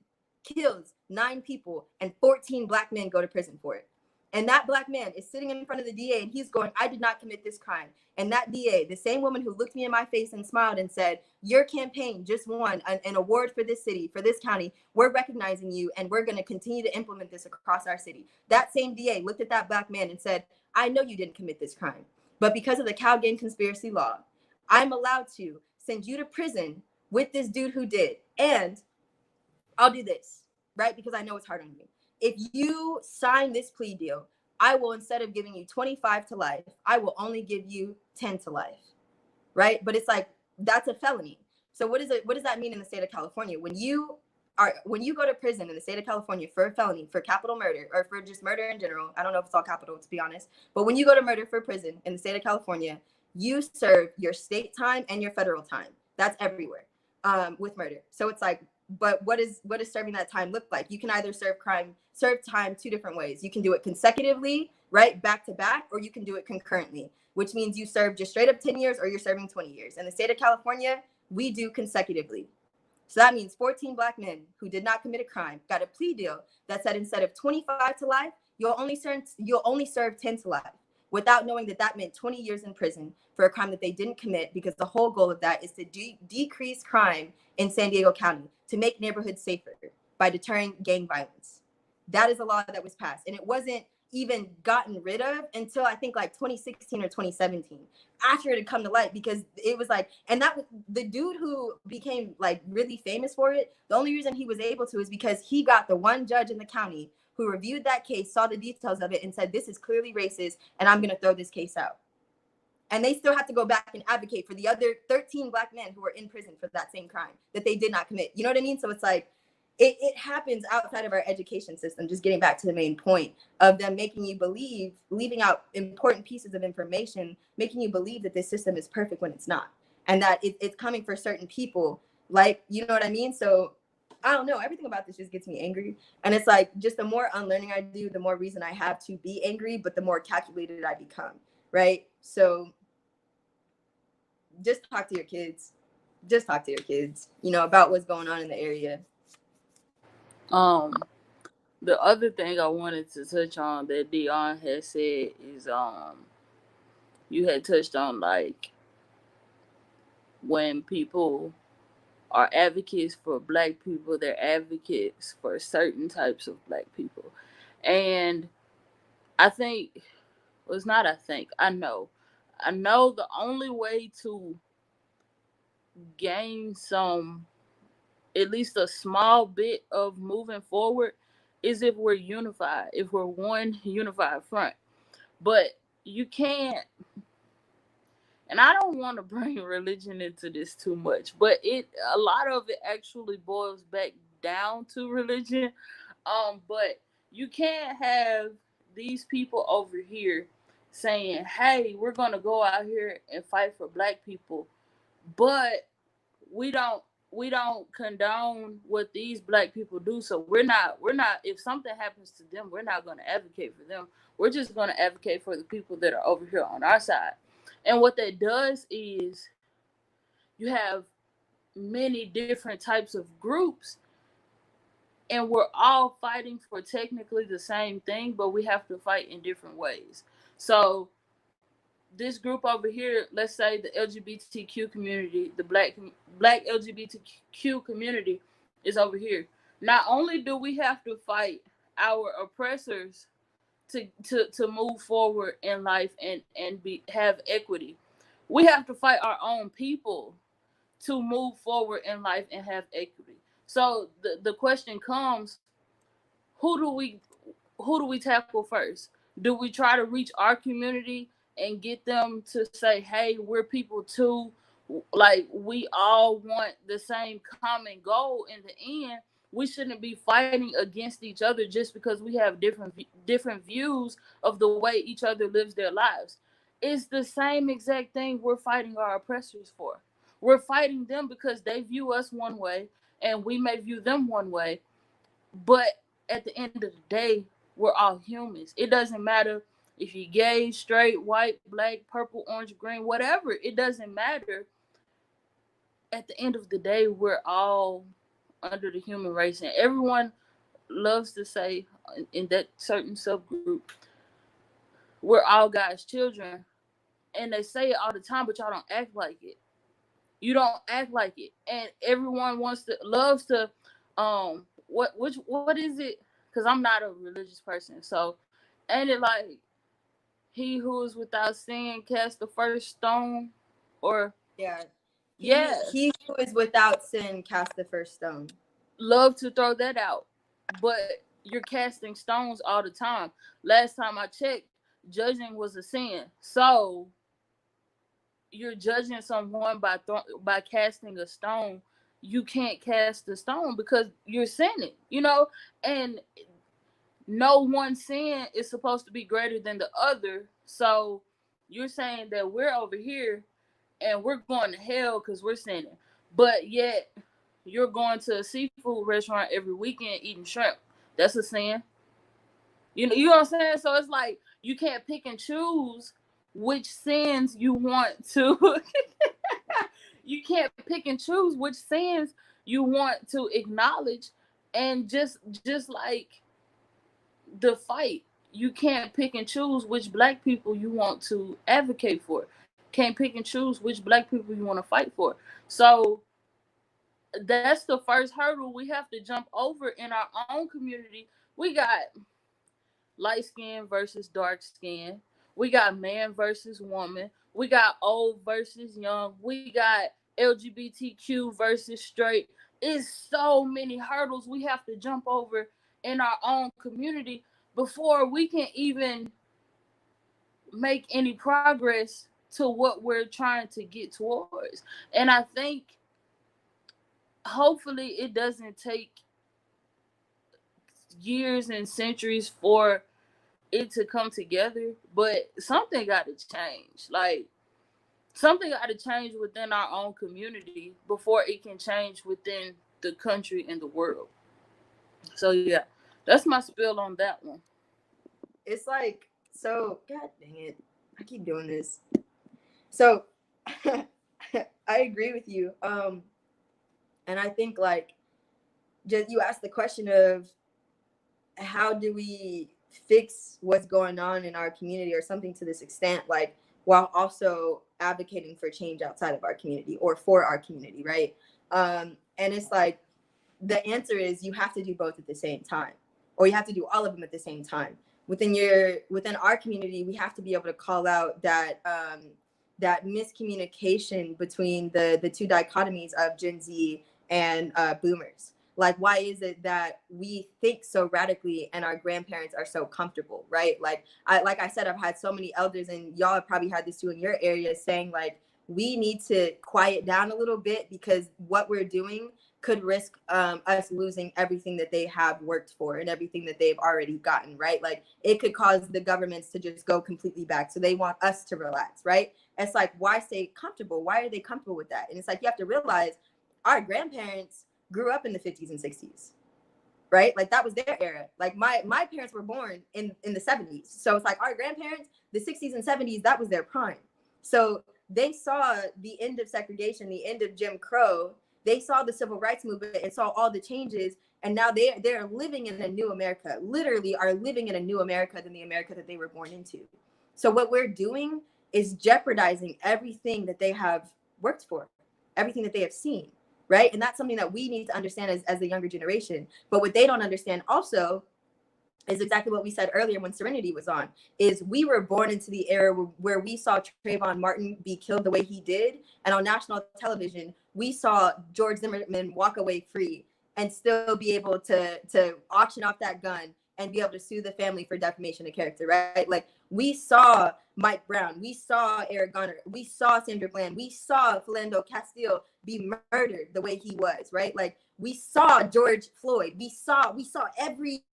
kills 9 people and 14 black men go to prison for it. And that black man is sitting in front of the DA and he's going, I did not commit this crime. And that DA, the same woman who looked me in my face and smiled and said, your campaign just won an award for this city, for this county. We're recognizing you and we're going to continue to implement this across our city. That same DA looked at that black man and said, I know you didn't commit this crime, but because of the cow gang conspiracy law, I'm allowed to send you to prison with this dude who did. And I'll do this, right? Because I know it's hard on you. If you sign this plea deal, I will, instead of giving you 25 to life, I will only give you 10 to life, right? But it's like, that's a felony. So what does that mean in the state of California? When you go to prison in the state of California for a felony, for capital murder, or for just murder in general, I don't know if it's all capital, to be honest, but when you go to murder for prison in the state of California, you serve your state time and your federal time. That's everywhere with murder. So it's like, but what does serving that time look like? You can either serve time 2 different ways. You can do it consecutively, right, back to back, or you can do it concurrently, which means you serve just straight up 10 years or you're serving 20 years. In the state of California, we do consecutively. So that means 14 black men who did not commit a crime got a plea deal that said instead of 25 to life, you'll only serve 10 to life, without knowing that meant 20 years in prison for a crime that they didn't commit, because the whole goal of that is to decrease crime in San Diego County, to make neighborhoods safer by deterring gang violence. That is a law that was passed, and it wasn't even gotten rid of until I think like 2016 or 2017, after it had come to light, because it was like, and that was the dude who became like really famous for it. The only reason he was able to is because he got the one judge in the county who reviewed that case, saw the details of it, and said, this is clearly racist, and I'm going to throw this case out. And they still have to go back and advocate for the other 13 black men who were in prison for that same crime that they did not commit. You know what I mean? So it's like, it happens outside of our education system, just getting back to the main point of them making you believe, leaving out important pieces of information, making you believe that this system is perfect when it's not. And that it's coming for certain people, like, you know what I mean? So I don't know. Everything about this just gets me angry. And it's like, just the more unlearning I do, the more reason I have to be angry, but the more calculated I become, right? So just talk to your kids. Just talk to your kids, about what's going on in the area. The other thing I wanted to touch on that Dion had said is, you had touched on, like, when people are advocates for black people, they're advocates for certain types of black people. And I think, well, it's not I know the only way to gain some, at least a small bit of moving forward, is if we're unified, if we're one unified front. But you can't, and I don't want to bring religion into this too much, but a lot of it actually boils back down to religion. But you can't have these people over here saying, hey, we're gonna go out here and fight for black people, but we don't condone what these black people do. So we're not, if something happens to them, we're not going to advocate for them. We're just going to advocate for the people that are over here on our side. And what that does is you have many different types of groups, and we're all fighting for technically the same thing, but we have to fight in different ways. So this group over here, let's say the LGBTQ community, the black LGBTQ community is over here. Not only do we have to fight our oppressors to move forward in life and have equity, we have to fight our own people to move forward in life and have equity. So the question comes, who do we who do we tackle first? Do we try to reach our community and get them to say, hey, we're people too? Like, we all want the same common goal in the end. We shouldn't be fighting against each other just because we have different views of the way each other lives their lives. It's the same exact thing we're fighting our oppressors for. We're fighting them because they view us one way and we may view them one way. But at the end of the day, we're all humans. It doesn't matter if you're gay, straight, white, black, purple, orange, green, whatever. It doesn't matter. At the end of the day, we're all under the human race. And everyone loves to say in that certain subgroup, we're all God's children. And they say it all the time, but y'all don't act like it. You don't act like it. And everyone loves to what is it? Because I'm not a religious person. So ain't it like, he who is without sin cast the first stone? Or he who is without sin cast the first stone. Love to throw that out, but you're casting stones all the time. Last time I checked, judging was a sin. So you're judging someone by casting a stone. You can't cast a stone because you're sinning, and no one sin is supposed to be greater than the other. So you're saying that we're over here and we're going to hell because we're sinning, but yet you're going to a seafood restaurant every weekend eating shrimp. That's a sin. You know what I'm saying? So it's like, you can't pick and choose which sins you want to you can't pick and choose which sins you want to acknowledge. And just like the fight, you can't pick and choose which black people you want to advocate for. Can't pick and choose which black people you want to fight for. So that's the first hurdle we have to jump over in our own community. We got light skin versus dark skin. We got man versus woman. We got old versus young. We got LGBTQ versus straight. It's so many hurdles we have to jump over in our own community before we can even make any progress to what we're trying to get towards. And I think hopefully it doesn't take years and centuries for it to come together, but something got to change. Like, something got to change within our own community before it can change within the country and the world. So yeah, that's my spiel on that one. It's like, so god dang it, I keep doing this. So I agree with you. And I think, like, just you asked the question of how do we fix what's going on in our community or something to this extent, like, while also advocating for change outside of our community or for our community, right? And it's like, the answer is you have to do both at the same time, or you have to do all of them at the same time. Within our community, we have to be able to call out that that miscommunication between the two dichotomies of Gen Z and boomers. Like, why is it that we think so radically and our grandparents are so comfortable, right? Like I said, I've had so many elders, and y'all have probably had this too in your area, saying like, we need to quiet down a little bit because what we're doing could risk us losing everything that they have worked for and everything that they've already gotten, right? Like, it could cause the governments to just go completely back. So they want us to relax, right? It's like, why stay comfortable? Why are they comfortable with that? And it's like, you have to realize our grandparents grew up in the 50s and 60s, right? Like, that was their era. Like, my parents were born in the 70s. So it's like, our grandparents, the 60s and 70s, that was their prime. So they saw the end of segregation, the end of Jim Crow. They saw the civil rights movement and saw all the changes. And now they're living in a new America, literally are living in a new America than the America that they were born into. So what we're doing is jeopardizing everything that they have worked for, everything that they have seen, right? And that's something that we need to understand as the younger generation. But what they don't understand also is exactly what we said earlier when Serenity was on, is we were born into the era where we saw Trayvon Martin be killed the way he did. And on national television, we saw George Zimmerman walk away free and still be able to auction off that gun and be able to sue the family for defamation of character, right? Like, we saw Mike Brown, we saw Eric Garner, we saw Sandra Bland, we saw Philando Castile be murdered the way he was, right? Like, we saw George Floyd, we saw every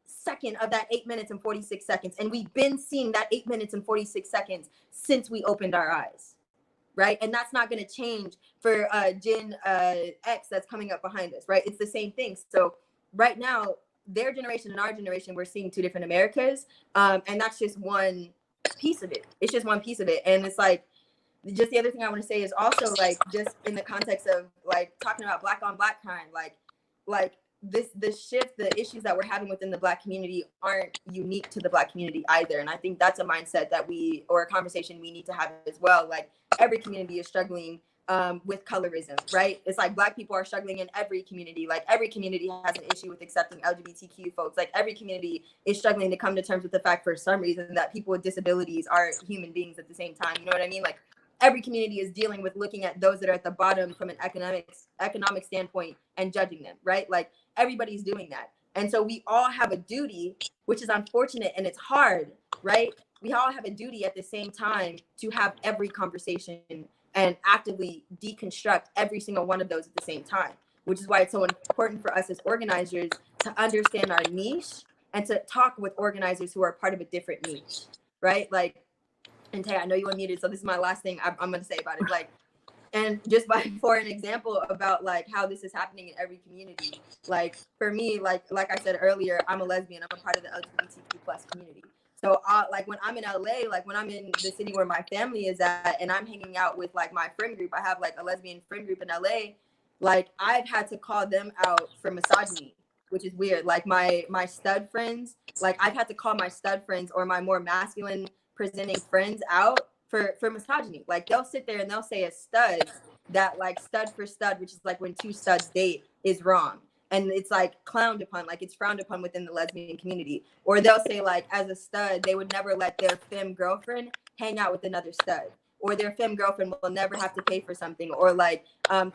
second of that 8 minutes and 46 seconds. And we've been seeing that 8 minutes and 46 seconds since we opened our eyes, right? And that's not going to change for Gen X that's coming up behind us, right? It's the same thing. So right now, their generation and our generation, we're seeing two different Americas. And that's just one piece of it. It's just one piece of it. And it's like, just the other thing I want to say is also, like, just in the context of, like, talking about Black on Black crime, like the shift, the issues that we're having within the Black community aren't unique to the Black community either. And I think that's a mindset that or a conversation we need to have as well. Like, every community is struggling with colorism, right? It's like Black people are struggling in every community. Like, every community has an issue with accepting LGBTQ folks. Like, every community is struggling to come to terms with the fact, for some reason, that people with disabilities are human beings at the same time. You know what I mean? Like, every community is dealing with looking at those that are at the bottom from an economic standpoint and judging them, right? Like, everybody's doing that. And so we all have a duty, which is unfortunate and it's hard, right? We all have a duty at the same time to have every conversation and actively deconstruct every single one of those at the same time, which is why it's so important for us as organizers to understand our niche and to talk with organizers who are part of a different niche, right? Like, and Tay, I know you unmuted, so this is my last thing I'm going to say about it. Like, and just for an example about, like, how this is happening in every community. Like, for me, like I said earlier, I'm a lesbian. I'm a part of the LGBTQ+ community. So, like, when I'm in LA, like, when I'm in the city where my family is at, and I'm hanging out with, like, my friend group, I have, like, a lesbian friend group in LA. Like, I've had to call them out for misogyny, which is weird. Like, my stud friends, like, I've had to call my stud friends or my more masculine presenting friends out for misogyny. Like, they'll sit there and they'll say a stud, that, like, stud for stud, which is like when two studs date, is wrong. And it's, like, clowned upon, like, it's frowned upon within the lesbian community. Or they'll say, like, as a stud, they would never let their femme girlfriend hang out with another stud. Or their femme girlfriend will never have to pay for something. Or, like,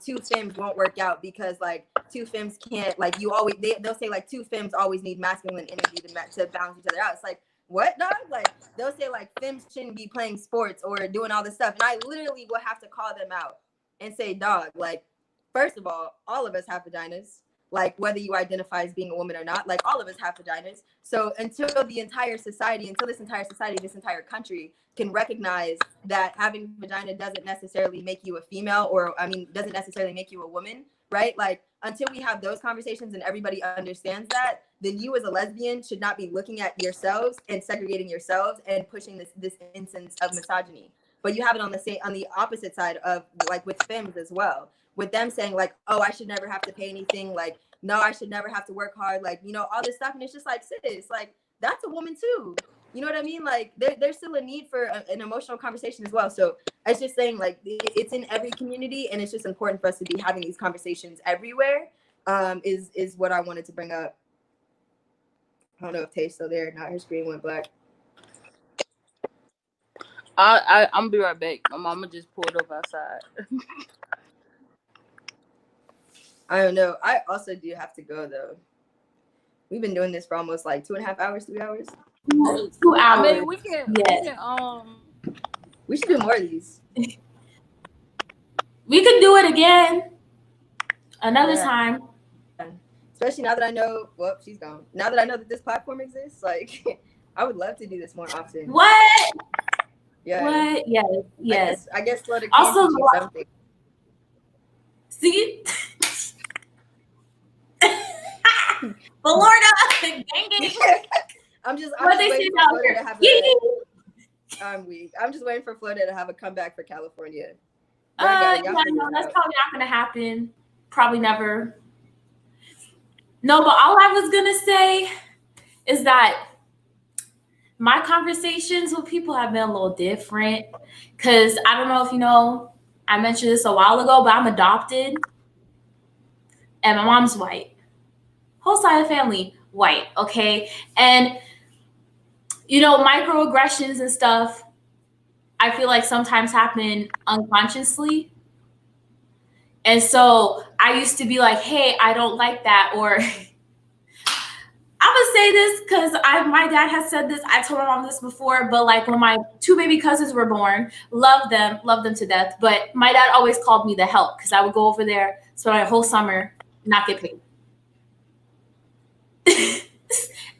two femmes won't work out because, like, two femmes can't, like, they'll say, like, two femmes always need masculine energy to balance each other out. It's like, what, dog? Like, they'll say, like, femmes shouldn't be playing sports or doing all this stuff. And I literally will have to call them out and say, dog, like, first of all of us have vaginas. Like, whether you identify as being a woman or not, like, all of us have vaginas. So until this entire society, this entire country can recognize that having a vagina doesn't necessarily make you a female, or, I mean, doesn't necessarily make you a woman, right? Like, until we have those conversations and everybody understands that, then you as a lesbian should not be looking at yourselves and segregating yourselves and pushing this instance of misogyny. But you have it on the opposite side of, like, with femmes as well, with them saying, like, oh, I should never have to pay anything, like, no, I should never have to work hard, like, you know, all this stuff. And it's just like, sis, like, that's a woman too. You know what I mean? Like, there's still a need for an emotional conversation as well. So I was just saying, like, it's in every community, and it's just important for us to be having these conversations everywhere, is what I wanted to bring up. I don't know if Tay's still there or not. Her screen went black. I'm gonna be right back. My mama just pulled up outside. I don't know. I also do have to go, though. We've been doing this for almost like 2.5 hours, 3 hours. 2 hours. I mean, we can we should do more of these. We could do it again another time. Especially now that I know, well, she's gone. Now that I know that this platform exists, like, I would love to do this more often. What? Yeah. What? Yes. I guess Florida can Also, teach you something. See? Florida, gang. I'm just What they waiting say for Florida to have I'm weak. I'm just waiting for Florida to have a comeback for California. no, that's probably not gonna happen. Probably never. No, but all I was gonna say is that my conversations with people have been a little different. Cause I don't know if you know, I mentioned this a while ago, but I'm adopted. And my mom's white. Whole side of the family, white, okay? And, you know, microaggressions and stuff, I feel like sometimes happen unconsciously. And so I used to be like, hey, I don't like that. Or I would say this because my dad has said this. I told my mom this before, but like when my 2 baby cousins were born, loved them to death. But my dad always called me the help because I would go over there, spend my whole summer, not get paid.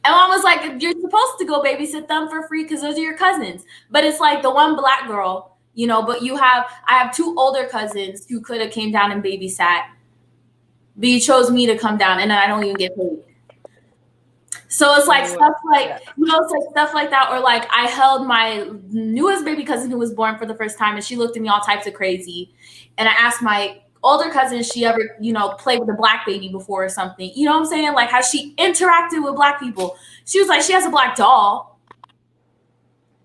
And mom was like, "You're supposed to go babysit them for free because those are your cousins." But it's like the one black girl, you know. But I have 2 older cousins who could have came down and babysat, but you chose me to come down, and then I don't even get paid. So it's like stuff like, you know, it's like stuff like that. Or like I held my newest baby cousin who was born for the first time, and she looked at me all types of crazy. And I asked my older cousin if she ever, you know, played with a black baby before or something. You know what I'm saying? Like how she interacted with black people. She was like, she has a black doll.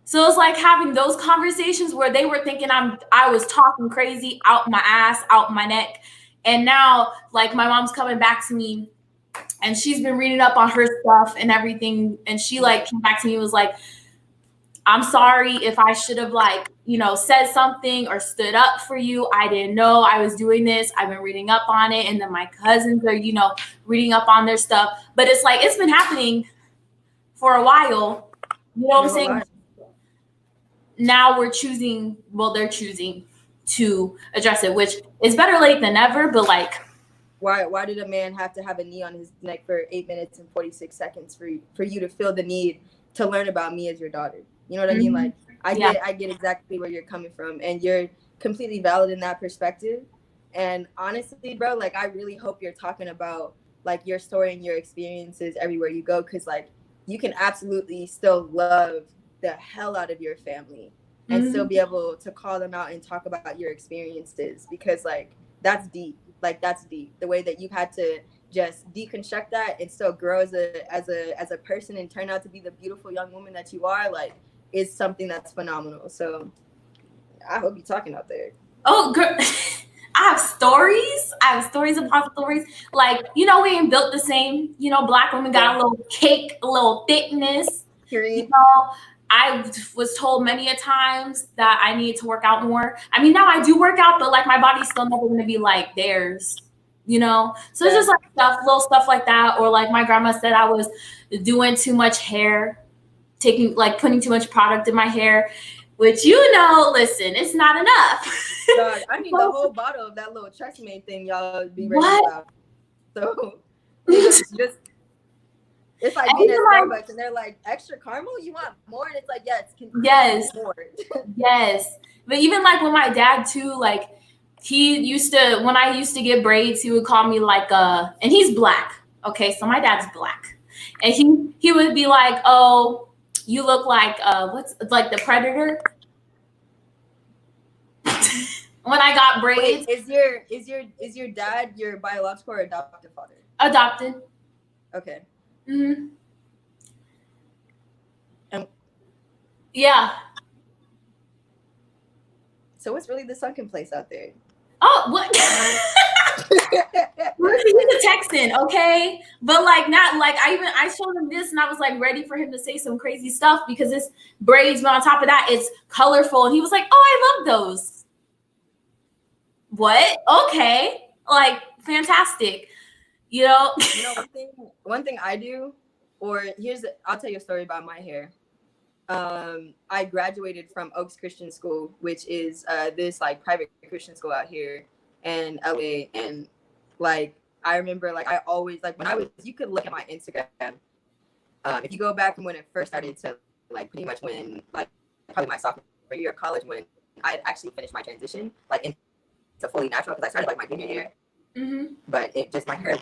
So it's like having those conversations where they were thinking I was talking crazy out my ass, out my neck. And now like my mom's coming back to me, and she's been reading up on her stuff and everything. And she like came back to me and was like, "I'm sorry if I should have like, you know, said something or stood up for you. I didn't know I was doing this. I've been reading up on it." And then my cousins are, you know, reading up on their stuff. But it's like, it's been happening for a while. You know what I'm saying? Now they're choosing to address it, which is better late than never. But like, why did a man have to have a knee on his neck for 8 minutes and 46 seconds for you to feel the need to learn about me as your daughter? You know what I mean? Like I get exactly where you're coming from, and you're completely valid in that perspective. And honestly, bro, like I really hope you're talking about like your story and your experiences everywhere you go, because like you can absolutely still love the hell out of your family and still be able to call them out and talk about your experiences, because like that's deep. Like that's deep. The way that you've had to just deconstruct that and still grow as a person and turn out to be the beautiful young woman that you are, like, is something that's phenomenal. So I hope you're talking out there. Oh, girl. I have stories upon stories. Like, you know, we ain't built the same. You know, black women got a little cake, a little thickness. You know, I was told many a times that I need to work out more. I mean, now I do work out, but like my body's still never going to be like theirs, you know? So it's just like little stuff like that. Or like my grandma said I was doing too much hair, putting too much product in my hair, which, you know, listen, it's not enough. God, I need the whole bottle of that little Tresemme thing y'all be ready about. So it's like being at Starbucks and they're like, extra caramel? You want more? And it's like, yes. More. Yes. But even like with my dad too, like when I used to get braids, he would call me like and he's black. Okay, so my dad's black. And he would be like, "Oh, you look like what's like the Predator." When I got braids. Wait, is your dad your biological or adoptive father? Adopted. Okay. Mm-hmm. Yeah. So what's really the sunken place out there? Oh, what? He's a Texan, okay? But like not like I showed him this and I was like ready for him to say some crazy stuff because it's braids, but on top of that, it's colorful. And he was like, "Oh, I love those." What? Okay. Like fantastic. You know, one thing I do, I'll tell you a story about my hair. I graduated from Oaks Christian School, which is this like private Christian school out here in LA. And like I remember like I always like you could look at my Instagram. If you go back from when it first started to like pretty much when like probably my sophomore year of college, when I had actually finished my transition like into fully natural, because I started like my junior year. Mm-hmm. But it just, my hair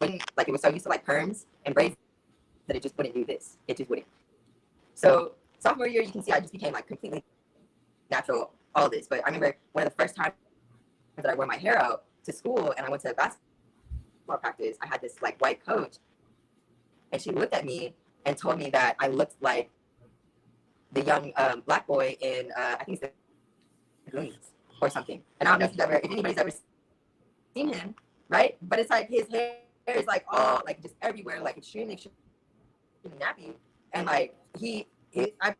wouldn't, like it was so used to like perms and braids that it just wouldn't do this. It just wouldn't. So sophomore year, you can see I just became like completely natural, all this. But I remember one of the first times that I wore my hair out to school and I went to basketball practice, I had this like white coach, and she looked at me and told me that I looked like the young black boy in I think it's the Goonies or something. And I don't know if anybody's ever seen him, right? But it's like his hair is like all like just everywhere, like extremely nappy, and like I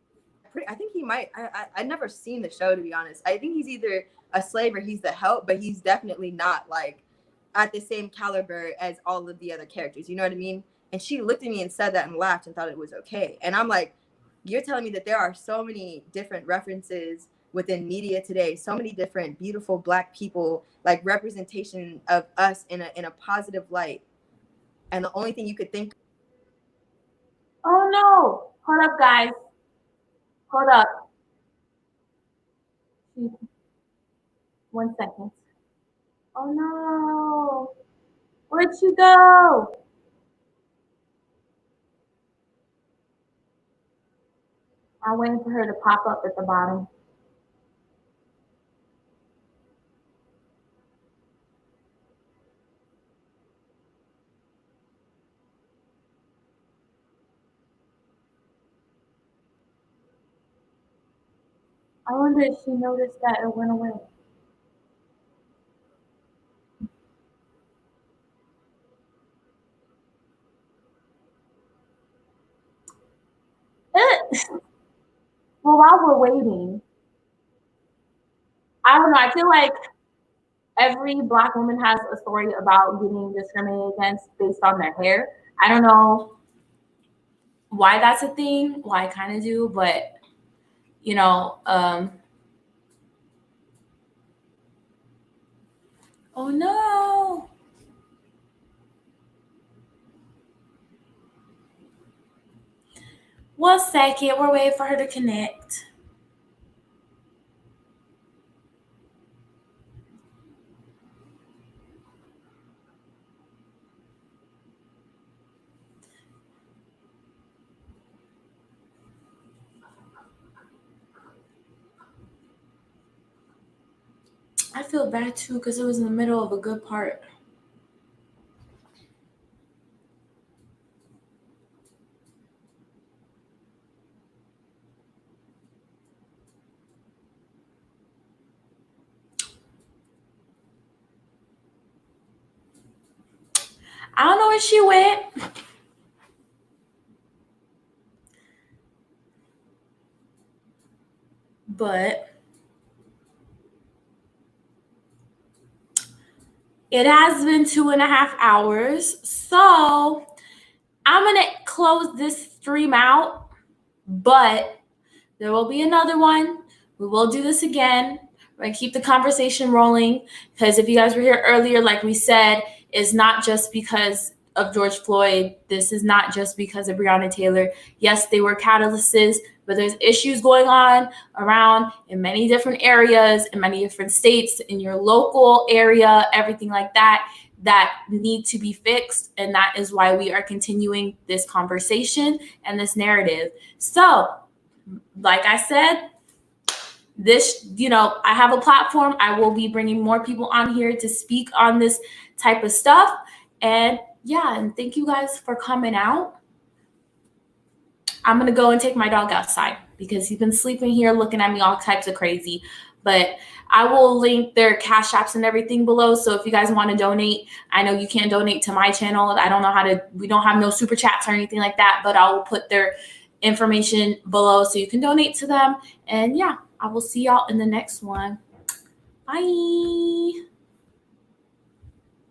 think he might. I never seen the show, to be honest. I think he's either a slave or he's the help, but he's definitely not like at the same caliber as all of the other characters. You know what I mean? And she looked at me and said that and laughed and thought it was okay. And I'm like, you're telling me that there are so many different references within media today, so many different beautiful Black people, like representation of us in a positive light. And the only thing you could think. Oh no, hold up guys. Hold up. 1 second. Oh no. Where'd you go? I'm waiting for her to pop up at the bottom. I wonder if she noticed that it went away. Well, while we're waiting, I don't know. I feel like every Black woman has a story about getting discriminated against based on their hair. I don't know why that's a thing. Well, I kind of do, but you know, oh no. 1 second, we're waiting for her to connect. I feel bad too because it was in the middle of a good part. I don't know where she went. But it has been 2.5 hours. So I'm going to close this stream out, but there will be another one. We will do this again. We're going to keep the conversation rolling because if you guys were here earlier, like we said, it's not just because of George Floyd. This is not just because of Breonna Taylor. Yes, they were catalysts, but there's issues going on around in many different areas, in many different states, in your local area, everything like that, that need to be fixed. And that is why we are continuing this conversation and this narrative. So, like I said, this, I have a platform. I will be bringing more people on here to speak on this type of stuff. And yeah, and thank you guys for coming out. I'm going to go and take my dog outside because he's been sleeping here looking at me all types of crazy. But I will link their cash apps and everything below. So if you guys want to donate, I know you can't donate to my channel. I don't know we don't have no super chats or anything like that, but I will put their information below so you can donate to them. And yeah, I will see y'all in the next one. Bye.